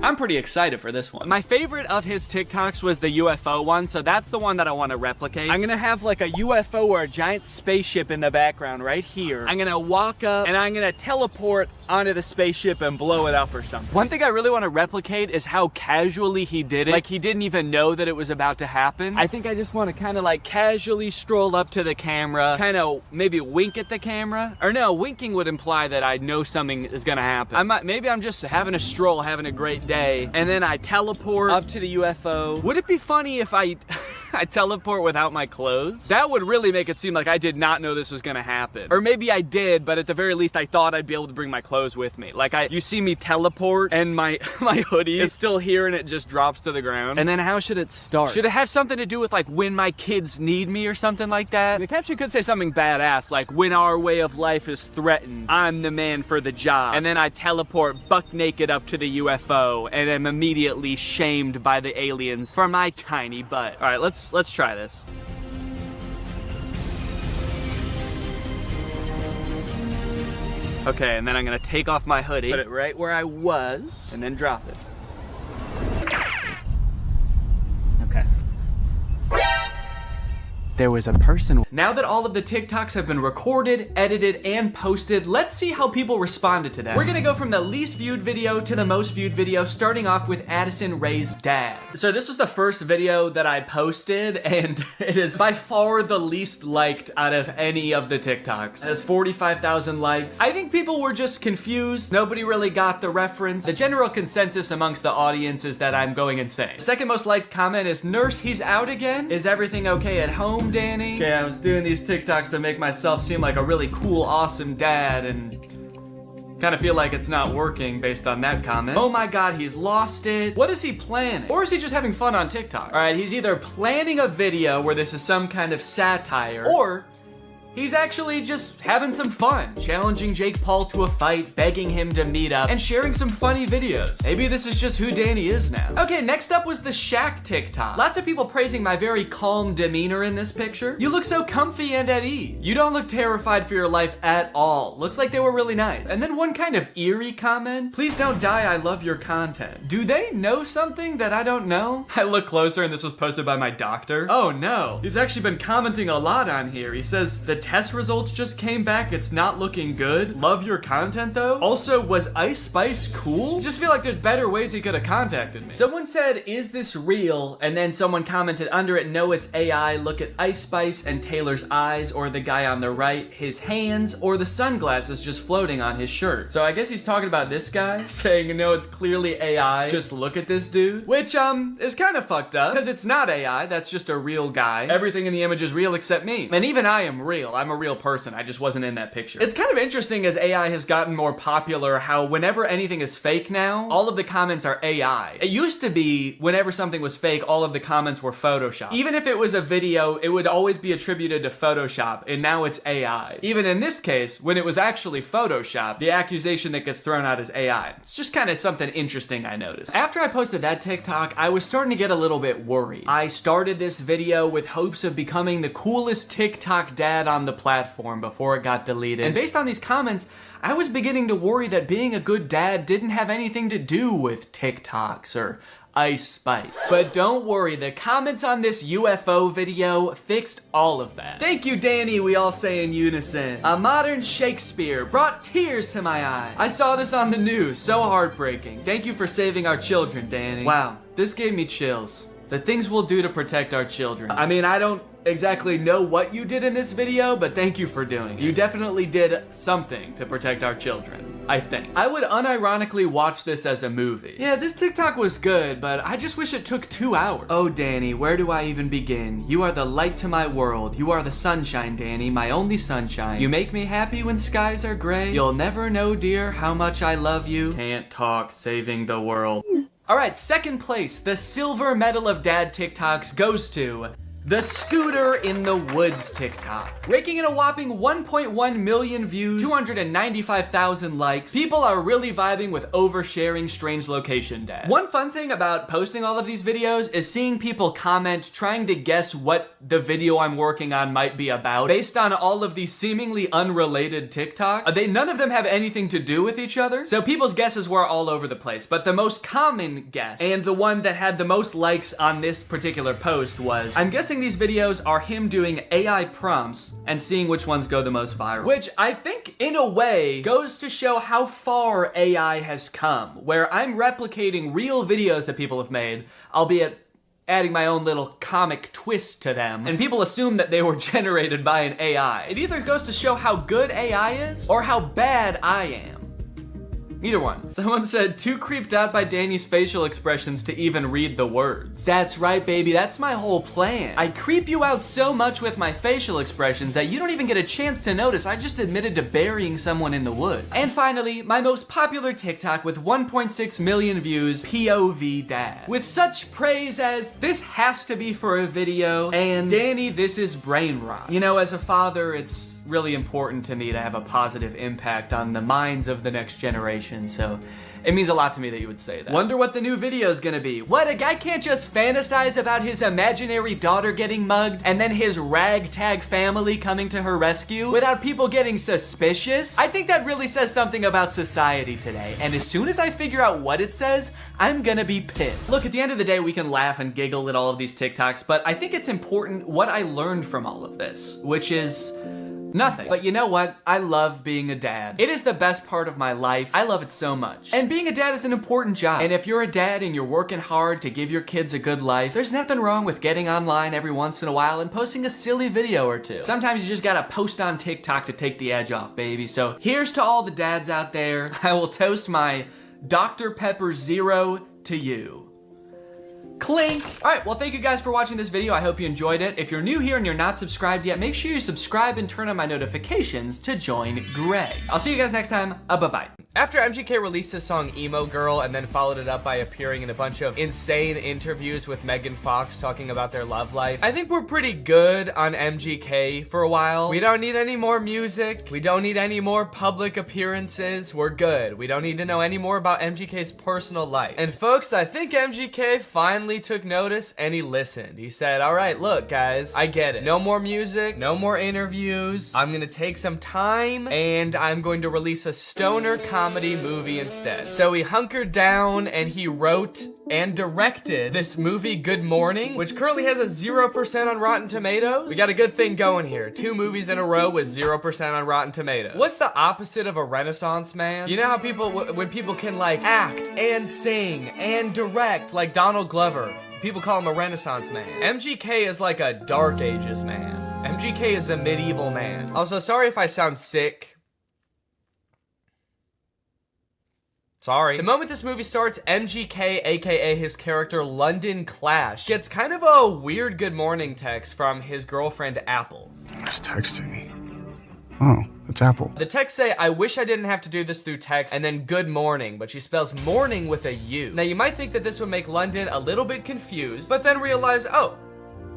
I'm pretty excited for this one. My favorite of his TikToks was the UFO one, so that's the one that I want to replicate. I'm gonna have like a UFO or a giant spaceship in the background right here. I'm gonna walk up and I'm gonna teleport onto the spaceship and blow it up or something. One thing I really want to replicate is how casually he did it. Like he didn't even know that it was about to happen. I think I just want to kind of like casually stroll up to the camera, kind of maybe wink at the camera. Or no, winking would imply that I know something is gonna happen. Maybe I'm just having a stroll, having a great day, and then I teleport up to the UFO. Would it be funny if I teleport without my clothes? That would really make it seem like I did not know this was gonna happen. Or maybe I did, but at the very least I thought I'd be able to bring my clothes with me. Like you see me teleport and my hoodie is still here and it just drops to the ground. And then how should it start? Should it have something to do with like when my kids need me or something like that? The caption could say something badass like when our way of life is threatened, I'm the man for the job. And then I teleport buck naked up to the UFO and am immediately shamed by the aliens for my tiny butt. All right, let's try this. Okay, and then I'm gonna take off my hoodie, put it right where I was, and then drop it. Okay. There was a person. Now that all of the TikToks have been recorded, edited, and posted, let's see how people responded to that. We're gonna go from the least viewed video to the most viewed video, starting off with Addison Rae's dad. So this was the first video that I posted, and it is by far the least liked out of any of the TikToks. It has 45,000 likes. I think people were just confused. Nobody really got the reference. The general consensus amongst the audience is that I'm going insane. Second most liked comment is, "Nurse, he's out again? Is everything okay at home, Danny?" Okay, I was doing these TikToks to make myself seem like a really cool, awesome dad, and kind of feel like it's not working based on that comment. Oh my god, he's lost it. What is he planning? Or is he just having fun on TikTok? All right, he's either planning a video where this is some kind of satire, or he's actually just having some fun, challenging Jake Paul to a fight, begging him to meet up, and sharing some funny videos. Maybe this is just who Danny is now. Okay, next up was the Shaq TikTok. Lots of people praising my very calm demeanor in this picture. You look so comfy and at ease. You don't look terrified for your life at all. Looks like they were really nice. And then one kind of eerie comment. "Please don't die, I love your content." Do they know something that I don't know? I look closer and this was posted by my doctor. Oh no, he's actually been commenting a lot on here. He says, "The test results just came back, it's not looking good. Love your content though. Also, was Ice Spice cool?" Just feel like there's better ways he could have contacted me. Someone said, "Is this real?" And then someone commented under it, "No, it's AI. Look at Ice Spice and Taylor's eyes, or the guy on the right, his hands, or the sunglasses just floating on his shirt." So I guess he's talking about this guy, saying, "No, it's clearly AI. Just look at this dude." Which, is kind of fucked up, because it's not AI, that's just a real guy. Everything in the image is real except me. And even I am real. I'm a real person. I just wasn't in that picture. It's kind of interesting as AI has gotten more popular how whenever anything is fake now, all of the comments are AI. It used to be whenever something was fake, all of the comments were Photoshop. Even if it was a video, it would always be attributed to Photoshop, and now it's AI. Even in this case, when it was actually Photoshop, the accusation that gets thrown out is AI. It's just kind of something interesting I noticed. After I posted that TikTok, I was starting to get a little bit worried. I started this video with hopes of becoming the coolest TikTok dad on on the platform before it got deleted. And based on these comments, I was beginning to worry that being a good dad didn't have anything to do with TikToks or Ice Spice. But don't worry, the comments on this UFO video fixed all of that. Thank you, Danny, we all say in unison. A modern Shakespeare brought tears to my eyes. I saw this on the news, so heartbreaking. Thank you for saving our children, Danny. Wow, this gave me chills. The things we'll do to protect our children. I mean, I don't exactly know what you did in this video, but thank you for doing it. You definitely did something to protect our children, I think. I would unironically watch this as a movie. Yeah, this TikTok was good, but I just wish it took 2 hours. Oh, Danny, where do I even begin? You are the light to my world. You are the sunshine, Danny, my only sunshine. You make me happy when skies are gray. You'll never know, dear, how much I love you. Can't talk, saving the world. All right, second place, the silver medal of dad TikToks goes to the Scooter in the Woods TikTok. Raking in a whopping 1.1 million views, 295,000 likes, people are really vibing with oversharing strange location dad. One fun thing about posting all of these videos is seeing people comment trying to guess what the video I'm working on might be about based on all of these seemingly unrelated TikToks. None of them have anything to do with each other, so people's guesses were all over the place. But the most common guess, and the one that had the most likes on this particular post was, I'm guessing these videos are him doing AI prompts and seeing which ones go the most viral. Which I think, in a way, goes to show how far AI has come, where I'm replicating real videos that people have made, albeit adding my own little comic twist to them, and people assume that they were generated by an AI. It either goes to show how good AI is, or how bad I am. Either one. Someone said, too creeped out by Danny's facial expressions to even read the words. That's right, baby, that's my whole plan. I creep you out so much with my facial expressions that you don't even get a chance to notice I just admitted to burying someone in the woods. And finally, my most popular TikTok with 1.6 million views, POV Dad. With such praise as, this has to be for a video, and Danny, this is brain rot. You know, as a father, it's really important to me to have a positive impact on the minds of the next generation, so it means a lot to me that you would say that. Wonder what the new video is gonna be. What, a guy can't just fantasize about his imaginary daughter getting mugged and then his ragtag family coming to her rescue without people getting suspicious? I think that really says something about society today, and as soon as I figure out what it says, I'm gonna be pissed. Look, at the end of the day, we can laugh and giggle at all of these TikToks, but I think it's important what I learned from all of this, which is nothing. But you know what? I love being a dad. It is the best part of my life. I love it so much. And being a dad is an important job. And if you're a dad and you're working hard to give your kids a good life, there's nothing wrong with getting online every once in a while and posting a silly video or two. Sometimes you just gotta post on TikTok to take the edge off, baby. So here's to all the dads out there. I will toast my Dr. Pepper Zero to you. Clink! Alright, well thank you guys for watching this video. I hope you enjoyed it. If you're new here and you're not subscribed yet, make sure you subscribe and turn on my notifications to join Greg. I'll see you guys next time. Bye-bye. After MGK released his song Emo Girl and then followed it up by appearing in a bunch of insane interviews with Megan Fox talking about their love life, I think we're pretty good on MGK for a while. We don't need any more music. We don't need any more public appearances. We're good. We don't need to know any more about MGK's personal life. And folks, I think MGK finally took notice and he listened. He said, all right, look guys, I get it. No more music, no more interviews. I'm gonna take some time and I'm going to release a stoner comedy movie instead. So he hunkered down and he wrote and directed this movie, Good Morning, which currently has a 0% on Rotten Tomatoes. We got a good thing going here. 2 movies in a row with 0% on Rotten Tomatoes. What's the opposite of a Renaissance man? You know how people, when people can like act and sing and direct, like Donald Glover, people call him a Renaissance man. MGK is like a Dark Ages man. MGK is a medieval man. Also, sorry if I sound sick. Sorry. The moment this movie starts, MGK, aka his character London Clash, gets kind of a weird good morning text from his girlfriend Apple. Who's texting me? Oh, it's Apple. The text say, I wish I didn't have to do this through text, and then good morning, but she spells morning with a U. Now you might think that this would make London a little bit confused, but then realize, oh,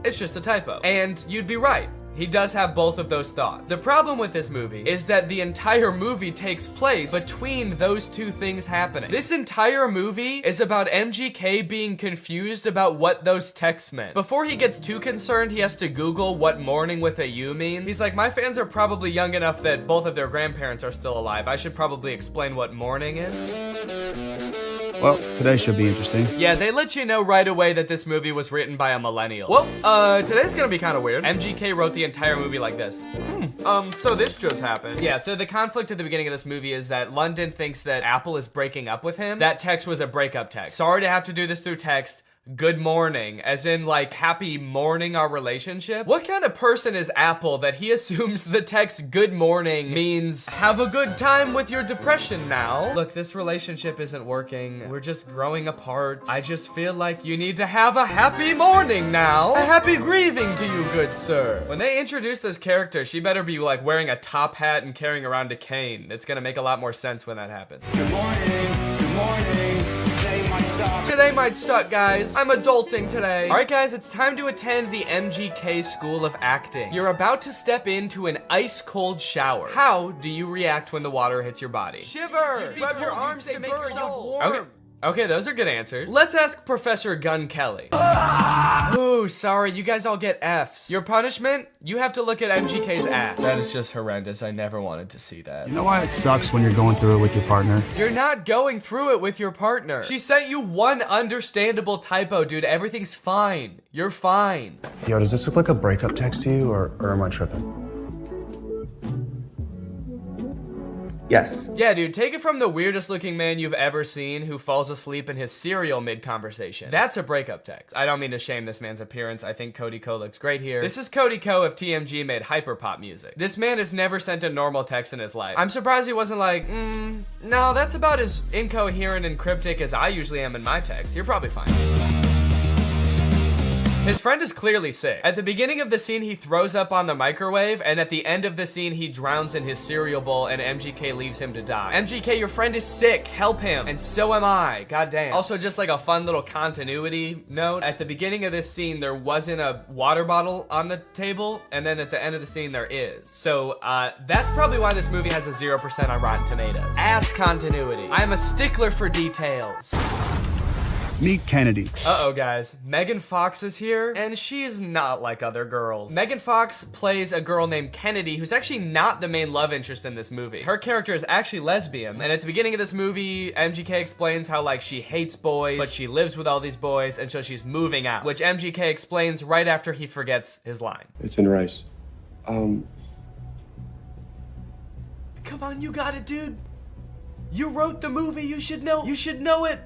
it's just a typo. And you'd be right. He does have both of those thoughts. The problem with this movie is that the entire movie takes place between those two things happening. This entire movie is about MGK being confused about what those texts meant. Before he gets too concerned, he has to Google what morning with a U means. He's like, my fans are probably young enough that both of their grandparents are still alive. I should probably explain what morning is. Well, today should be interesting. Yeah, they let you know right away that this movie was written by a millennial. Well, today's gonna be kind of weird. MGK wrote the entire movie like this. So this just happened. Yeah, so the conflict at the beginning of this movie is that London thinks that Apple is breaking up with him. That text was a breakup text. Sorry to have to do this through text. Good morning, as in like happy morning our relationship. What kind of person is Apple that he assumes the text good morning means have a good time with your depression now? Look, this relationship isn't working. We're just growing apart. I just feel like you need to have a happy morning now. A happy grieving to you, good sir. When they introduce this character, she better be like wearing a top hat and carrying around a cane. It's gonna make a lot more sense when that happens. Good morning, good morning. Today might suck, guys. I'm adulting today. All right, guys, it's time to attend the MGK School of Acting. You're about to step into an ice-cold shower. How do you react when the water hits your body? Shiver! Rub your arms and make yourself warm. Okay, those are good answers. Let's ask Professor Gun Kelly. Ooh, sorry, you guys all get Fs. Your punishment? You have to look at MGK's ass. That is just horrendous. I never wanted to see that. You know why it sucks when you're going through it with your partner? You're not going through it with your partner. She sent you one understandable typo, dude. Everything's fine. You're fine. Yo, does this look like a breakup text to you, or am I tripping? Yes. Yeah, dude, take it from the weirdest looking man you've ever seen who falls asleep in his cereal mid-conversation. That's a breakup text. I don't mean to shame this man's appearance. I think Cody Ko looks great here. This is Cody Ko if TMG made hyperpop music. This man has never sent a normal text in his life. I'm surprised he wasn't like, no, that's about as incoherent and cryptic as I usually am in my text. You're probably fine. His friend is clearly sick. At the beginning of the scene, he throws up on the microwave, and at the end of the scene, he drowns in his cereal bowl, and MGK leaves him to die. MGK, your friend is sick. Help him. And so am I. Goddamn. Also, just like a fun little continuity note, at the beginning of this scene, there wasn't a water bottle on the table, and then at the end of the scene, there is. So, that's probably why this movie has a 0% on Rotten Tomatoes. Ass continuity. I am a stickler for details. Meet Kennedy. Uh-oh, guys. Megan Fox is here, and she is not like other girls. Megan Fox plays a girl named Kennedy, who's actually not the main love interest in this movie. Her character is actually lesbian, and at the beginning of this movie, MGK explains how, like, she hates boys, but she lives with all these boys, and so she's moving out, which MGK explains right after he forgets his line. It's in rice. Come on, you got it, dude. You wrote the movie, you should know it.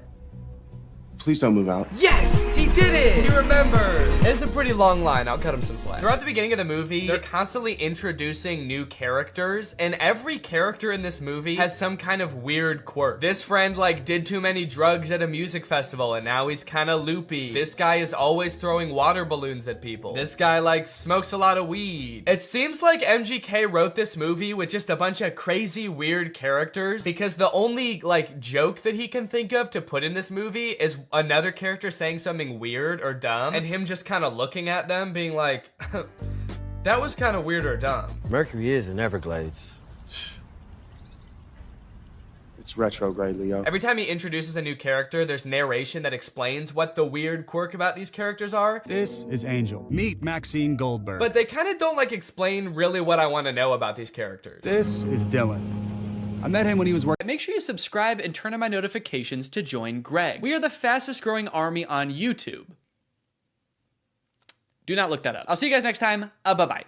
Please don't move out. Yes, he did it. He remembered. It's a pretty long line. I'll cut him some slack. Throughout the beginning of the movie, they're constantly introducing new characters, and every character in this movie has some kind of weird quirk. This friend, like, did too many drugs at a music festival, and now he's kind of loopy. This guy is always throwing water balloons at people. This guy, like, smokes a lot of weed. It seems like MGK wrote this movie with just a bunch of crazy, weird characters, because the only, like, joke that he can think of to put in this movie is another character saying something weird or dumb, and him just kind of looking at them being like, that was kind of weird or dumb. Mercury is in Everglades. It's retrograde, Leo. Every time he introduces a new character, there's narration that explains what the weird quirk about these characters are. This is Angel. Meet Maxine Goldberg. But they kind of don't, like, explain really what I want to know about these characters. This is Dylan. I met him when he was working. Make sure you subscribe and turn on my notifications to join Greg. We are the fastest growing army on YouTube. Do not look that up. I'll see you guys next time. Bye-bye.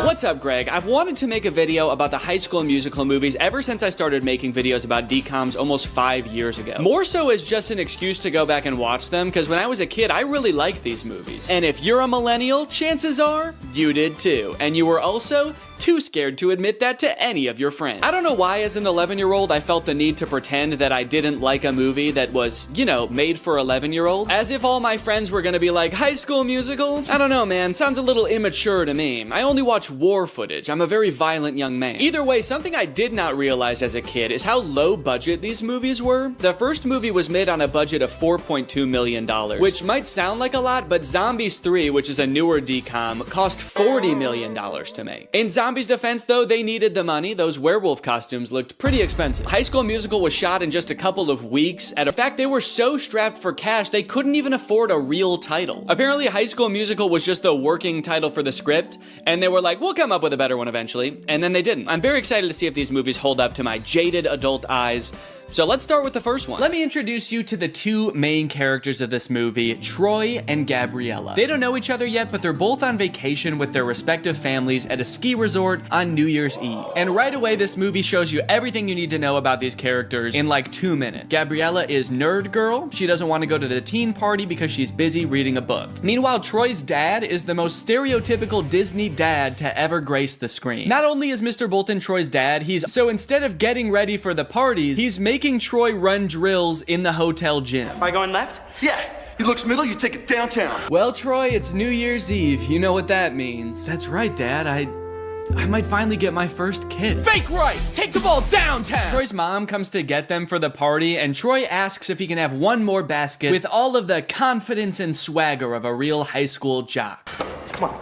What's up, Greg? I've wanted to make a video about the High School Musical movies ever since I started making videos about DCOMs almost 5 years ago. More so as just an excuse to go back and watch them, because when I was a kid, I really liked these movies. And if you're a millennial, chances are you did too. And you were also too scared to admit that to any of your friends. I don't know why as an 11-year-old I felt the need to pretend that I didn't like a movie that was, you know, made for 11-year-olds. As if all my friends were gonna be like, High School Musical? I don't know, man. Sounds a little immature to me. I only watch war footage. I'm a very violent young man. Either way, something I did not realize as a kid is how low budget these movies were. The first movie was made on a budget of $4.2 million, which might sound like a lot, but Zombies 3, which is a newer DCOM, cost $40 million to make. In Zombies' defense though, they needed the money. Those werewolf costumes looked pretty expensive. High School Musical was shot in just a couple of weeks. In fact, they were so strapped for cash, they couldn't even afford a real title. Apparently, High School Musical was just the working title for the script, and they were like, we'll come up with a better one eventually, and then they didn't. I'm very excited to see if these movies hold up to my jaded adult eyes. So let's start with the first one. Let me introduce you to the two main characters of this movie, Troy and Gabriella. They don't know each other yet, but they're both on vacation with their respective families at a ski resort on New Year's Eve. And right away, this movie shows you everything you need to know about these characters in like 2 minutes. Gabriella is nerd girl. She doesn't want to go to the teen party because she's busy reading a book. Meanwhile, Troy's dad is the most stereotypical Disney dad to ever grace the screen. Not only is Mr. Bolton Troy's dad, so instead of getting ready for the parties, he's making Troy run drills in the hotel gym. Am I going left? Yeah. He looks middle, you take it downtown. Well, Troy, it's New Year's Eve. You know what that means. That's right, Dad. I might finally get my first kid. Fake right! Take the ball downtown! Troy's mom comes to get them for the party, and Troy asks if he can have one more basket with all of the confidence and swagger of a real high school jock. Come on,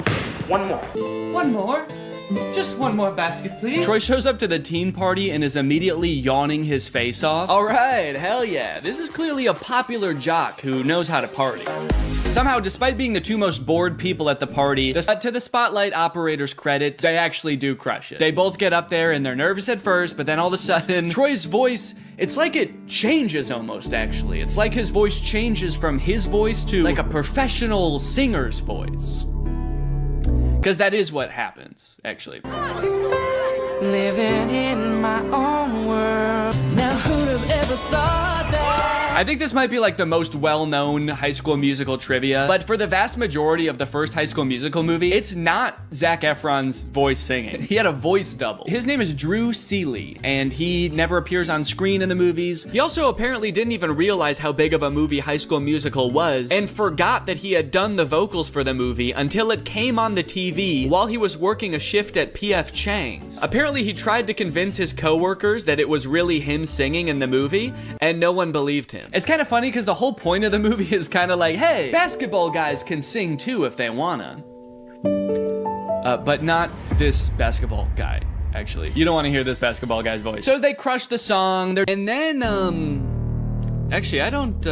one more. One more? Just one more basket, please. Troy shows up to the teen party and is immediately yawning his face off. All right, hell yeah. This is clearly a popular jock who knows how to party. Somehow, despite being the two most bored people at the party, to the spotlight operator's credit, they actually do crush it. They both get up there and they're nervous at first, but then all of a sudden, Troy's voice, it's like it changes almost, actually. It's like his voice changes from his voice to like a professional singer's voice. Because that is what happens, actually. Living in my own world. Now who'd have ever thought that? I think this might be like the most well-known High School Musical trivia, but for the vast majority of the first High School Musical movie, it's not Zac Efron's voice singing. He had a voice double. His name is Drew Seeley, and he never appears on screen in the movies. He also apparently didn't even realize how big of a movie High School Musical was, and forgot that he had done the vocals for the movie until it came on the TV while he was working a shift at P.F. Chang's. Apparently, he tried to convince his coworkers that it was really him singing in the movie, and no one believed him. It's kind of funny because the whole point of the movie is kind of like, hey, basketball guys can sing too if they wanna. But not this basketball guy, actually. You don't want to hear this basketball guy's voice. So they crush the song, and then, actually, I don't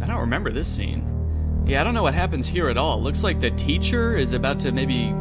remember this scene. Yeah, I don't know what happens here at all. Looks like the teacher is about to maybe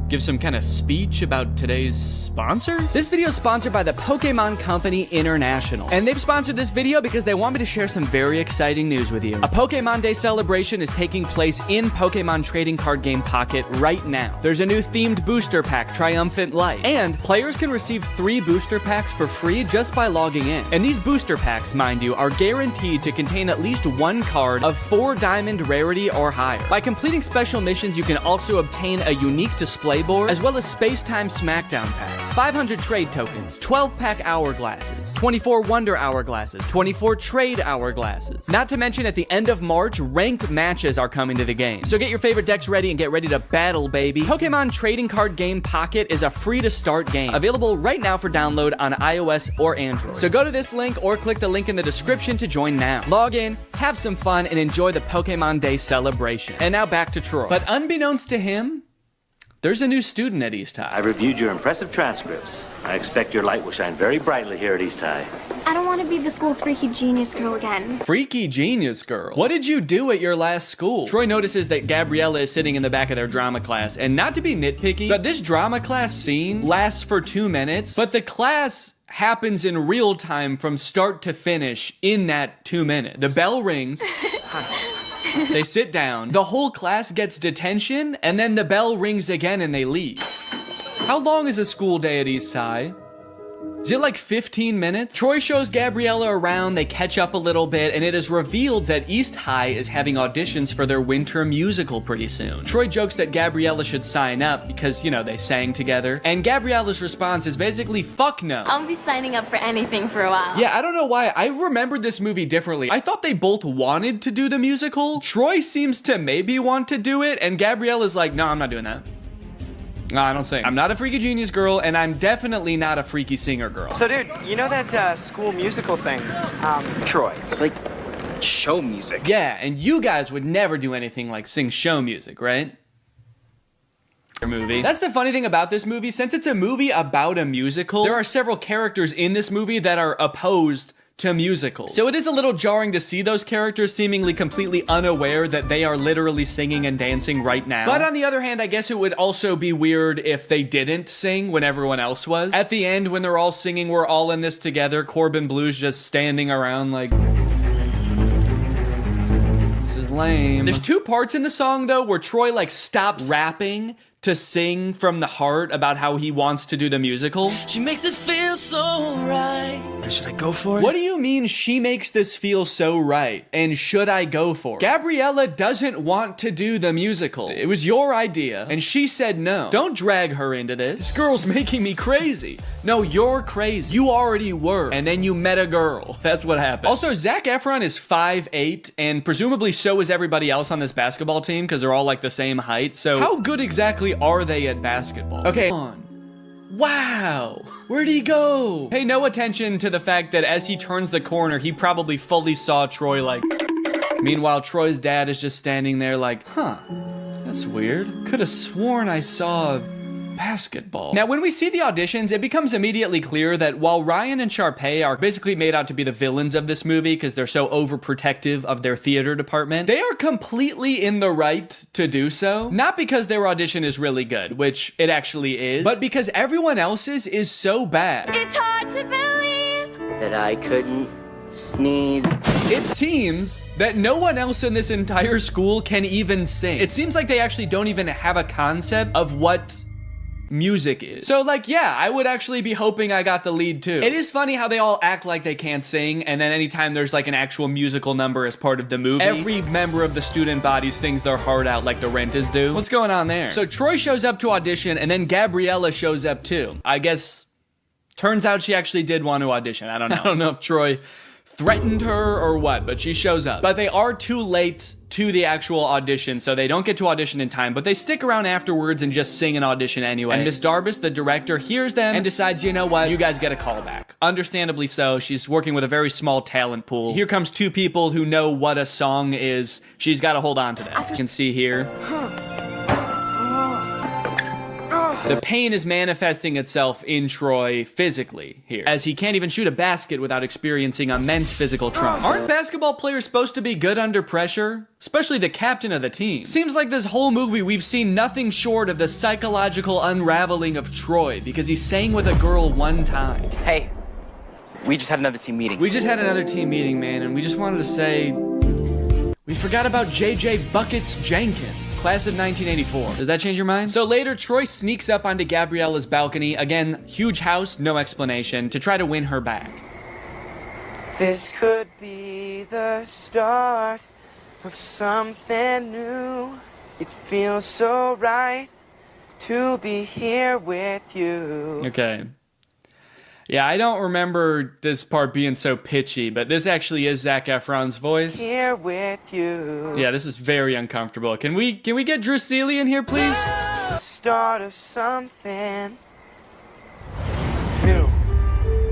give some kind of speech about today's sponsor? This video is sponsored by the Pokemon Company International. And they've sponsored this video because they want me to share some very exciting news with you. A Pokemon Day celebration is taking place in Pokemon Trading Card Game Pocket right now. There's a new themed booster pack, Triumphant Light. And players can receive 3 booster packs for free just by logging in. And these booster packs, mind you, are guaranteed to contain at least 1 card of 4 diamond rarity or higher. By completing special missions, you can also obtain a unique display board, as well as Space-Time Smackdown packs, 500 trade tokens, 12-pack hourglasses, 24 Wonder Hourglasses, 24 Trade Hourglasses. Not to mention, at the end of March, ranked matches are coming to the game. So get your favorite decks ready and get ready to battle, baby. Pokemon Trading Card Game Pocket is a free-to-start game, available right now for download on iOS or Android. So go to this link or click the link in the description to join now. Log in, have some fun, and enjoy the Pokemon Day celebration. And now back to Troy. But unbeknownst to him, there's a new student at East High. I reviewed your impressive transcripts. I expect your light will shine very brightly here at East High. I don't want to be the school's freaky genius girl again. Freaky genius girl? What did you do at your last school? Troy notices that Gabriella is sitting in the back of their drama class, and not to be nitpicky, but this drama class scene lasts for 2 minutes, but the class happens in real time from start to finish in that 2 minutes. The bell rings. They sit down, the whole class gets detention, and then the bell rings again and they leave. How long is a school day at East High? Is it like 15 minutes? Troy shows Gabriella around, they catch up a little bit, and it is revealed that East High is having auditions for their winter musical pretty soon. Troy jokes that Gabriella should sign up because, you know, they sang together, and Gabriella's response is basically, fuck no. I'll be signing up for anything for a while. Yeah, I don't know why. I remembered this movie differently. I thought they both wanted to do the musical. Troy seems to maybe want to do it, and Gabriella's like, no, I'm not doing that. No, I don't sing. I'm not a freaky genius girl, and I'm definitely not a freaky singer girl. So, dude, you know that school musical thing? Troy. It's like show music. Yeah, and you guys would never do anything like sing show music, right? Movie. That's the funny thing about this movie. Since it's a movie about a musical, there are several characters in this movie that are opposed to musicals. So it is a little jarring to see those characters seemingly completely unaware that they are literally singing and dancing right now. But on the other hand, I guess it would also be weird if they didn't sing when everyone else was. At the end, when they're all singing, we're all in this together, Corbin Blue's just standing around like... This is lame. There's two parts in the song though where Troy like stops rapping to sing from the heart about how he wants to do the musical. She makes this feel so right. Should I go for it? What do you mean she makes this feel so right? And should I go for it? Gabriella doesn't want to do the musical. It was your idea, and she said no. Don't drag her into this. This girl's making me crazy. No, you're crazy. You already were, and then you met a girl. That's what happened. Also, Zac Efron is 5'8", and presumably so is everybody else on this basketball team, because they're all like the same height, so how good exactly are they at basketball? Okay, on. Wow, where'd he go? Pay no attention to the fact that as he turns the corner, he probably fully saw Troy like... Meanwhile, Troy's dad is just standing there like, huh, that's weird. Could have sworn I saw basketball. Now, when we see the auditions, it becomes immediately clear that while Ryan and Sharpay are basically made out to be the villains of this movie because they're so overprotective of their theater department, they are completely in the right to do so. Not because their audition is really good, which it actually is, but because everyone else's is so bad. It's hard to believe that I couldn't sneeze. It seems that no one else in this entire school can even sing. It seems like they actually don't even have a concept of what music is. So like, yeah, I would actually be hoping I got the lead too. It is funny how they all act like they can't sing, and then anytime there's like an actual musical number as part of the movie, every member of the student body sings their heart out like the Renters do. What's going on there? So Troy shows up to audition, and then Gabriella shows up too. I guess, turns out she actually did want to audition. I don't know. I don't know if Troy threatened her or what, but she shows up. But they are too late to the actual audition, so they don't get to audition in time, but they stick around afterwards and just sing an audition anyway. And Miss Darbus, the director, hears them and decides, you know what, you guys get a call back. Understandably so, she's working with a very small talent pool. Here comes two people who know what a song is. She's got to hold on to that. You can see here. The pain is manifesting itself in Troy physically here, as he can't even shoot a basket without experiencing immense physical trauma. Aren't basketball players supposed to be good under pressure? Especially the captain of the team. Seems like this whole movie we've seen nothing short of the psychological unraveling of Troy because he sang with a girl one time. Hey, we just had another team meeting. We just had another team meeting, man, and we just wanted to say... we forgot about JJ Buckets Jenkins, class of 1984. Does that change your mind? So later, Troy sneaks up onto Gabriella's balcony. Again, huge house, no explanation, to try to win her back. This could be the start of something new. It feels so right to be here with you. Okay. Yeah, I don't remember this part being so pitchy, but this actually is Zac Efron's voice. Here with you. Yeah, this is very uncomfortable. Can we get Drew Seeley in here, please? Start of something new.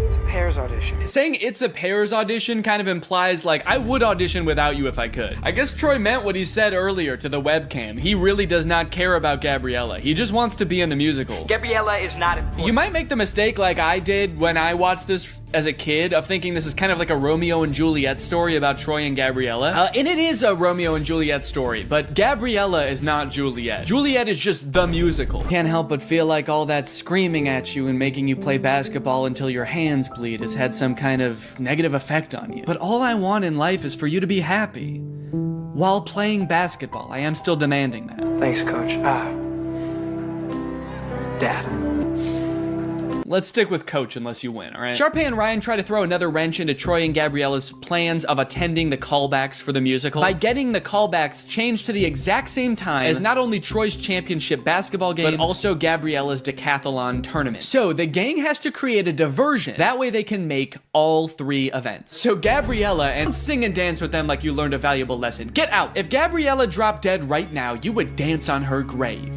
It's a Pears audition. Saying it's a Pears audition kind of implies like I would audition without you if I could. I guess Troy meant what he said earlier to the webcam. He really does not care about Gabriella. He just wants to be in the musical. Gabriella is not important. You might make the mistake like I did when I watched this as a kid of thinking this is kind of like a Romeo and Juliet story about Troy and Gabriella. And it is a Romeo and Juliet story, but Gabriella is not Juliet. Juliet is just the musical. Can't help but feel like all that screaming at you and making you play basketball until your hands bleed has had some kind of negative effect on you. But all I want in life is for you to be happy. While playing basketball, I am still demanding that. Thanks, Coach. Dad. Let's stick with Coach unless you win, all right? Sharpay and Ryan try to throw another wrench into Troy and Gabriella's plans of attending the callbacks for the musical by getting the callbacks changed to the exact same time as not only Troy's championship basketball game, but also Gabriella's decathlon tournament. So the gang has to create a diversion. That way they can make all three events. So Gabriella, and sing and dance with them like you learned a valuable lesson. Get out. If Gabriella dropped dead right now, you would dance on her grave.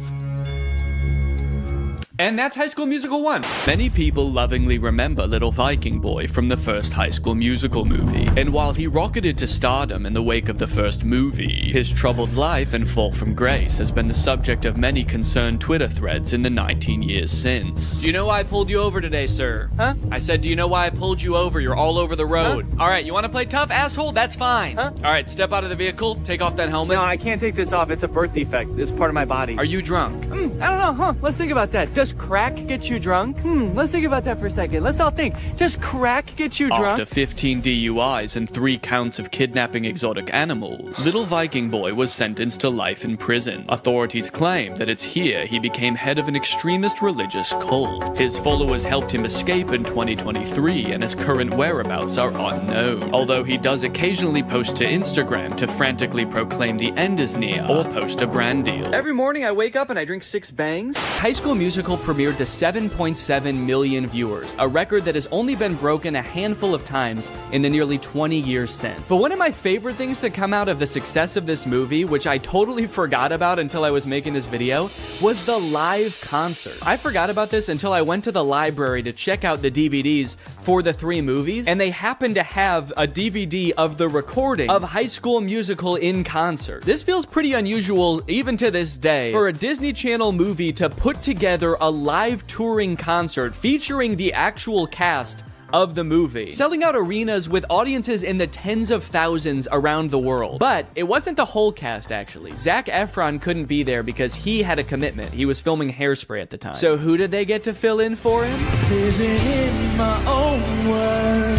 And that's High School Musical 1. Many people lovingly remember Little Viking Boy from the first High School Musical movie. And while he rocketed to stardom in the wake of the first movie, his troubled life and fall from grace has been the subject of many concerned Twitter threads in the 19 years since. Do you know why I pulled you over today, sir? Huh? I said, do you know why I pulled you over? You're all over the road. Huh? All right, you want to play tough, asshole? That's fine. Huh? All right, step out of the vehicle, take off that helmet. No, I can't take this off. It's a birth defect. It's part of my body. Are you drunk? I don't know, huh? Let's think about that. Does crack get you drunk? Let's think about that for a second. Let's all think. Does crack get you drunk? After 15 DUIs and 3 counts of kidnapping exotic animals, Little Viking Boy was sentenced to life in prison. Authorities claim that it's here he became head of an extremist religious cult. His followers helped him escape in 2023, and his current whereabouts are unknown. Although he does occasionally post to Instagram to frantically proclaim the end is near or post a brand deal. Every morning I wake up and I drink 6 bangs. High School Musical premiered to 7.7 million viewers, a record that has only been broken a handful of times in the nearly 20 years since. But one of my favorite things to come out of the success of this movie, which I totally forgot about until I was making this video, was the live concert. I forgot about this until I went to the library to check out the DVDs for the 3 movies, and they happened to have a DVD of the recording of High School Musical in concert. This feels pretty unusual even to this day for a Disney Channel movie to put together a live touring concert featuring the actual cast of the movie, selling out arenas with audiences in the tens of thousands around the world. But it wasn't the whole cast, actually. Zac Efron couldn't be there because he had a commitment. He was filming Hairspray at the time. So who did they get to fill in for him? Living in my own world,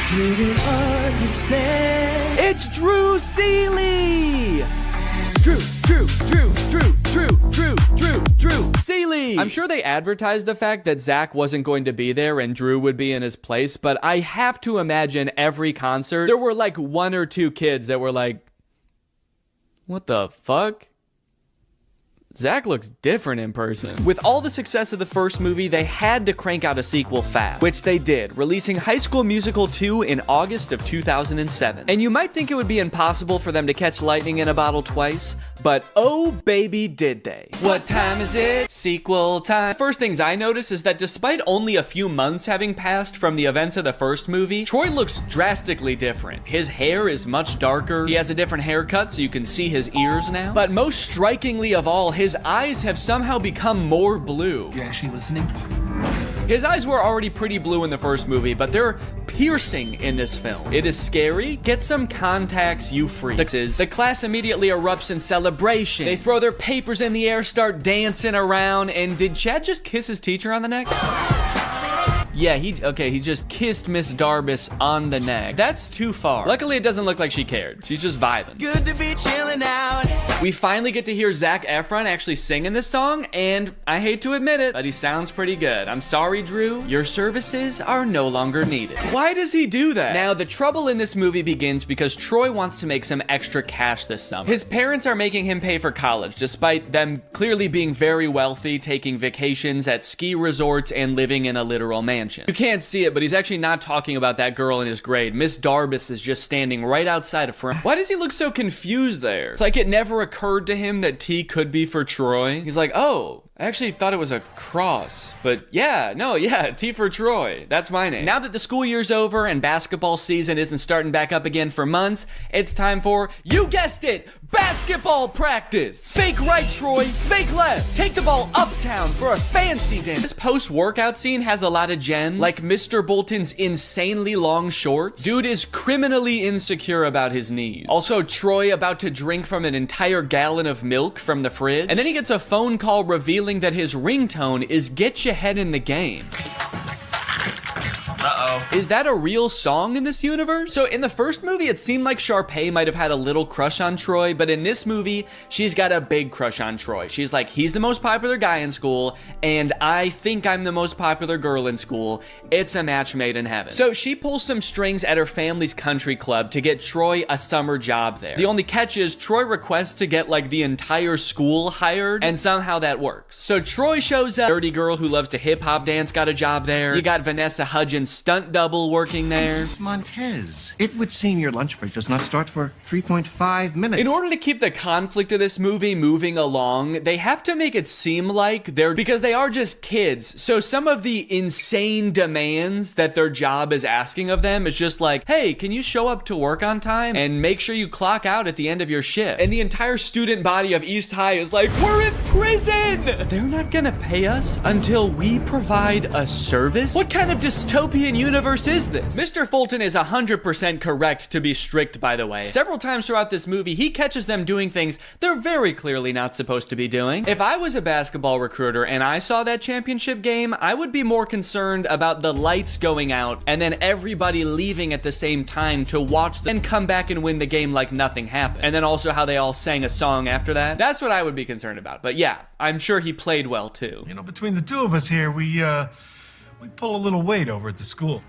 didn't understand. It's Drew Seeley! Drew Seeley! I'm sure they advertised the fact that Zach wasn't going to be there and Drew would be in his place, but I have to imagine every concert, there were like 1 or 2 kids that were like, what the fuck? Zach looks different in person. With all the success of the first movie, they had to crank out a sequel fast, which they did, releasing High School Musical 2 in August of 2007. And you might think it would be impossible for them to catch lightning in a bottle twice, but oh baby did they. What time is it? Sequel time. First things I noticed is that despite only a few months having passed from the events of the first movie, Troy looks drastically different. His hair is much darker, he has a different haircut so you can see his ears now, but most strikingly of all, his eyes have somehow become more blue. You actually listening? His eyes were already pretty blue in the first movie, but they're piercing in this film. It is scary. Get some contacts, you freaks. The class immediately erupts in celebration. They throw their papers in the air, start dancing around, and did Chad just kiss his teacher on the neck? Yeah, he just kissed Miss Darbus on the neck. That's too far. Luckily, it doesn't look like she cared. She's just vibing. Good to be chilling out. We finally get to hear Zac Efron actually sing in this song, and I hate to admit it, but he sounds pretty good. I'm sorry, Drew. Your services are no longer needed. Why does he do that? Now, the trouble in this movie begins because Troy wants to make some extra cash this summer. His parents are making him pay for college, despite them clearly being very wealthy, taking vacations at ski resorts and living in a literal mansion. You can't see it, but he's actually not talking about that girl in his grade. Miss Darbus is just standing right outside of frame. Why does he look so confused there? It's like it never occurred to him that T could be for Troy. He's like, oh, I actually thought it was a cross, but yeah, T for Troy. That's my name. Now that the school year's over and basketball season isn't starting back up again for months, it's time for, you guessed it, basketball practice. Fake right, Troy, fake left. Take the ball uptown for a fancy dance. This post-workout scene has a lot of gems, like Mr. Bolton's insanely long shorts. Dude is criminally insecure about his knees. Also, Troy about to drink from an entire gallon of milk from the fridge. And then he gets a phone call revealing that his ringtone is Get Your Head in the Game. Uh-oh. Is that a real song in this universe? So in the first movie, it seemed like Sharpay might have had a little crush on Troy, but in this movie, she's got a big crush on Troy. She's like, he's the most popular guy in school, and I think I'm the most popular girl in school. It's a match made in heaven. So she pulls some strings at her family's country club to get Troy a summer job there. The only catch is Troy requests to get like the entire school hired, and somehow that works. So Troy shows up. Dirty girl who loves to hip-hop dance got a job there. You got Vanessa Hudgens stunt double working there. Montez, it would seem your lunch break does not start for 3.5 minutes. In order to keep the conflict of this movie moving along, they have to make it seem like because they are just kids. So some of the insane demands that their job is asking of them is just like, hey, can you show up to work on time and make sure you clock out at the end of your shift? And the entire student body of East High is like, we're in prison! They're not gonna pay us until we provide a service? What kind of dystopian universe is this? Mr. Fulton is 100% correct to be strict, by the way. Several times throughout this movie, he catches them doing things they're very clearly not supposed to be doing. If I was a basketball recruiter and I saw that championship game, I would be more concerned about the lights going out and then everybody leaving at the same time to watch them and come back and win the game like nothing happened. And then also how they all sang a song after that. That's what I would be concerned about. But yeah, I'm sure he played well too. You know, between the two of us here, we pull a little weight over at the school.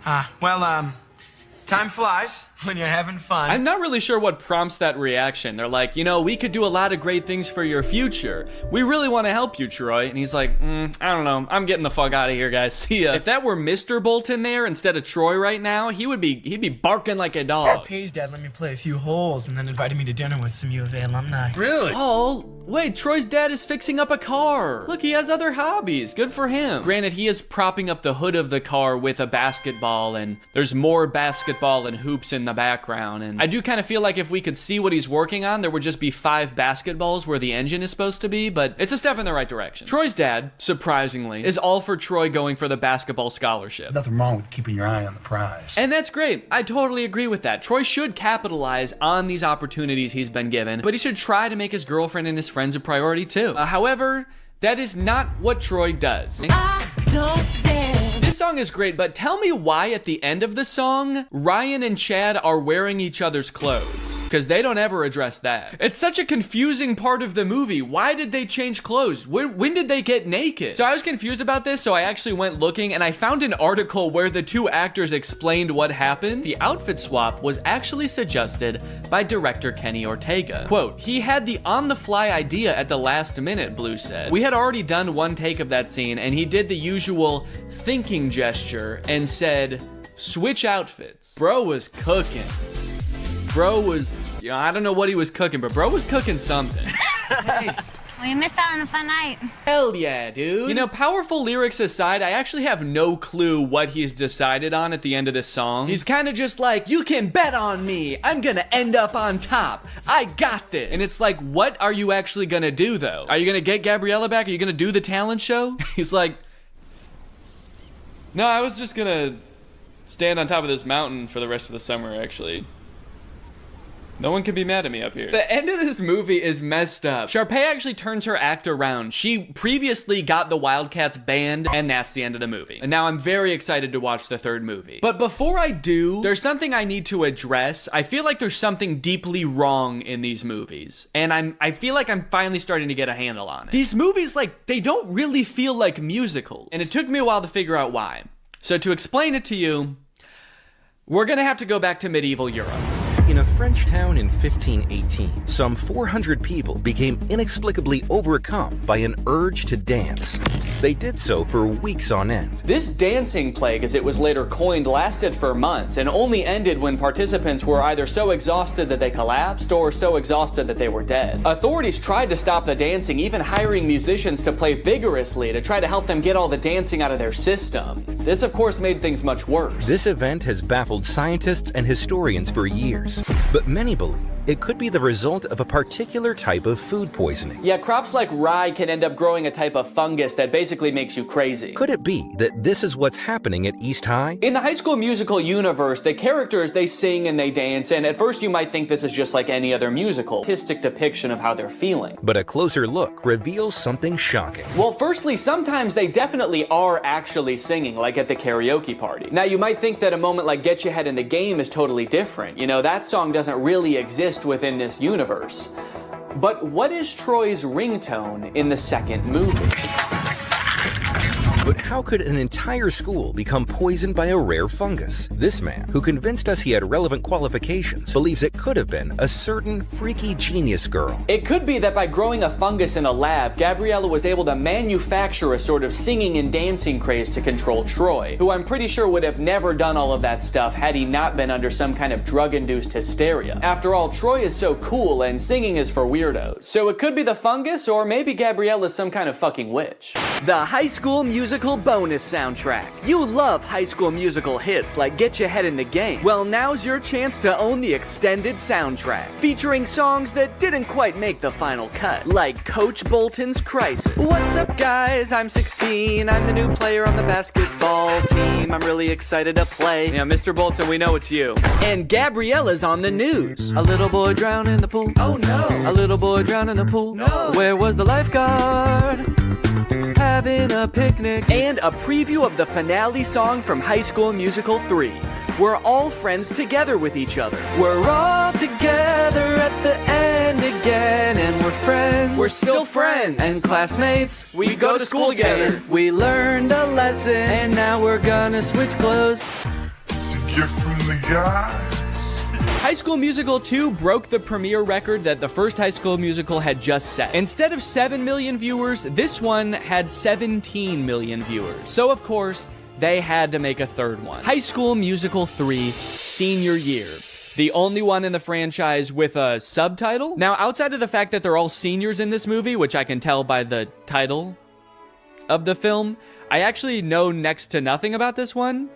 Time flies when you're having fun. I'm not really sure what prompts that reaction. They're like, you know, we could do a lot of great things for your future. We really want to help you, Troy. And he's like, I don't know. I'm getting the fuck out of here, guys. See ya. If that were Mr. Bolton there instead of Troy right now, he'd be barking like a dog. Pay's dad let me play a few holes and then invited me to dinner with some U of A alumni. Really? Oh, wait, Troy's dad is fixing up a car. Look, he has other hobbies. Good for him. Granted, he is propping up the hood of the car with a basketball, and there's more basketball and hoops in the background. And I do kind of feel like if we could see what he's working on, there would just be 5 basketballs where the engine is supposed to be, but it's a step in the right direction. Troy's dad, surprisingly, is all for Troy going for the basketball scholarship. Nothing wrong with keeping your eye on the prize. And that's great. I totally agree with that. Troy should capitalize on these opportunities he's been given, but he should try to make his girlfriend and his friends a priority too. However, that is not what Troy does. This song is great, but tell me why at the end of the song, Ryan and Chad are wearing each other's clothes. Because they don't ever address that. It's such a confusing part of the movie. Why did they change clothes? When did they get naked? So I was confused about this, so I actually went looking and I found an article where the 2 actors explained what happened. The outfit swap was actually suggested by director Kenny Ortega. Quote, he had the on-the-fly idea at the last minute, Blue said. We had already done 1 take of that scene and he did the usual thinking gesture and said, switch outfits. Bro was cooking. Bro was, I don't know what he was cooking, but bro was cooking something. Hey. We missed out on a fun night. Hell yeah, dude. You know, powerful lyrics aside, I actually have no clue what he's decided on at the end of this song. He's kind of just like, you can bet on me. I'm gonna end up on top. I got this. And it's like, what are you actually gonna do though? Are you gonna get Gabriella back? Are you gonna do the talent show? He's like, no, I was just gonna stand on top of this mountain for the rest of the summer, actually. No one can be mad at me up here. The end of this movie is messed up. Sharpay actually turns her act around. She previously got the Wildcats banned, and that's the end of the movie. And now I'm very excited to watch the 3rd movie. But before I do, there's something I need to address. I feel like there's something deeply wrong in these movies. And I feel like I'm finally starting to get a handle on it. These movies, like, they don't really feel like musicals. And it took me a while to figure out why. So to explain it to you, we're gonna have to go back to medieval Europe. In a French town in 1518, some 400 people became inexplicably overcome by an urge to dance. They did so for weeks on end. This dancing plague, as it was later coined, lasted for months and only ended when participants were either so exhausted that they collapsed or so exhausted that they were dead. Authorities tried to stop the dancing, even hiring musicians to play vigorously to try to help them get all the dancing out of their system. This, of course, made things much worse. This event has baffled scientists and historians for years, but many believe it could be the result of a particular type of food poisoning. Yeah, crops like rye can end up growing a type of fungus that basically makes you crazy. Could it be that this is what's happening at East High? In the High School Musical universe, the characters, they sing and they dance, and at first you might think this is just like any other musical, artistic depiction of how they're feeling. But a closer look reveals something shocking. Well, firstly, sometimes they definitely are actually singing, like at the karaoke party. Now, you might think that a moment like Get Your Head in the Game is totally different. You know, that song doesn't really exist within this universe. But what is Troy's ringtone in the 2nd movie? But how could an entire school become poisoned by a rare fungus? This man, who convinced us he had relevant qualifications, believes it could have been a certain freaky genius girl. It could be that by growing a fungus in a lab, Gabriella was able to manufacture a sort of singing and dancing craze to control Troy, who I'm pretty sure would have never done all of that stuff had he not been under some kind of drug-induced hysteria. After all, Troy is so cool and singing is for weirdos. So it could be the fungus, or maybe Gabriella's some kind of fucking witch. The High School Musical bonus soundtrack. You love High School Musical hits like Get Your Head in the Game. Well, now's your chance to own the extended soundtrack, featuring songs that didn't quite make the final cut, like Coach Bolton's Crisis. What's up, guys? I'm 16. I'm the new player on the basketball team. I'm really excited to play. Yeah, Mr. Bolton, we know it's you. And Gabriella's on the news. A little boy drowned in the pool. Oh no. A little boy drowned in the pool. No. Where was the lifeguard? Having a picnic. And a preview of the finale song from High School Musical 3. We're all friends together with each other. We're all together at the end again, and we're friends. We're still friends. And classmates. We go to school together. We learned a lesson, and now we're gonna switch clothes. Gift from the guy. High School Musical 2 broke the premiere record that the first High School Musical had just set. Instead of 7 million viewers, this one had 17 million viewers. So of course, they had to make a third one. High School Musical 3, Senior Year. The only one in the franchise with a subtitle. Now, outside of the fact that they're all seniors in this movie, which I can tell by the title of the film, I actually know next to nothing about this one.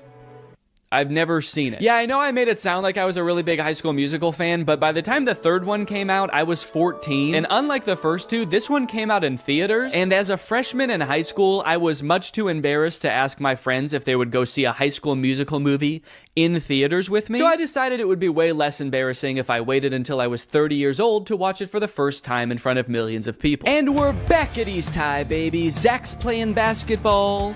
I've never seen it. Yeah, I know I made it sound like I was a really big High School Musical fan, but by the time the third one came out, I was 14. And unlike the first two, this one came out in theaters. And as a freshman in high school, I was much too embarrassed to ask my friends if they would go see a High School Musical movie in theaters with me. So I decided it would be way less embarrassing if I waited until I was 30 years old to watch it for the first time in front of millions of people. And we're back at East High, baby. Zach's playing basketball.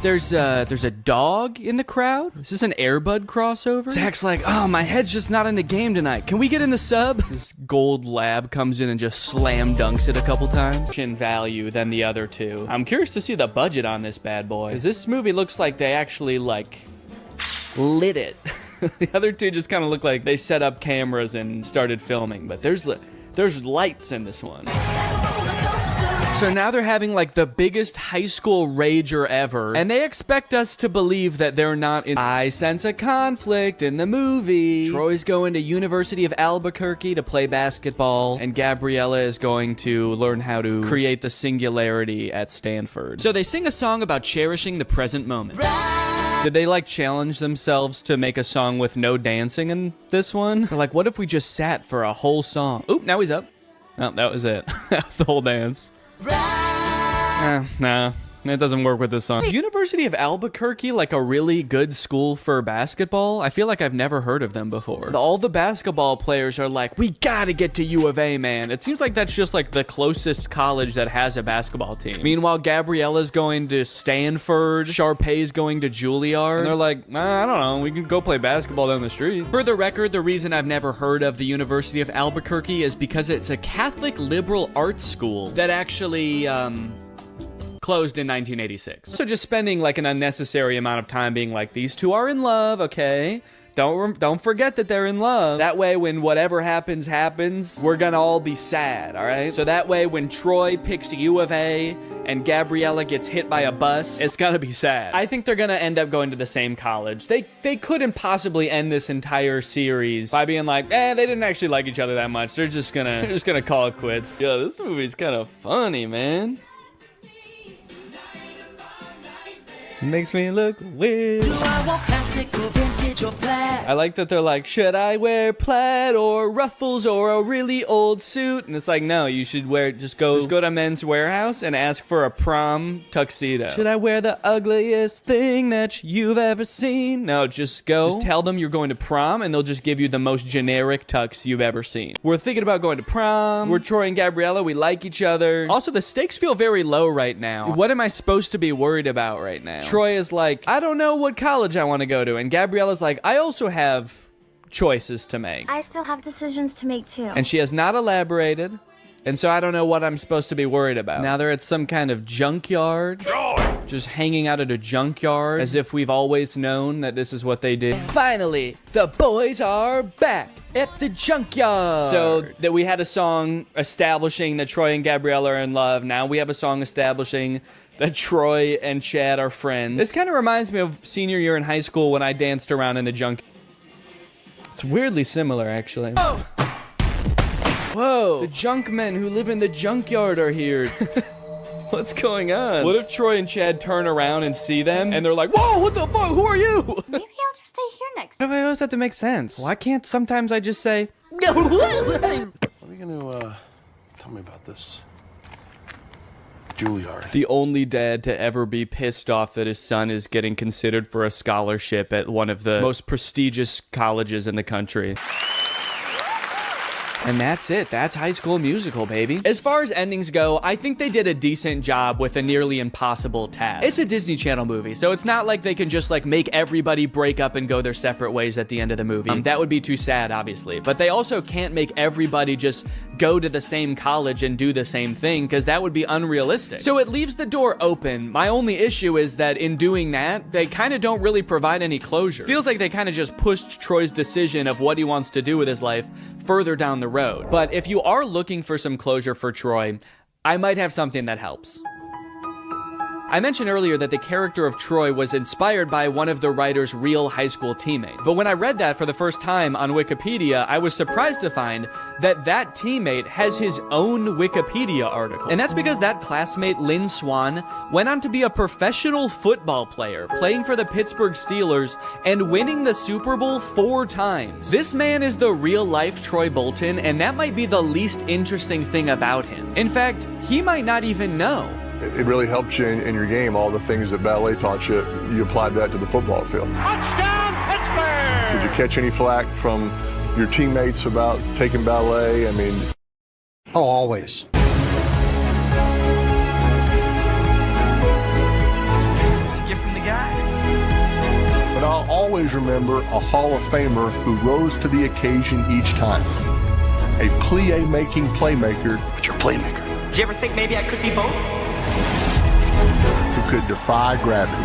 There's a dog in the crowd. Is this an Air Bud crossover? Zach's like, oh, my head's just not in the game tonight. Can we get in the sub? This gold lab comes in and just slam dunks it a couple times. In value than the other two. I'm curious to see the budget on this bad boy, because this movie looks like they actually, like, lit it. The other two just kind of look like they set up cameras and started filming, but there's lights in this one. So now they're having like the biggest high school rager ever, and they expect us to believe that they're not in. I sense a conflict in the movie. Troy's going to University of Albuquerque to play basketball, and Gabriella is going to learn how to create the singularity at Stanford. So they sing a song about cherishing the present moment. Did they like challenge themselves to make a song with no dancing in this one? They're like, what if we just sat for a whole song? Oop, now he's up. Oh, that was it. That was the whole dance. Nah, it doesn't work with this song. Is University of Albuquerque like a really good school for basketball? I feel like I've never heard of them before. All the basketball players are like, we gotta get to U of A, man. It seems like that's just like the closest college that has a basketball team. Meanwhile, Gabriella's going to Stanford, Sharpay's going to Juilliard, and they're like, I don't know, we can go play basketball down the street. For the record, the reason I've never heard of the University of Albuquerque is because it's a Catholic liberal arts school that actually, closed in 1986. So just spending like an unnecessary amount of time being like, these two are in love, okay? Don't forget that they're in love. That way, when whatever happens, we're gonna all be sad, all right? So that way, when Troy picks U of A and Gabriella gets hit by a bus, it's gonna be sad. I think they're gonna end up going to the same college. They couldn't possibly end this entire series by being like, they didn't actually like each other that much. They're just gonna call it quits. Yo, this movie's kind of funny, man. Makes me look weird. Do I want classic or vintage or plaid? I like that they're like, should I wear plaid or ruffles or a really old suit? And it's like, no, you should wear, just go to Men's Warehouse and ask for a prom tuxedo. Should I wear the ugliest thing that you've ever seen? No, just tell them you're going to prom and they'll just give you the most generic tux you've ever seen. We're thinking about going to prom. We're Troy and Gabriella. We like each other. Also, the stakes feel very low right now. What am I supposed to be worried about right now? Troy is like, I don't know what college I want to go to. And Gabriella's like, I also have choices to make. I still have decisions to make too. And she has not elaborated. And so I don't know what I'm supposed to be worried about. Now they're at some kind of junkyard. Just hanging out at a junkyard as if we've always known that this is what they did. Finally, the boys are back at the junkyard. So that we had a song establishing that Troy and Gabrielle are in love. Now we have a song establishing that Troy and Chad are friends. This kind of reminds me of senior year in high school when I danced around in the junk. It's weirdly similar, actually. Oh. Whoa, the junk men who live in the junkyard are here. What's going on? What if Troy and Chad turn around and see them and they're like, whoa, what the fuck, who are you? Maybe I'll just stay here next. Why do I always have to make sense? Why can't sometimes I just say, What are you gonna, tell me about this Juilliard? The only dad to ever be pissed off that his son is getting considered for a scholarship at one of the most prestigious colleges in the country. And that's it. That's High School Musical, baby. As far as endings go, I think they did a decent job with a nearly impossible task. It's a Disney Channel movie, so it's not like they can just like make everybody break up and go their separate ways at the end of the movie. That would be too sad, obviously. But they also can't make everybody just go to the same college and do the same thing, because that would be unrealistic. So it leaves the door open. My only issue is that in doing that, they kind of don't really provide any closure. Feels like they kind of just pushed Troy's decision of what he wants to do with his life further down the road. But if you are looking for some closure for Troy, I might have something that helps. I mentioned earlier that the character of Troy was inspired by one of the writer's real high school teammates. But when I read that for the first time on Wikipedia, I was surprised to find that that teammate has his own Wikipedia article. And that's because that classmate, Lynn Swan, went on to be a professional football player, playing for the Pittsburgh Steelers and winning the Super Bowl 4 times. This man is the real-life Troy Bolton, and that might be the least interesting thing about him. In fact, he might not even know. It really helped you in your game. All the things that ballet taught you, you applied that to the football field. Touchdown, Pittsburgh! Did you catch any flack from your teammates about taking ballet? I mean... Oh, always. It's a gift from the guys. But I'll always remember a Hall of Famer who rose to the occasion each time. A plie-making playmaker. But you're a playmaker. Did you ever think maybe I could be both? Who could defy gravity.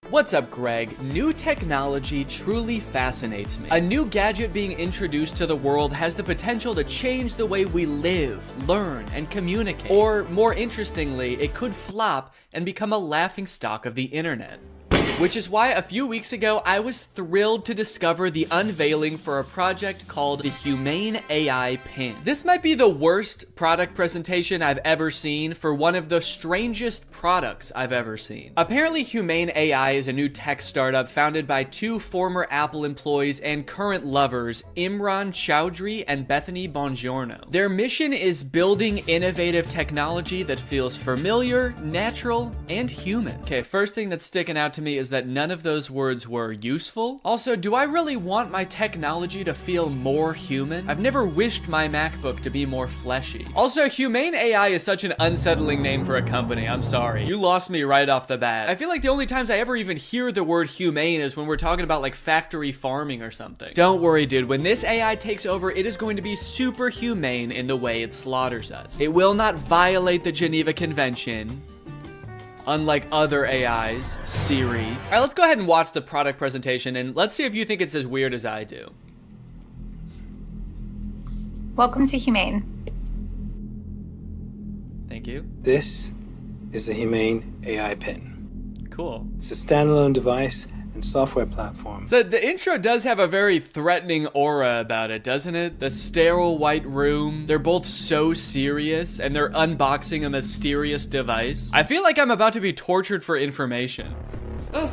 What's up, Greg? New technology truly fascinates me. A new gadget being introduced to the world has the potential to change the way we live, learn, and communicate. Or, more interestingly, it could flop and become a laughingstock of the internet. Which is why a few weeks ago, I was thrilled to discover the unveiling for a project called the Humane AI Pin. This might be the worst product presentation I've ever seen for one of the strangest products I've ever seen. Apparently, Humane AI is a new tech startup founded by 2 former Apple employees and current lovers, Imran Chowdhury and Bethany Bongiorno. Their mission is building innovative technology that feels familiar, natural, and human. Okay, first thing that's sticking out to me is that none of those words were useful. Also, do I really want my technology to feel more human? I've never wished my MacBook to be more fleshy. Also, Humane AI is such an unsettling name for a company. I'm sorry. You lost me right off the bat. I feel like the only times I ever even hear the word humane is when we're talking about like factory farming or something. Don't worry, dude. When this AI takes over, it is going to be super humane in the way it slaughters us. It will not violate the Geneva Convention, unlike other AIs, Siri. All right, let's go ahead and watch the product presentation and let's see if you think it's as weird as I do. Welcome to Humane. Thank you. This is the Humane AI Pin. Cool. It's a standalone device and software platform. So the intro does have a very threatening aura about it, doesn't it? The sterile white room. They're both so serious and they're unboxing a mysterious device. I feel like I'm about to be tortured for information. Oh.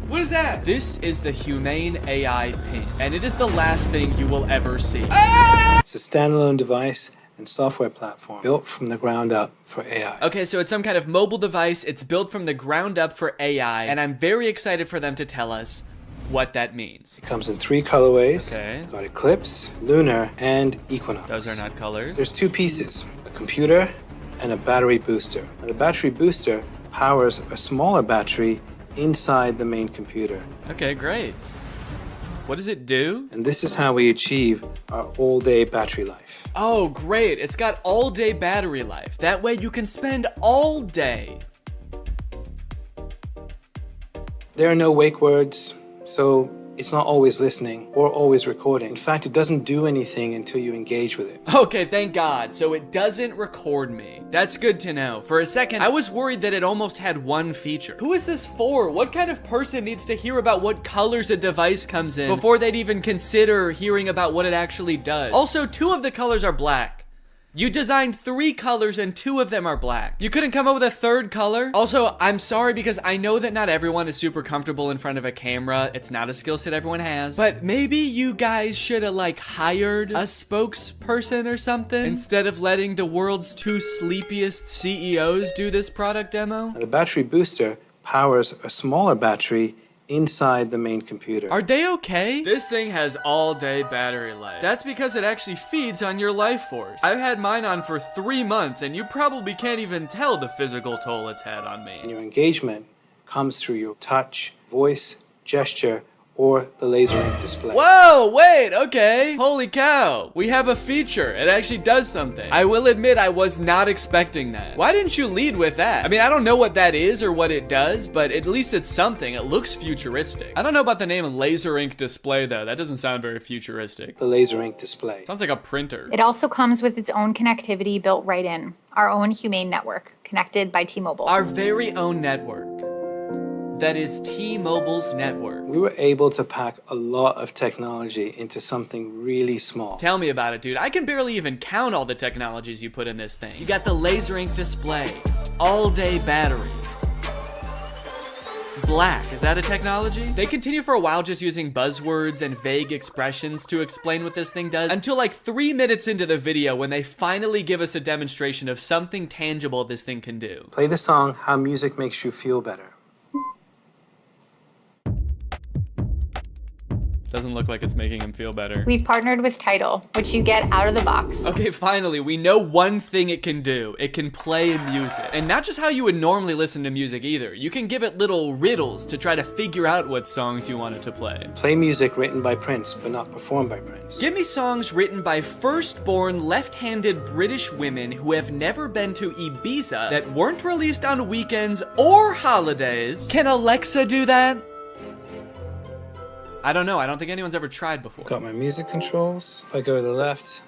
What is that? This is the Humane AI Pin, and it is the last thing you will ever see. Ah! It's a standalone device and software platform built from the ground up for AI. Okay, so it's some kind of mobile device. It's built from the ground up for AI, and I'm very excited for them to tell us what that means. It comes in 3 colorways. Okay. Got Eclipse, Lunar, and Equinox. Those are not colors. There's 2 pieces, a computer and a battery booster. Now, the battery booster powers a smaller battery inside the main computer. Okay, great. What does it do? And this is how we achieve our all-day battery life. Oh, great. It's got all-day battery life. That way you can spend all day. There are no wake words, so it's not always listening or always recording. In fact, it doesn't do anything until you engage with it. Okay, thank God. So it doesn't record me. That's good to know. For a second, I was worried that it almost had one feature. Who is this for? What kind of person needs to hear about what colors a device comes in before they'd even consider hearing about what it actually does? Also, 2 of the colors are black. You designed 3 colors and 2 of them are black. You couldn't come up with a 3rd color? Also, I'm sorry because I know that not everyone is super comfortable in front of a camera. It's not a skill set everyone has. But maybe you guys should have like hired a spokesperson or something instead of letting the world's 2 sleepiest CEOs do this product demo. The battery booster powers a smaller battery inside the main computer. Are they okay? This thing has all-day battery life. That's because it actually feeds on your life force. I've had mine on for 3 months, and you probably can't even tell the physical toll it's had on me. And your engagement comes through your touch, voice, gesture, or the laser ink display. Whoa, wait, okay. Holy cow. We have a feature. It actually does something. I will admit I was not expecting that. Why didn't you lead with that? I mean, I don't know what that is or what it does, but at least it's something. It looks futuristic. I don't know about the name laser ink display though. That doesn't sound very futuristic. The laser ink display. Sounds like a printer. It also comes with its own connectivity built right in. Our own Humane network, connected by T-Mobile. Our very own network. That is T-Mobile's network. We were able to pack a lot of technology into something really small. Tell me about it, dude. I can barely even count all the technologies you put in this thing. You got the laser ink display, all-day battery, black. Is that a technology? They continue for a while just using buzzwords and vague expressions to explain what this thing does until like 3 minutes into the video when they finally give us a demonstration of something tangible this thing can do. Play the song How Music Makes You Feel Better. Doesn't look like it's making him feel better. We've partnered with Tidal, which you get out of the box. Okay, finally, we know one thing it can do. It can play music. And not just how you would normally listen to music either. You can give it little riddles to try to figure out what songs you want it to play. Play music written by Prince, but not performed by Prince. Give me songs written by firstborn left-handed British women who have never been to Ibiza that weren't released on weekends or holidays. Can Alexa do that? I don't know. I don't think anyone's ever tried before. Got my music controls. If I go to the left,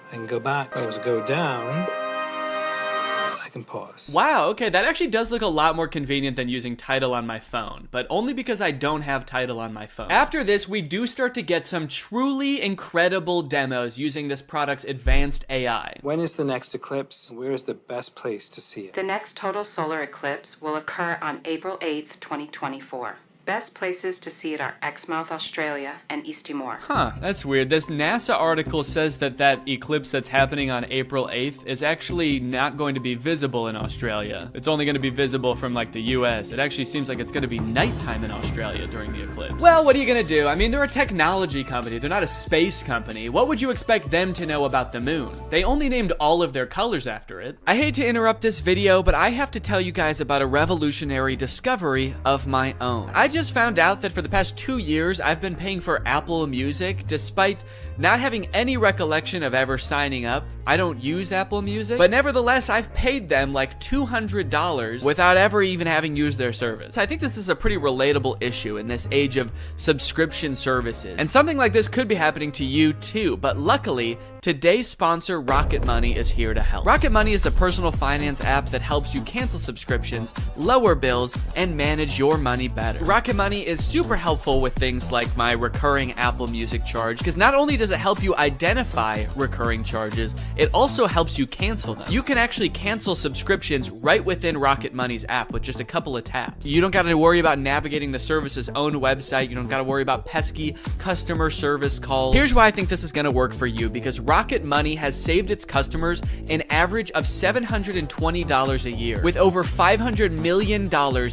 I can go back. If I was to go down, I can pause. Wow, okay, that actually does look a lot more convenient than using Tidal on my phone, but only because I don't have Tidal on my phone. After this, we do start to get some truly incredible demos using this product's advanced AI. When is the next eclipse? Where is the best place to see it? The next total solar eclipse will occur on April 8th, 2024. Best places to see it are Exmouth, Australia, and East Timor. Huh, that's weird. This NASA article says that that eclipse that's happening on April 8th is actually not going to be visible in Australia. It's only going to be visible from like the US. It actually seems like it's going to be nighttime in Australia during the eclipse. Well, what are you going to do? I mean, they're a technology company. They're not a space company. What would you expect them to know about the moon? They only named all of their colors after it. I hate to interrupt this video, but I have to tell you guys about a revolutionary discovery of my own. I just found out that for the past 2 years, I've been paying for Apple Music despite not having any recollection of ever signing up. I don't use Apple Music, but nevertheless, I've paid them like $200 without ever even having used their service. I think this is a pretty relatable issue in this age of subscription services. And something like this could be happening to you too, but luckily, today's sponsor, Rocket Money, is here to help. Rocket Money is the personal finance app that helps you cancel subscriptions, lower bills, and manage your money better. Rocket Money is super helpful with things like my recurring Apple Music charge, because not only does it help you identify recurring charges, it also helps you cancel them. You can actually cancel subscriptions right within Rocket Money's app with just a couple of taps. You don't got to worry about navigating the service's own website. You don't got to worry about pesky customer service calls. Here's why I think this is going to work for you, because Rocket Money has saved its customers an average of $720 a year, with over $500 million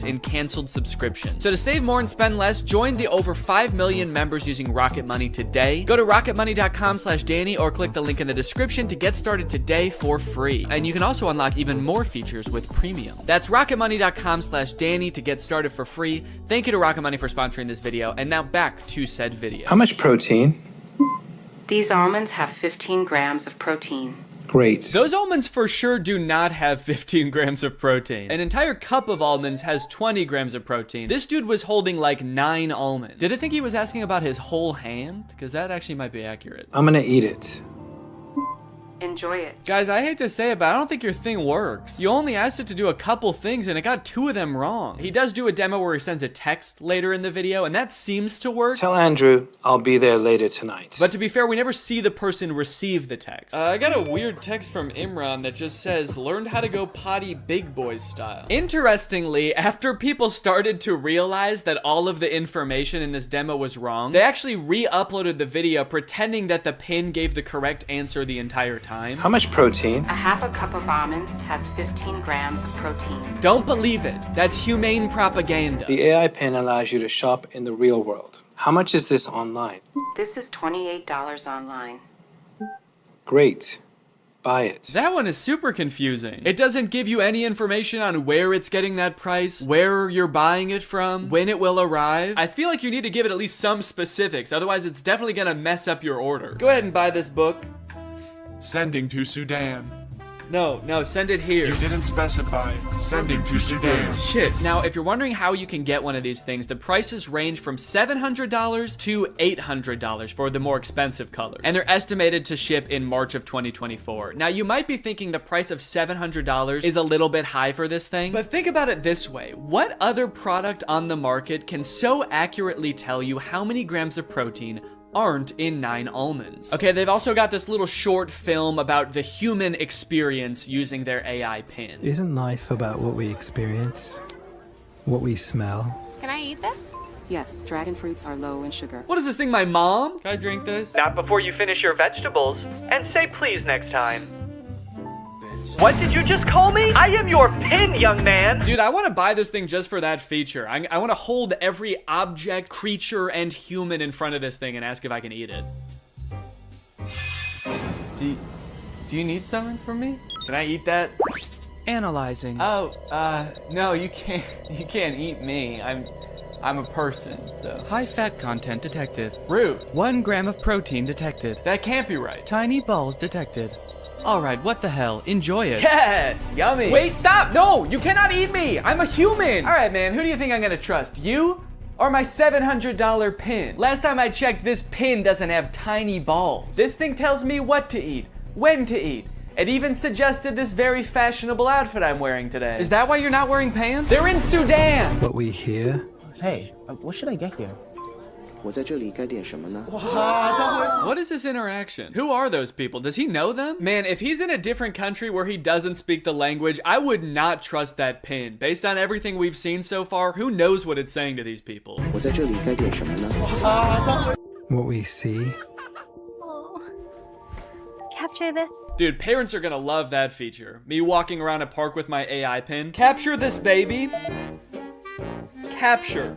in canceled subscriptions. So to save more and spend less, join the over 5 million members using Rocket Money today. Go to rocketmoney.com rocketmoney.com/Danny or click the link in the description to get started today for free. And you can also unlock even more features with premium. That's rocketmoney.com/Danny to get started for free. Thank you to Rocket Money for sponsoring this video. And now back to said video. How much protein? These almonds have 15 grams of protein. Great. Those almonds for sure do not have 15 grams of protein. An entire cup of almonds has 20 grams of protein. This dude was holding like 9 almonds. Did I think he was asking about his whole hand? Because that actually might be accurate. I'm gonna eat it. Enjoy it. Guys, I hate to say it, but I don't think your thing works. You only asked it to do a couple things and it got 2 of them wrong. He does do a demo where he sends a text later in the video and that seems to work. Tell Andrew I'll be there later tonight. But to be fair, we never see the person receive the text. I got a weird text from Imran that just says, learned how to go potty big boy style. Interestingly, after people started to realize that all of the information in this demo was wrong, they actually re-uploaded the video pretending that the pin gave the correct answer the entire time. How much protein? A half a cup of almonds has 15 grams of protein. Don't believe it. That's humane propaganda. The AI pen allows you to shop in the real world. How much is this online? This is $28 online. Great. Buy it. That one is super confusing. It doesn't give you any information on where it's getting that price, where you're buying it from, when it will arrive. I feel like you need to give it at least some specifics, otherwise it's definitely gonna mess up your order. Go ahead and buy this book. Sending to Sudan. No, send it here. You didn't specify. Sending to Sudan. Shit. Now, if you're wondering how you can get one of these things, the prices range from $700 to $800 for the more expensive colors. And they're estimated to ship in March of 2024. Now, you might be thinking the price of $700 is a little bit high for this thing, but think about it this way. What other product on the market can so accurately tell you how many grams of protein aren't in 9 almonds? Okay, they've also got this little short film about the human experience using their AI pin. Isn't life about what we experience? What we smell? Can I eat this? Yes, dragon fruits are low in sugar. What is this thing, my mom? Can I drink this? Not before you finish your vegetables. And say please next time. What did you just call me? I am your pin, young man. Dude, I want to buy this thing just for that feature. I want to hold every object, creature, and human in front of this thing and ask if I can eat it. Do you need something from me? Can I eat that? Analyzing. Oh, no, you can't eat me. I'm a person, so. High fat content detected. Rude. 1 gram of protein detected. That can't be right. Tiny balls detected. All right, what the hell? Enjoy it. Yes, yummy. Wait, stop. No, you cannot eat me. I'm a human. All right, man, who do you think I'm gonna trust? You or my $700 pin? Last time I checked, this pin doesn't have tiny balls. This thing tells me what to eat, when to eat. It even suggested this very fashionable outfit I'm wearing today. Is that why you're not wearing pants? They're in Sudan. What we hear? Hey, what should I get here? What is this interaction? Who are those people? Does he know them? Man, if he's in a different country where he doesn't speak the language, I would not trust that pin. Based on everything we've seen so far, who knows what it's saying to these people? What we see? Capture this. Dude, parents are gonna love that feature. Me walking around a park with my AI pin. Capture this, baby. Capture.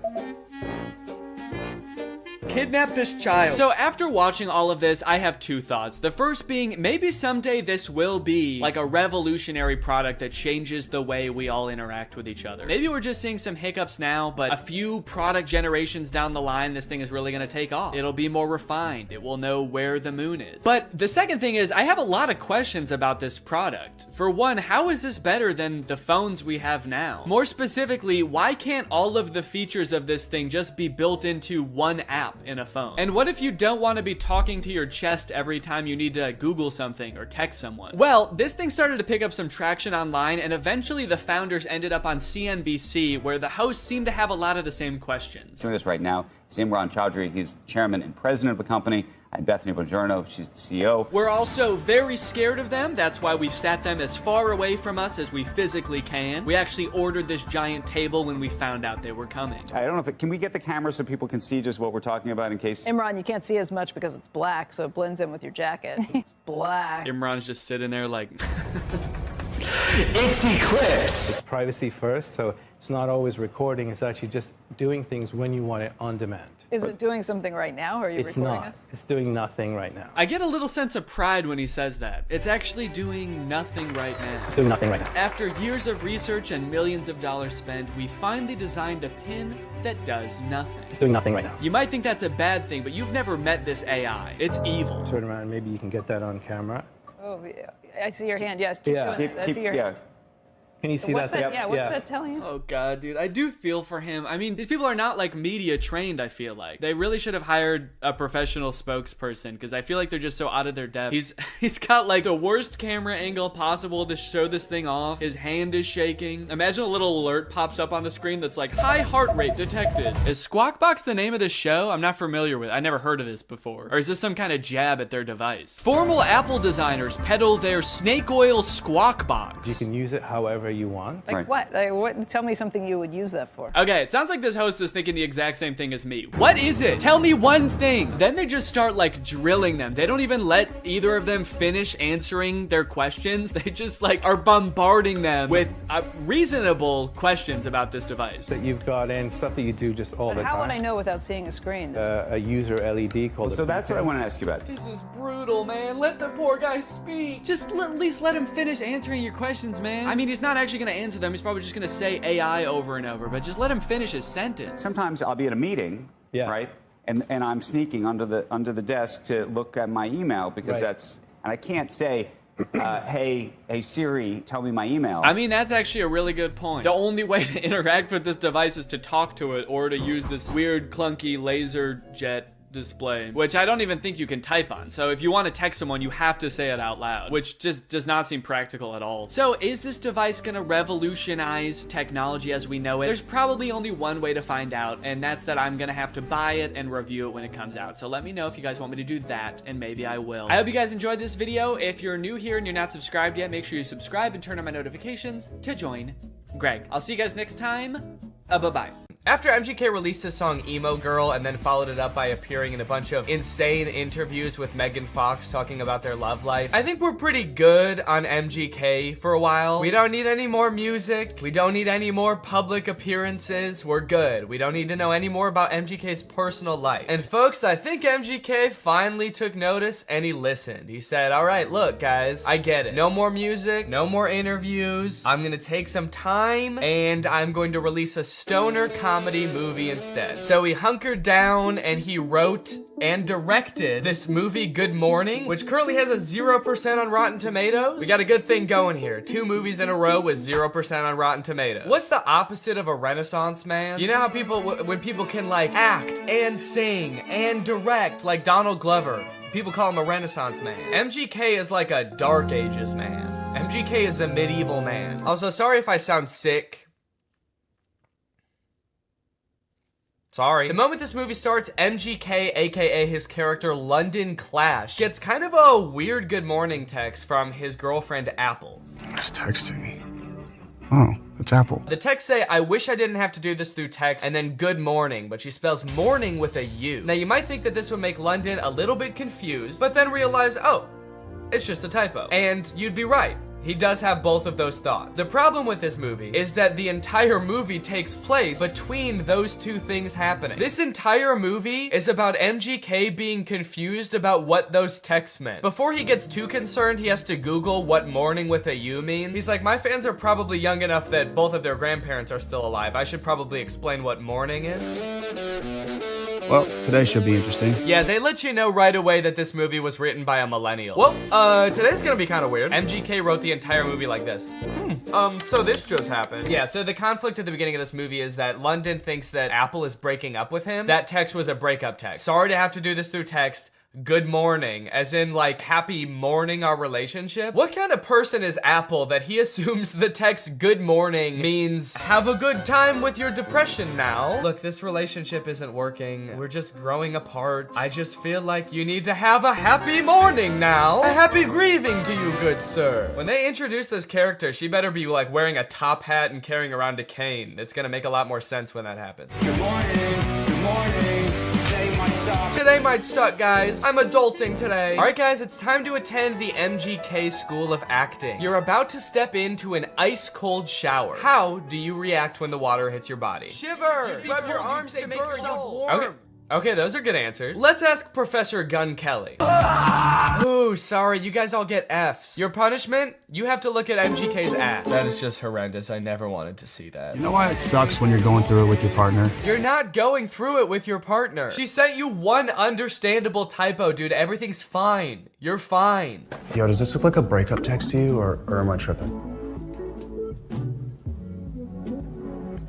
Kidnap this child. So after watching all of this, I have 2 thoughts. The first being, maybe someday this will be like a revolutionary product that changes the way we all interact with each other. Maybe we're just seeing some hiccups now, but a few product generations down the line, this thing is really gonna take off. It'll be more refined. It will know where the moon is. But the second thing is, I have a lot of questions about this product. For one, how is this better than the phones we have now? More specifically, why can't all of the features of this thing just be built into one app in a phone? And what if you don't want to be talking to your chest every time you need to Google something or text someone? Well, this thing started to pick up some traction online, and eventually the founders ended up on CNBC, where the hosts seemed to have a lot of the same questions. Doing this right now is Imran Chaudhry. He's chairman and president of the company. And Bethany Bongiorno, she's the CEO. We're also very scared of them. That's why we've sat them as far away from us as we physically can. We actually ordered this giant table when we found out they were coming. I don't know if can we get the camera so people can see just what we're talking about in case? Imran, you can't see as much because it's black, so it blends in with your jacket. It's black. Imran's just sitting there like... It's Eclipse. It's privacy first, so it's not always recording. It's actually just doing things when you want it on demand. Is it doing something right now, or are you It's recording not. us? It's doing nothing right now. I get a little sense of pride when he says that. It's actually doing nothing right now. It's doing nothing right now. After years of research and millions of dollars spent, we finally designed a pin that does nothing. It's doing nothing right now. You might think that's a bad thing, but you've never met this AI. It's evil. Turn around, maybe you can get that on camera. Oh, yeah. I see your hand. Yes. Keep Yeah. doing it. I see your hand. Can you see What's that? Yeah, what's that telling you? Oh god, dude, I do feel for him. I mean, these people are not like media trained, I feel like. They really should have hired a professional spokesperson, because I feel like they're just so out of their depth. He's got like the worst camera angle possible to show this thing off. His hand is shaking. Imagine a little alert pops up on the screen that's like, high heart rate detected. Is Squawk Box the name of the show? I'm not familiar with it. I never heard of this before. Or is this some kind of jab at their device? Formal Apple designers peddle their snake oil Squawk Box. You can use it however you want. Like what? Like what? Tell me something you would use that for. Okay, it sounds like this host is thinking the exact same thing as me. What is it? Tell me one thing. Then they just start like drilling them. They don't even let either of them finish answering their questions. They just like are bombarding them with reasonable questions about this device. That you've got in, stuff that you do just all the time. How would I know without seeing a screen? A user LED called So that's what I want to ask you about. This is brutal, man. Let the poor guy speak. Just at least let him finish answering your questions, man. I mean, he's not actually gonna answer them. He's probably just gonna say AI over and over, but just let him finish his sentence. Sometimes I'll be at a meeting, right? And I'm sneaking under the desk to look at my email because and I can't say, hey Siri, tell me my email. I mean, that's actually a really good point. The only way to interact with this device is to talk to it or to use this weird, clunky laser jet display, which I don't even think you can type on. So if you want to text someone, you have to say it out loud, which just does not seem practical at all. So is this device gonna revolutionize technology as we know it? There's probably only one way to find out, and that's that I'm gonna have to buy it and review it when it comes out. So let me know if you guys want me to do that, and maybe I will. I hope you guys enjoyed this video. If you're new here and you're not subscribed yet, make sure you subscribe and turn on my notifications to join Greg. I'll see you guys next time. Bye-bye. After MGK released his song Emo Girl and then followed it up by appearing in a bunch of insane interviews with Megan Fox talking about their love life, I think we're pretty good on MGK for a while. We don't need any more music. We don't need any more public appearances. We're good. We don't need to know any more about MGK's personal life. And folks, I think MGK finally took notice and he listened. He said, all right, look guys, I get it. No more music, no more interviews. I'm gonna take some time and I'm going to release a stoner comedy movie instead. So he hunkered down and he wrote and directed this movie Good Morning, which currently has a 0% on Rotten Tomatoes. We got a good thing going here. 2 movies in a row with 0% on Rotten Tomatoes. What's the opposite of a Renaissance man? You know how people, when people can like act and sing and direct, like Donald Glover, people call him a Renaissance man. MGK is like a Dark Ages man. MGK is a medieval man. Also, sorry if I sound sick. Sorry. The moment this movie starts, MGK, aka his character London Clash, gets kind of a weird good morning text from his girlfriend Apple. He's texting me. Oh, it's Apple. The text say, I wish I didn't have to do this through text, and then good morning, but she spells morning with a U. Now you might think that this would make London a little bit confused, but then realize, oh, it's just a typo. And you'd be right. He does have both of those thoughts. The problem with this movie is that the entire movie takes place between those two things happening. This entire movie is about MGK being confused about what those texts meant. Before he gets too concerned, he has to Google what morning with a U means. He's like, my fans are probably young enough that both of their grandparents are still alive. I should probably explain what morning is. Well, today should be interesting. Yeah, they let you know right away that this movie was written by a millennial. Well, today's gonna be kind of weird. MGK wrote the entire movie like this. So this just happened. Yeah, so the conflict at the beginning of this movie is that London thinks that Apple is breaking up with him. That text was a breakup text. Sorry to have to do this through text. Good morning, as in like happy morning our relationship? What kind of person is Apple that he assumes the text good morning means have a good time with your depression now? Look, this relationship isn't working. We're just growing apart. I just feel like you need to have a happy morning now. A happy grieving to you, good sir. When they introduce this character, she better be like wearing a top hat and carrying around a cane. It's gonna make a lot more sense when that happens. Good morning, good morning. Today might suck, guys. I'm adulting today. All right, guys, it's time to attend the MGK School of Acting. You're about to step into an ice-cold shower. How do you react when the water hits your body? Shiver! Grab your arms to make yourself warm. Okay. Okay, those are good answers. Let's ask Professor Gun Kelly. Ooh, sorry, you guys all get Fs. Your punishment? You have to look at MGK's ass. That is just horrendous. I never wanted to see that. You know why it sucks when you're going through it with your partner? You're not going through it with your partner. She sent you one understandable typo, dude. Everything's fine. You're fine. Yo, does this look like a breakup text to you, or am I tripping?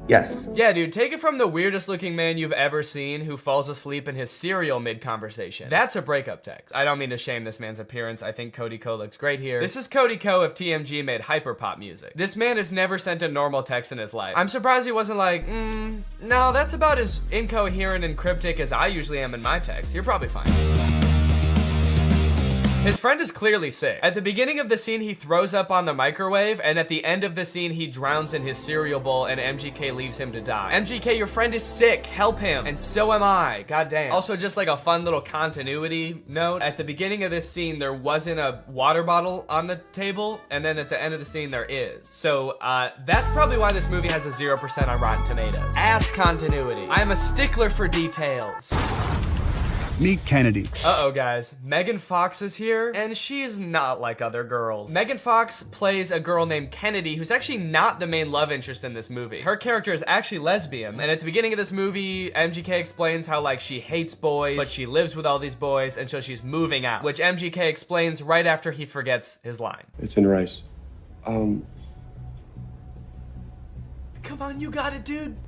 Yes. Yeah, dude, take it from the weirdest looking man you've ever seen who falls asleep in his cereal mid-conversation. That's a breakup text. I don't mean to shame this man's appearance. I think Cody Ko looks great here. This is Cody Ko if TMG made hyperpop music. This man has never sent a normal text in his life. I'm surprised he wasn't like, no, that's about as incoherent and cryptic as I usually am in my text. You're probably fine. His friend is clearly sick. At the beginning of the scene, he throws up on the microwave, and at the end of the scene, he drowns in his cereal bowl, and MGK leaves him to die. MGK, your friend is sick. Help him. And so am I. Goddamn. Also, just like a fun little continuity note, at the beginning of this scene, there wasn't a water bottle on the table, and then at the end of the scene, there is. So, that's probably why this movie has a 0% on Rotten Tomatoes. Ass continuity. I'm a stickler for details. Meet Kennedy. Uh-oh, guys. Megan Fox is here, and she's not like other girls. Megan Fox plays a girl named Kennedy, who's actually not the main love interest in this movie. Her character is actually lesbian, and at the beginning of this movie, MGK explains how, like, she hates boys, but she lives with all these boys, and so she's moving out, which MGK explains right after he forgets his line. It's in rice. Come on, you got it, dude.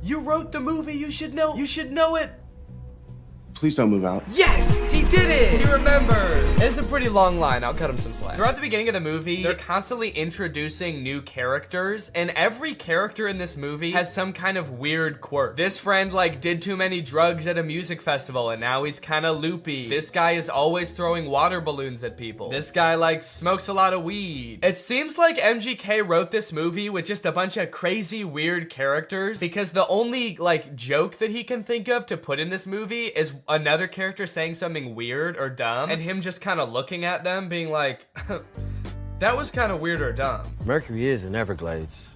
You wrote the movie, you should know it. Please don't move out. Yes! He did it! He remembered. It's a pretty long line. I'll cut him some slack. Throughout the beginning of the movie, they're constantly introducing new characters, and every character in this movie has some kind of weird quirk. This friend, like, did too many drugs at a music festival, and now he's kind of loopy. This guy is always throwing water balloons at people. This guy, like, smokes a lot of weed. It seems like MGK wrote this movie with just a bunch of crazy, weird characters, because the only, like, joke that he can think of to put in this movie is another character saying something weird or dumb, and him just kind of looking at them being like, that was kind of weird or dumb. Mercury is in Everglades.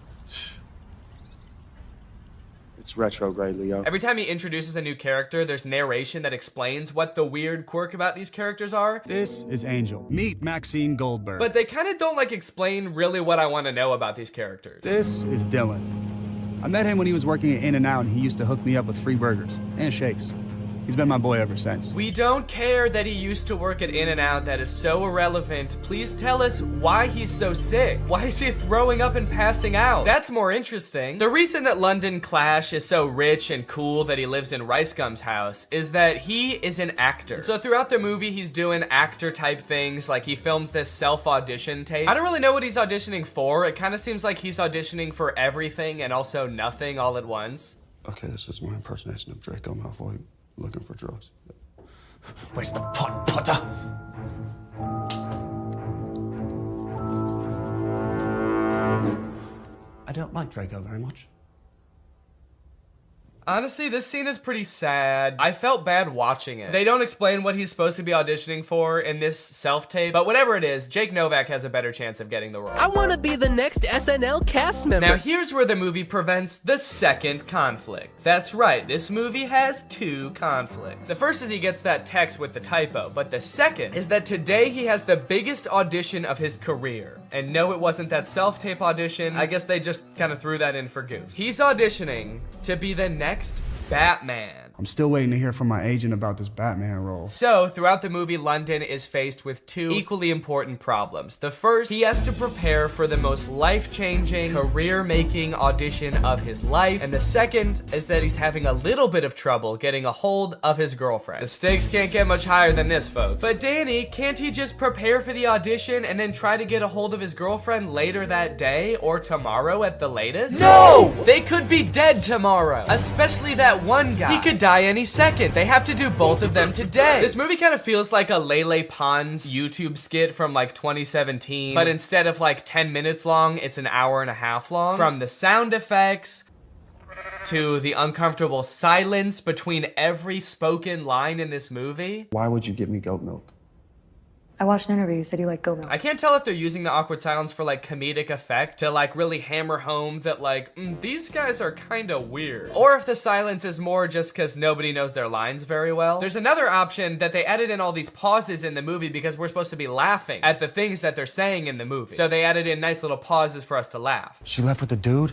It's retrograde, Leo. Every time he introduces a new character, there's narration that explains what the weird quirk about these characters are. This is Angel. Meet Maxine Goldberg. But they kind of don't, like, explain really what I want to know about these characters. This is Dylan. I met him when he was working at In-N-Out, and he used to hook me up with free burgers and shakes. He's been my boy ever since. We don't care that he used to work at In-N-Out. That is so irrelevant. Please tell us why he's so sick. Why is he throwing up and passing out? That's more interesting. The reason that London Clash is so rich and cool that he lives in Rice Gum's house is that he is an actor. So throughout the movie, he's doing actor type things. Like he films this self-audition tape. I don't really know what he's auditioning for. It kind of seems like he's auditioning for everything and also nothing all at once. Okay, this is my impersonation of Draco Malfoy. Looking for drugs. Where's the pot, Potter? I don't like Draco very much. Honestly, this scene is pretty sad. I felt bad watching it. They don't explain what he's supposed to be auditioning for in this self-tape, but whatever it is, Jake Novak has a better chance of getting the role. I want to be the next SNL cast member. Now here's where the movie prevents the second conflict. That's right, this movie has two conflicts. The first is he gets that text with the typo, but the second is that today he has the biggest audition of his career. And no, it wasn't that self-tape audition. I guess they just kind of threw that in for goofs. He's auditioning to be the next Batman. I'm still waiting to hear from my agent about this Batman role. So, throughout the movie, London is faced with two equally important problems. The first, he has to prepare for the most life-changing, career-making audition of his life. And the second is that he's having a little bit of trouble getting a hold of his girlfriend. The stakes can't get much higher than this, folks. But Danny, can't he just prepare for the audition and then try to get a hold of his girlfriend later that day or tomorrow at the latest? No! They could be dead tomorrow. Especially that one guy. He could die any second. They have to do both of them today. This movie kind of feels like a Lele Pons YouTube skit from like 2017, but instead of like 10 minutes long, it's an hour and a half long. From the sound effects to the uncomfortable silence between every spoken line in this movie. Why would you give me goat milk? I watched an interview. You said you like Go Go. I can't tell if they're using the awkward silence for like comedic effect to like really hammer home that like, these guys are kind of weird. Or if the silence is more just because nobody knows their lines very well. There's another option that they added in all these pauses in the movie because we're supposed to be laughing at the things that they're saying in the movie. So they added in nice little pauses for us to laugh. She left with the dude?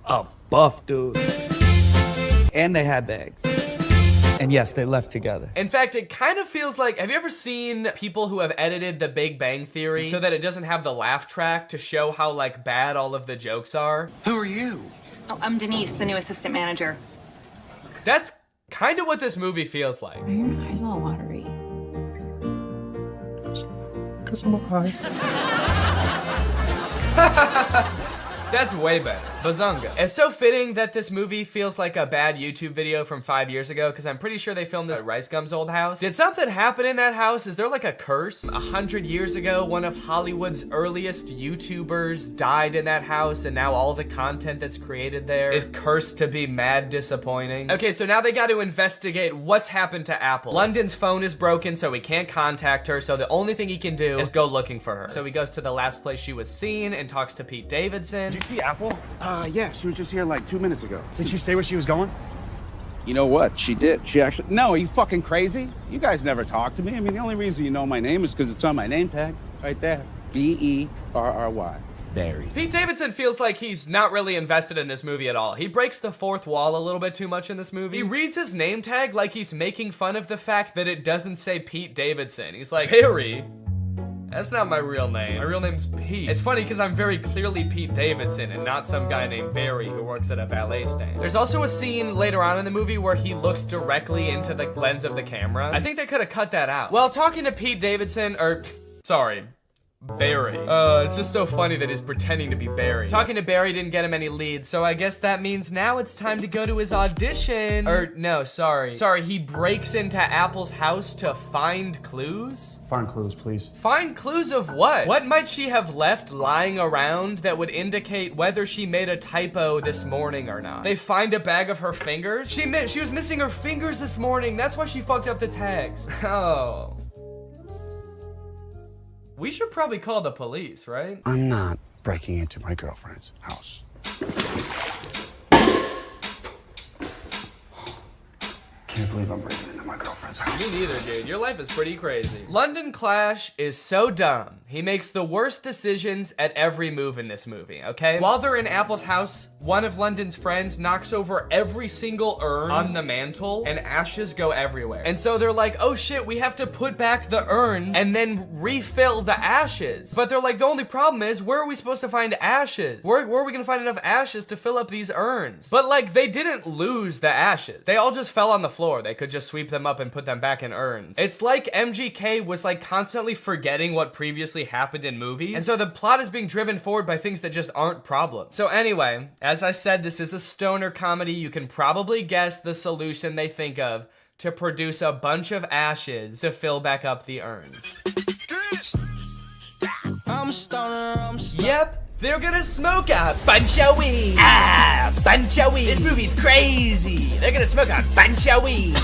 A buff dude. And they had bags. And yes, they left together. In fact, it kind of feels like, have you ever seen people who have edited The Big Bang Theory so that it doesn't have the laugh track to show how like bad all of the jokes are? Who are you? Oh, I'm Denise, the new assistant manager. That's kind of what this movie feels like. Are your eyes all watery? Because I'm high. That's way better. Bazunga. It's so fitting that this movie feels like a bad YouTube video from 5 years ago because I'm pretty sure they filmed this at Rice Gum's old house. Did something happen in that house? Is there like a curse? 100 years ago, one of Hollywood's earliest YouTubers died in that house and now all the content that's created there is cursed to be mad disappointing. Okay, so now they got to investigate what's happened to Apple. London's phone is broken, so he can't contact her, so the only thing he can do is go looking for her. So he goes to the last place she was seen and talks to Pete Davidson. Did you see Apple? Yeah, she was just here like 2 minutes ago. Did she say where she was going? You know what? She did. She actually... No, are you fucking crazy? You guys never talk to me. I mean, the only reason you know my name is because it's on my name tag. Right there. B-E-R-R-Y. Barry. Pete Davidson feels like he's not really invested in this movie at all. He breaks the fourth wall a little bit too much in this movie. He reads his name tag like he's making fun of the fact that it doesn't say Pete Davidson. He's like, Barry? That's not my real name. My real name's Pete. It's funny because I'm very clearly Pete Davidson and not some guy named Barry who works at a valet stand. There's also a scene later on in the movie where he looks directly into the lens of the camera. I think they could have cut that out. Well, talking to Pete Davidson, Barry. It's just so funny that he's pretending to be Barry. Talking to Barry didn't get him any leads, so I guess that means now it's time to go to his audition. Sorry, he breaks into Apple's house to find clues? Find clues, please. Find clues of what? What might she have left lying around that would indicate whether she made a typo this morning or not? They find a bag of her fingers? She was missing her fingers this morning. That's why she fucked up the tags. Oh. We should probably call the police, right? I'm not breaking into my girlfriend's house. Can't believe I'm breaking into my girlfriend's house. Me neither, dude. Your life is pretty crazy. London Clash is so dumb. He makes the worst decisions at every move in this movie, okay? While they're in Apple's house, one of London's friends knocks over every single urn on the mantle and ashes go everywhere. And so they're like, oh shit, we have to put back the urns and then refill the ashes. But they're like, the only problem is, where are we supposed to find ashes? Where are we gonna find enough ashes to fill up these urns? But like, they didn't lose the ashes. They all just fell on the floor. They could just sweep them up and put them back in urns. It's like MGK was like constantly forgetting what previously happened in movies, and so the plot is being driven forward by things that just aren't problems. So anyway, as I said, this is a stoner comedy. You can probably guess the solution they think of to produce a bunch of ashes to fill back up the urns. I'm a stoner. Yep, they're gonna smoke a bunch of weed. Ah, bunch of weed. This movie's crazy. They're gonna smoke a bunch of weed.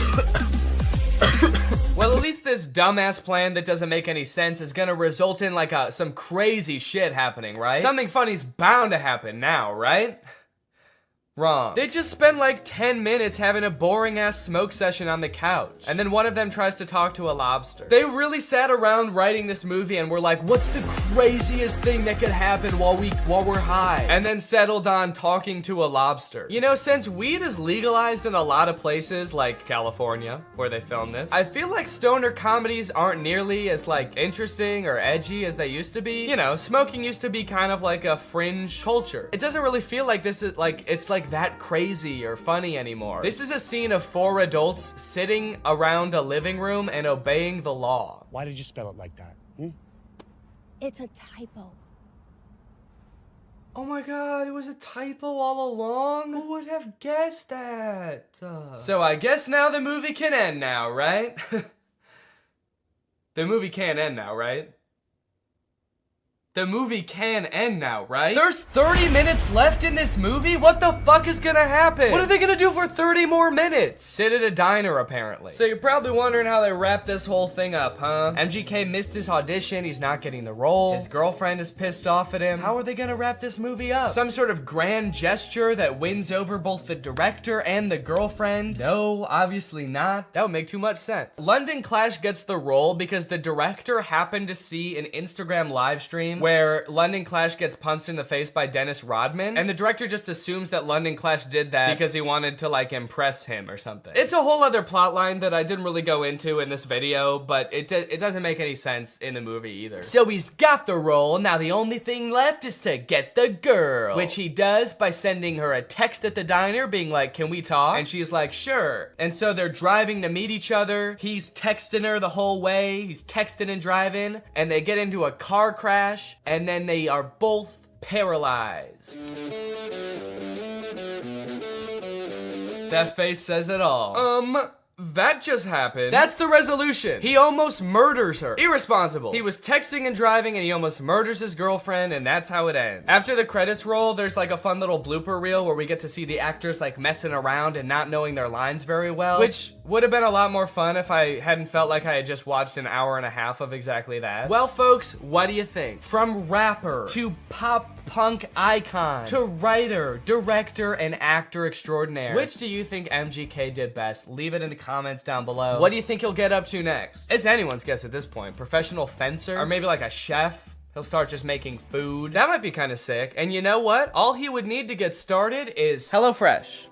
Well, at least this dumbass plan that doesn't make any sense is gonna result in like some crazy shit happening, right? Something funny's bound to happen now, right? Wrong. They just spend like 10 minutes having a boring ass smoke session on the couch. And then one of them tries to talk to a lobster. They really sat around writing this movie and were like, what's the craziest thing that could happen while we're high? And then settled on talking to a lobster. You know, since weed is legalized in a lot of places like California, where they filmed this, I feel like stoner comedies aren't nearly as like interesting or edgy as they used to be. You know, smoking used to be kind of like a fringe culture. It doesn't really feel like this is like, it's like that crazy or funny anymore. This is a scene of 4 adults sitting around a living room and obeying the law. Why did you spell it like that? It's a typo. Oh my god, it was a typo all along? Who would have guessed that? So I guess now the movie can end now, right? The movie can't end now, right? The movie can end now, right? There's 30 minutes left in this movie? What the fuck is gonna happen? What are they gonna do for 30 more minutes? Sit at a diner, apparently. So you're probably wondering how they wrap this whole thing up, huh? MGK missed his audition, he's not getting the role. His girlfriend is pissed off at him. How are they gonna wrap this movie up? Some sort of grand gesture that wins over both the director and the girlfriend? No, obviously not. That would make too much sense. London Clash gets the role because the director happened to see an Instagram live stream where London Clash gets punched in the face by Dennis Rodman, and the director just assumes that London Clash did that because he wanted to like impress him or something. It's a whole other plot line that I didn't really go into in this video, but it doesn't make any sense in the movie either. So he's got the role, now the only thing left is to get the girl, which he does by sending her a text at the diner being like, can we talk? And she's like, sure. And so they're driving to meet each other. He's texting her the whole way. He's texting and driving, and they get into a car crash, and then they are both paralyzed. That face says it all. That just happened. That's the resolution. He almost murders her. Irresponsible. He was texting and driving and he almost murders his girlfriend, and that's how it ends. After the credits roll, there's like a fun little blooper reel where we get to see the actors like messing around and not knowing their lines very well, which would have been a lot more fun if I hadn't felt like I had just watched an hour and a half of exactly that. Well, folks, what do you think? From rapper to pop punk icon to writer, director, and actor extraordinaire, which do you think MGK did best? Leave it in the comments down below. What do you think he'll get up to next? It's anyone's guess at this point. Professional fencer? Or maybe like a chef? He'll start just making food. That might be kind of sick. And you know what? All he would need to get started is HelloFresh,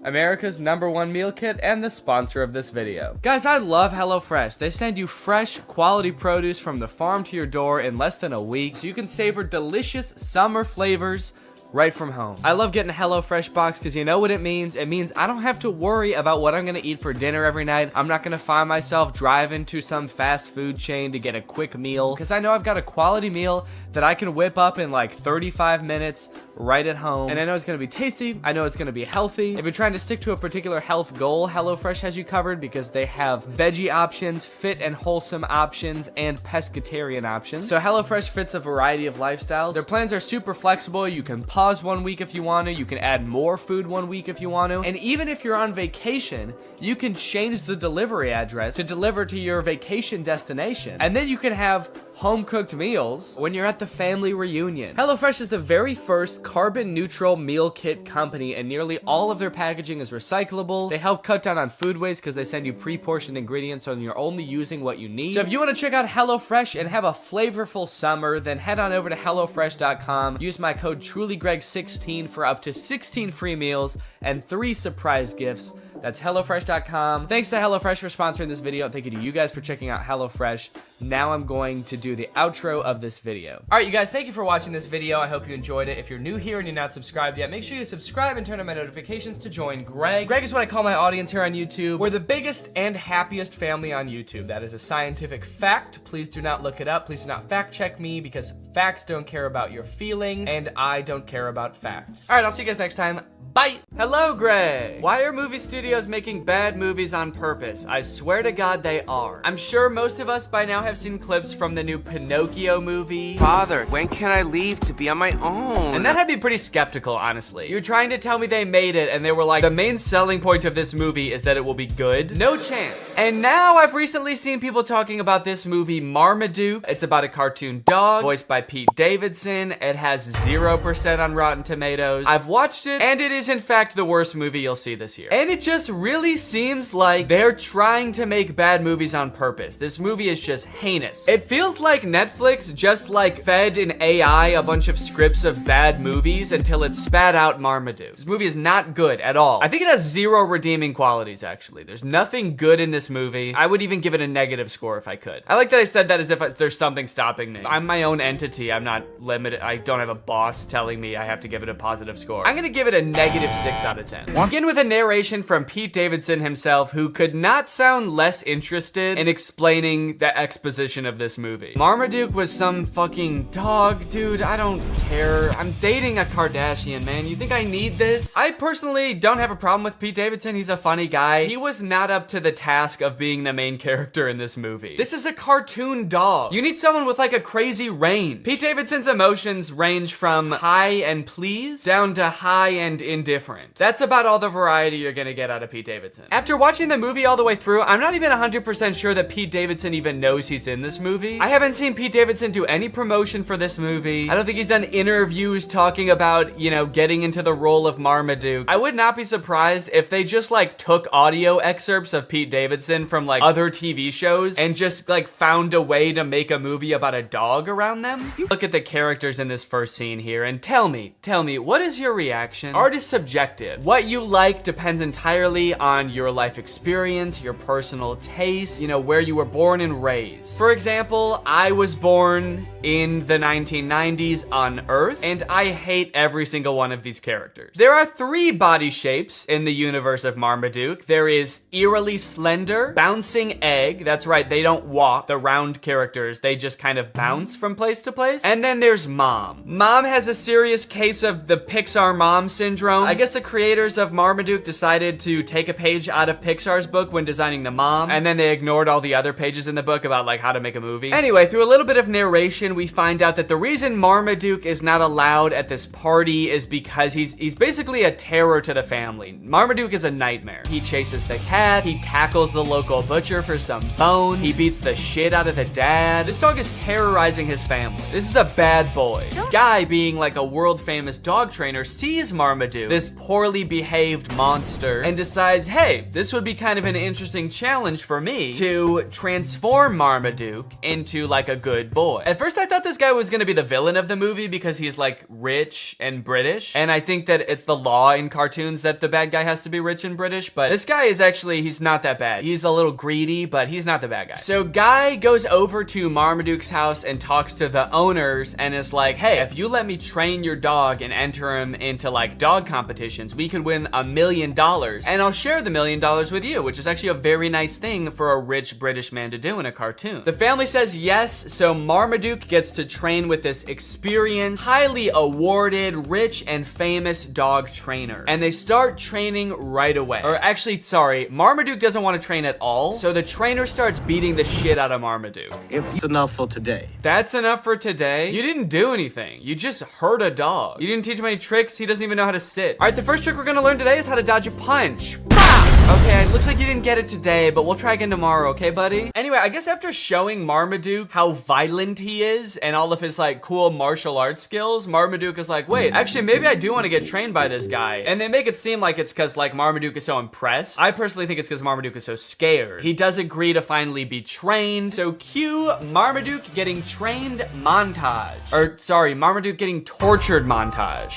America's #1 meal kit and the sponsor of this video. Guys, I love HelloFresh. They send you fresh, quality produce from the farm to your door in less than a week, so you can savor delicious summer flavors right from home. I love getting a HelloFresh box because you know what it means? It means I don't have to worry about what I'm gonna eat for dinner every night. I'm not gonna find myself driving to some fast food chain to get a quick meal, because I know I've got a quality meal that I can whip up in like 35 minutes right at home. And I know it's gonna be tasty. I know it's gonna be healthy. If you're trying to stick to a particular health goal, HelloFresh has you covered because they have veggie options, fit and wholesome options, and pescatarian options. So HelloFresh fits a variety of lifestyles. Their plans are super flexible. You can pause 1 week if you want to. You can add more food 1 week if you want to. And even if you're on vacation, you can change the delivery address to deliver to your vacation destination. And then you can have home-cooked meals when you're at the family reunion. HelloFresh is the very first carbon-neutral meal kit company, and nearly all of their packaging is recyclable. They help cut down on food waste because they send you pre-portioned ingredients so you're only using what you need. So if you want to check out HelloFresh and have a flavorful summer, then head on over to HelloFresh.com. Use my code TrulyGreg16 for up to 16 free meals and 3 surprise gifts. That's HelloFresh.com. Thanks to HelloFresh for sponsoring this video. Thank you to you guys for checking out HelloFresh. Now I'm going to do the outro of this video. All right, you guys, thank you for watching this video. I hope you enjoyed it. If you're new here and you're not subscribed yet, make sure you subscribe and turn on my notifications to join Greg. Greg is what I call my audience here on YouTube. We're the biggest and happiest family on YouTube. That is a scientific fact. Please do not look it up. Please do not fact check me, because facts don't care about your feelings and I don't care about facts. All right, I'll see you guys next time. Bye. Hello, Greg. Why are movie studios making bad movies on purpose? I swear to God they are. I'm sure most of us by now have seen clips from the new Pinocchio movie. Father, when can I leave to be on my own? And that had me pretty skeptical, honestly. You're trying to tell me they made it and they were like, the main selling point of this movie is that it will be good? No chance. And now I've recently seen people talking about this movie Marmaduke. It's about a cartoon dog voiced by Pete Davidson. It has 0% on Rotten Tomatoes. I've watched it and it is in fact the worst movie you'll see this year. And it just really seems like they're trying to make bad movies on purpose. This movie is just heinous. It feels like Netflix just like fed an AI a bunch of scripts of bad movies until it spat out Marmaduke. This movie is not good at all. I think it has 0 redeeming qualities, actually. There's nothing good in this movie. I would even give it a negative score if I could. I like that I said that as if there's something stopping me. I'm my own entity. I'm not limited. I don't have a boss telling me I have to give it a positive score. I'm gonna give it a negative -6 out of 10. Begin with a narration from Pete Davidson himself, who could not sound less interested in explaining the exposition of this movie. Marmaduke was some fucking dog, dude. I don't care. I'm dating a Kardashian, man. You think I need this? I personally don't have a problem with Pete Davidson. He's a funny guy. He was not up to the task of being the main character in this movie. This is a cartoon dog. You need someone with like a crazy range. Pete Davidson's emotions range from high and pleased down to high and indifferent. That's about all the variety you're gonna get out of Pete Davidson. After watching the movie all the way through, I'm not even 100% sure that Pete Davidson even knows he's in this movie. I haven't seen Pete Davidson do any promotion for this movie. I don't think he's done interviews talking about, you know, getting into the role of Marmaduke. I would not be surprised if they just like took audio excerpts of Pete Davidson from like other TV shows and just like found a way to make a movie about a dog around them. Look at the characters in this first scene here and tell me, what is your reaction? Art is subjective. What you like depends entirely on your life experience, your personal taste, you know, where you were born and raised. For example, I was born in the 1990s on Earth, and I hate every single one of these characters. There are 3 body shapes in the universe of Marmaduke. There is eerily slender, bouncing egg. That's right, they don't walk. The round characters, they just kind of bounce from place to place. And then there's Mom. Mom has a serious case of the Pixar mom syndrome. I guess the creators of Marmaduke decided to take a page out of Pixar's book when designing the mom, and then they ignored all the other pages in the book about like how to make a movie. Anyway, through a little bit of narration, we find out that the reason Marmaduke is not allowed at this party is because he's basically a terror to the family. Marmaduke is a nightmare. He chases the cat, he tackles the local butcher for some bones, he beats the shit out of the dad. This dog is terrorizing his family. This is a bad boy. Guy, being like a world famous dog trainer, sees Marmaduke, this poorly behaved monster, and decides, hey, this would be kind of an interesting challenge for me to transform Marmaduke into like a good boy. At first I thought this guy was gonna be the villain of the movie because he's like rich and British, and I think that it's the law in cartoons that the bad guy has to be rich and British, but this guy is actually, he's not that bad. He's a little greedy, but he's not the bad guy. So Guy goes over to Marmaduke's house and talks to the owners and is like, hey, if you let me train your dog and enter him into like dog competitions, we could win $1 million, and I'll share the $1 million with you, which is actually a very nice thing for a rich British man to do in a cartoon. The family says yes, so Marmaduke gets to train with this experienced, highly awarded, rich and famous dog trainer, and they start training right away. Or actually, sorry, Marmaduke doesn't want to train at all, so the trainer starts beating the shit out of Marmaduke. It's enough for today. That's enough for today? You didn't do anything. You just hurt a dog. You didn't teach him any tricks. He doesn't even know how to sit. All right, the first trick we're gonna learn today is how to dodge a punch. Okay, it looks like you didn't get it today, but we'll try again tomorrow, okay, buddy? Anyway, I guess after showing Marmaduke how violent he is and all of his like cool martial arts skills, Marmaduke is like, wait, actually maybe I do want to get trained by this guy. And they make it seem like it's because like Marmaduke is so impressed. I personally think it's because Marmaduke is so scared. He does agree to finally be trained. So cue Marmaduke getting trained montage. Or sorry, Marmaduke getting tortured montage.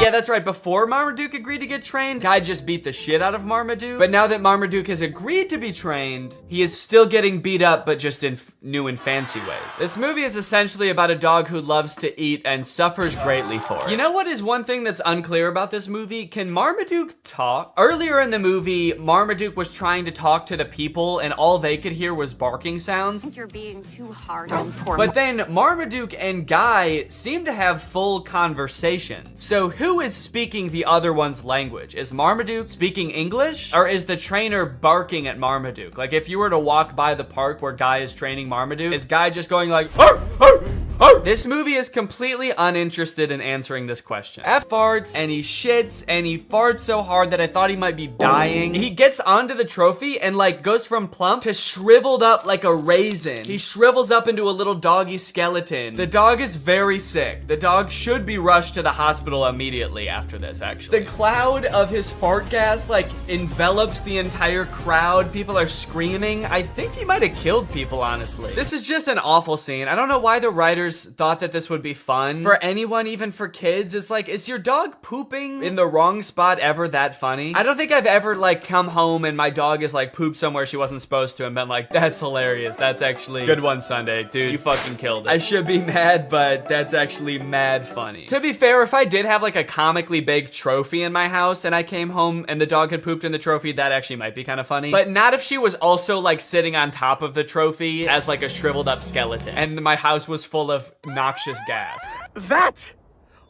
Yeah, that's right. Before Marmaduke agreed to get trained, Guy just beat the shit out of Marmaduke. But now that Marmaduke has agreed to be trained, he is still getting beat up, but just in new and fancy ways. This movie is essentially about a dog who loves to eat and suffers greatly for it. You know what is one thing that's unclear about this movie? Can Marmaduke talk? Earlier in the movie, Marmaduke was trying to talk to the people and all they could hear was barking sounds. You're being too hard on poor But then Marmaduke and Guy seem to have full conversations. So who is speaking the other one's language? Is Marmaduke speaking English? Or is the trainer barking at Marmaduke? Like if you were to walk by the park where Guy is training Marmaduke, is Guy just going like, arr, arr, arr? This movie is completely uninterested in answering this question. F farts, and he shits, and he farts so hard that I thought he might be dying. He gets onto the trophy and like goes from plump to shriveled up like a raisin. He shrivels up into a little doggy skeleton. The dog is very sick. The dog should be rushed to the hospital immediately after this, actually. The cloud of his fart gas like envelops the entire crowd. People are screaming. I think he might have killed people, honestly. This is just an awful scene. I don't know why the writers writers thought that this would be fun for anyone, even for kids. It's like, is your dog pooping in the wrong spot ever that funny? I don't think I've ever like come home and my dog is like pooped somewhere she wasn't supposed to and been like, that's hilarious. That's actually good one, Sunday. Dude, you fucking killed it. I should be mad, but that's actually mad funny. To be fair, if I did have like a comically big trophy in my house and I came home and the dog had pooped in the trophy, that actually might be kind of funny. But not if she was also like sitting on top of the trophy as like a shriveled up skeleton and my house was full of noxious gas. That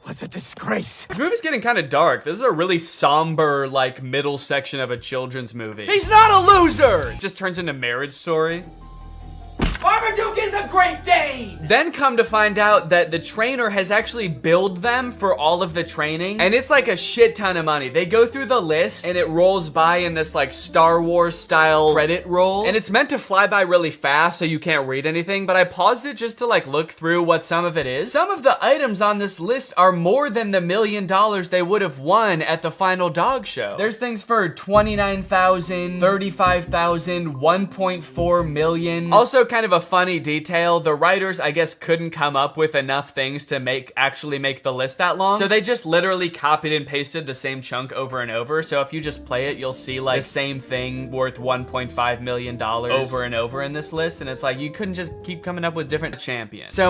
was a disgrace. This movie's getting kind of dark. This is a really somber, like, middle section of a children's movie. He's not a loser! It just turns into Marriage Story. Marmaduke is a Great Dane! Then come to find out that the trainer has actually billed them for all of the training, and it's like a shit ton of money. They go through the list, and it rolls by in this like Star Wars style credit roll, and it's meant to fly by really fast so you can't read anything, but I paused it just to like look through what some of it is. Some of the items on this list are more than the $1 million they would have won at the final dog show. There's things for $29,000, $35,000, $1.4 million. Also kind of a funny detail, the writers I guess couldn't come up with enough things to actually make the list that long, so they just literally copied and pasted the same chunk over and over. So if you just play it, you'll see like the same thing worth $1.5 million over and over in this list, and it's like you couldn't just keep coming up with different champions. So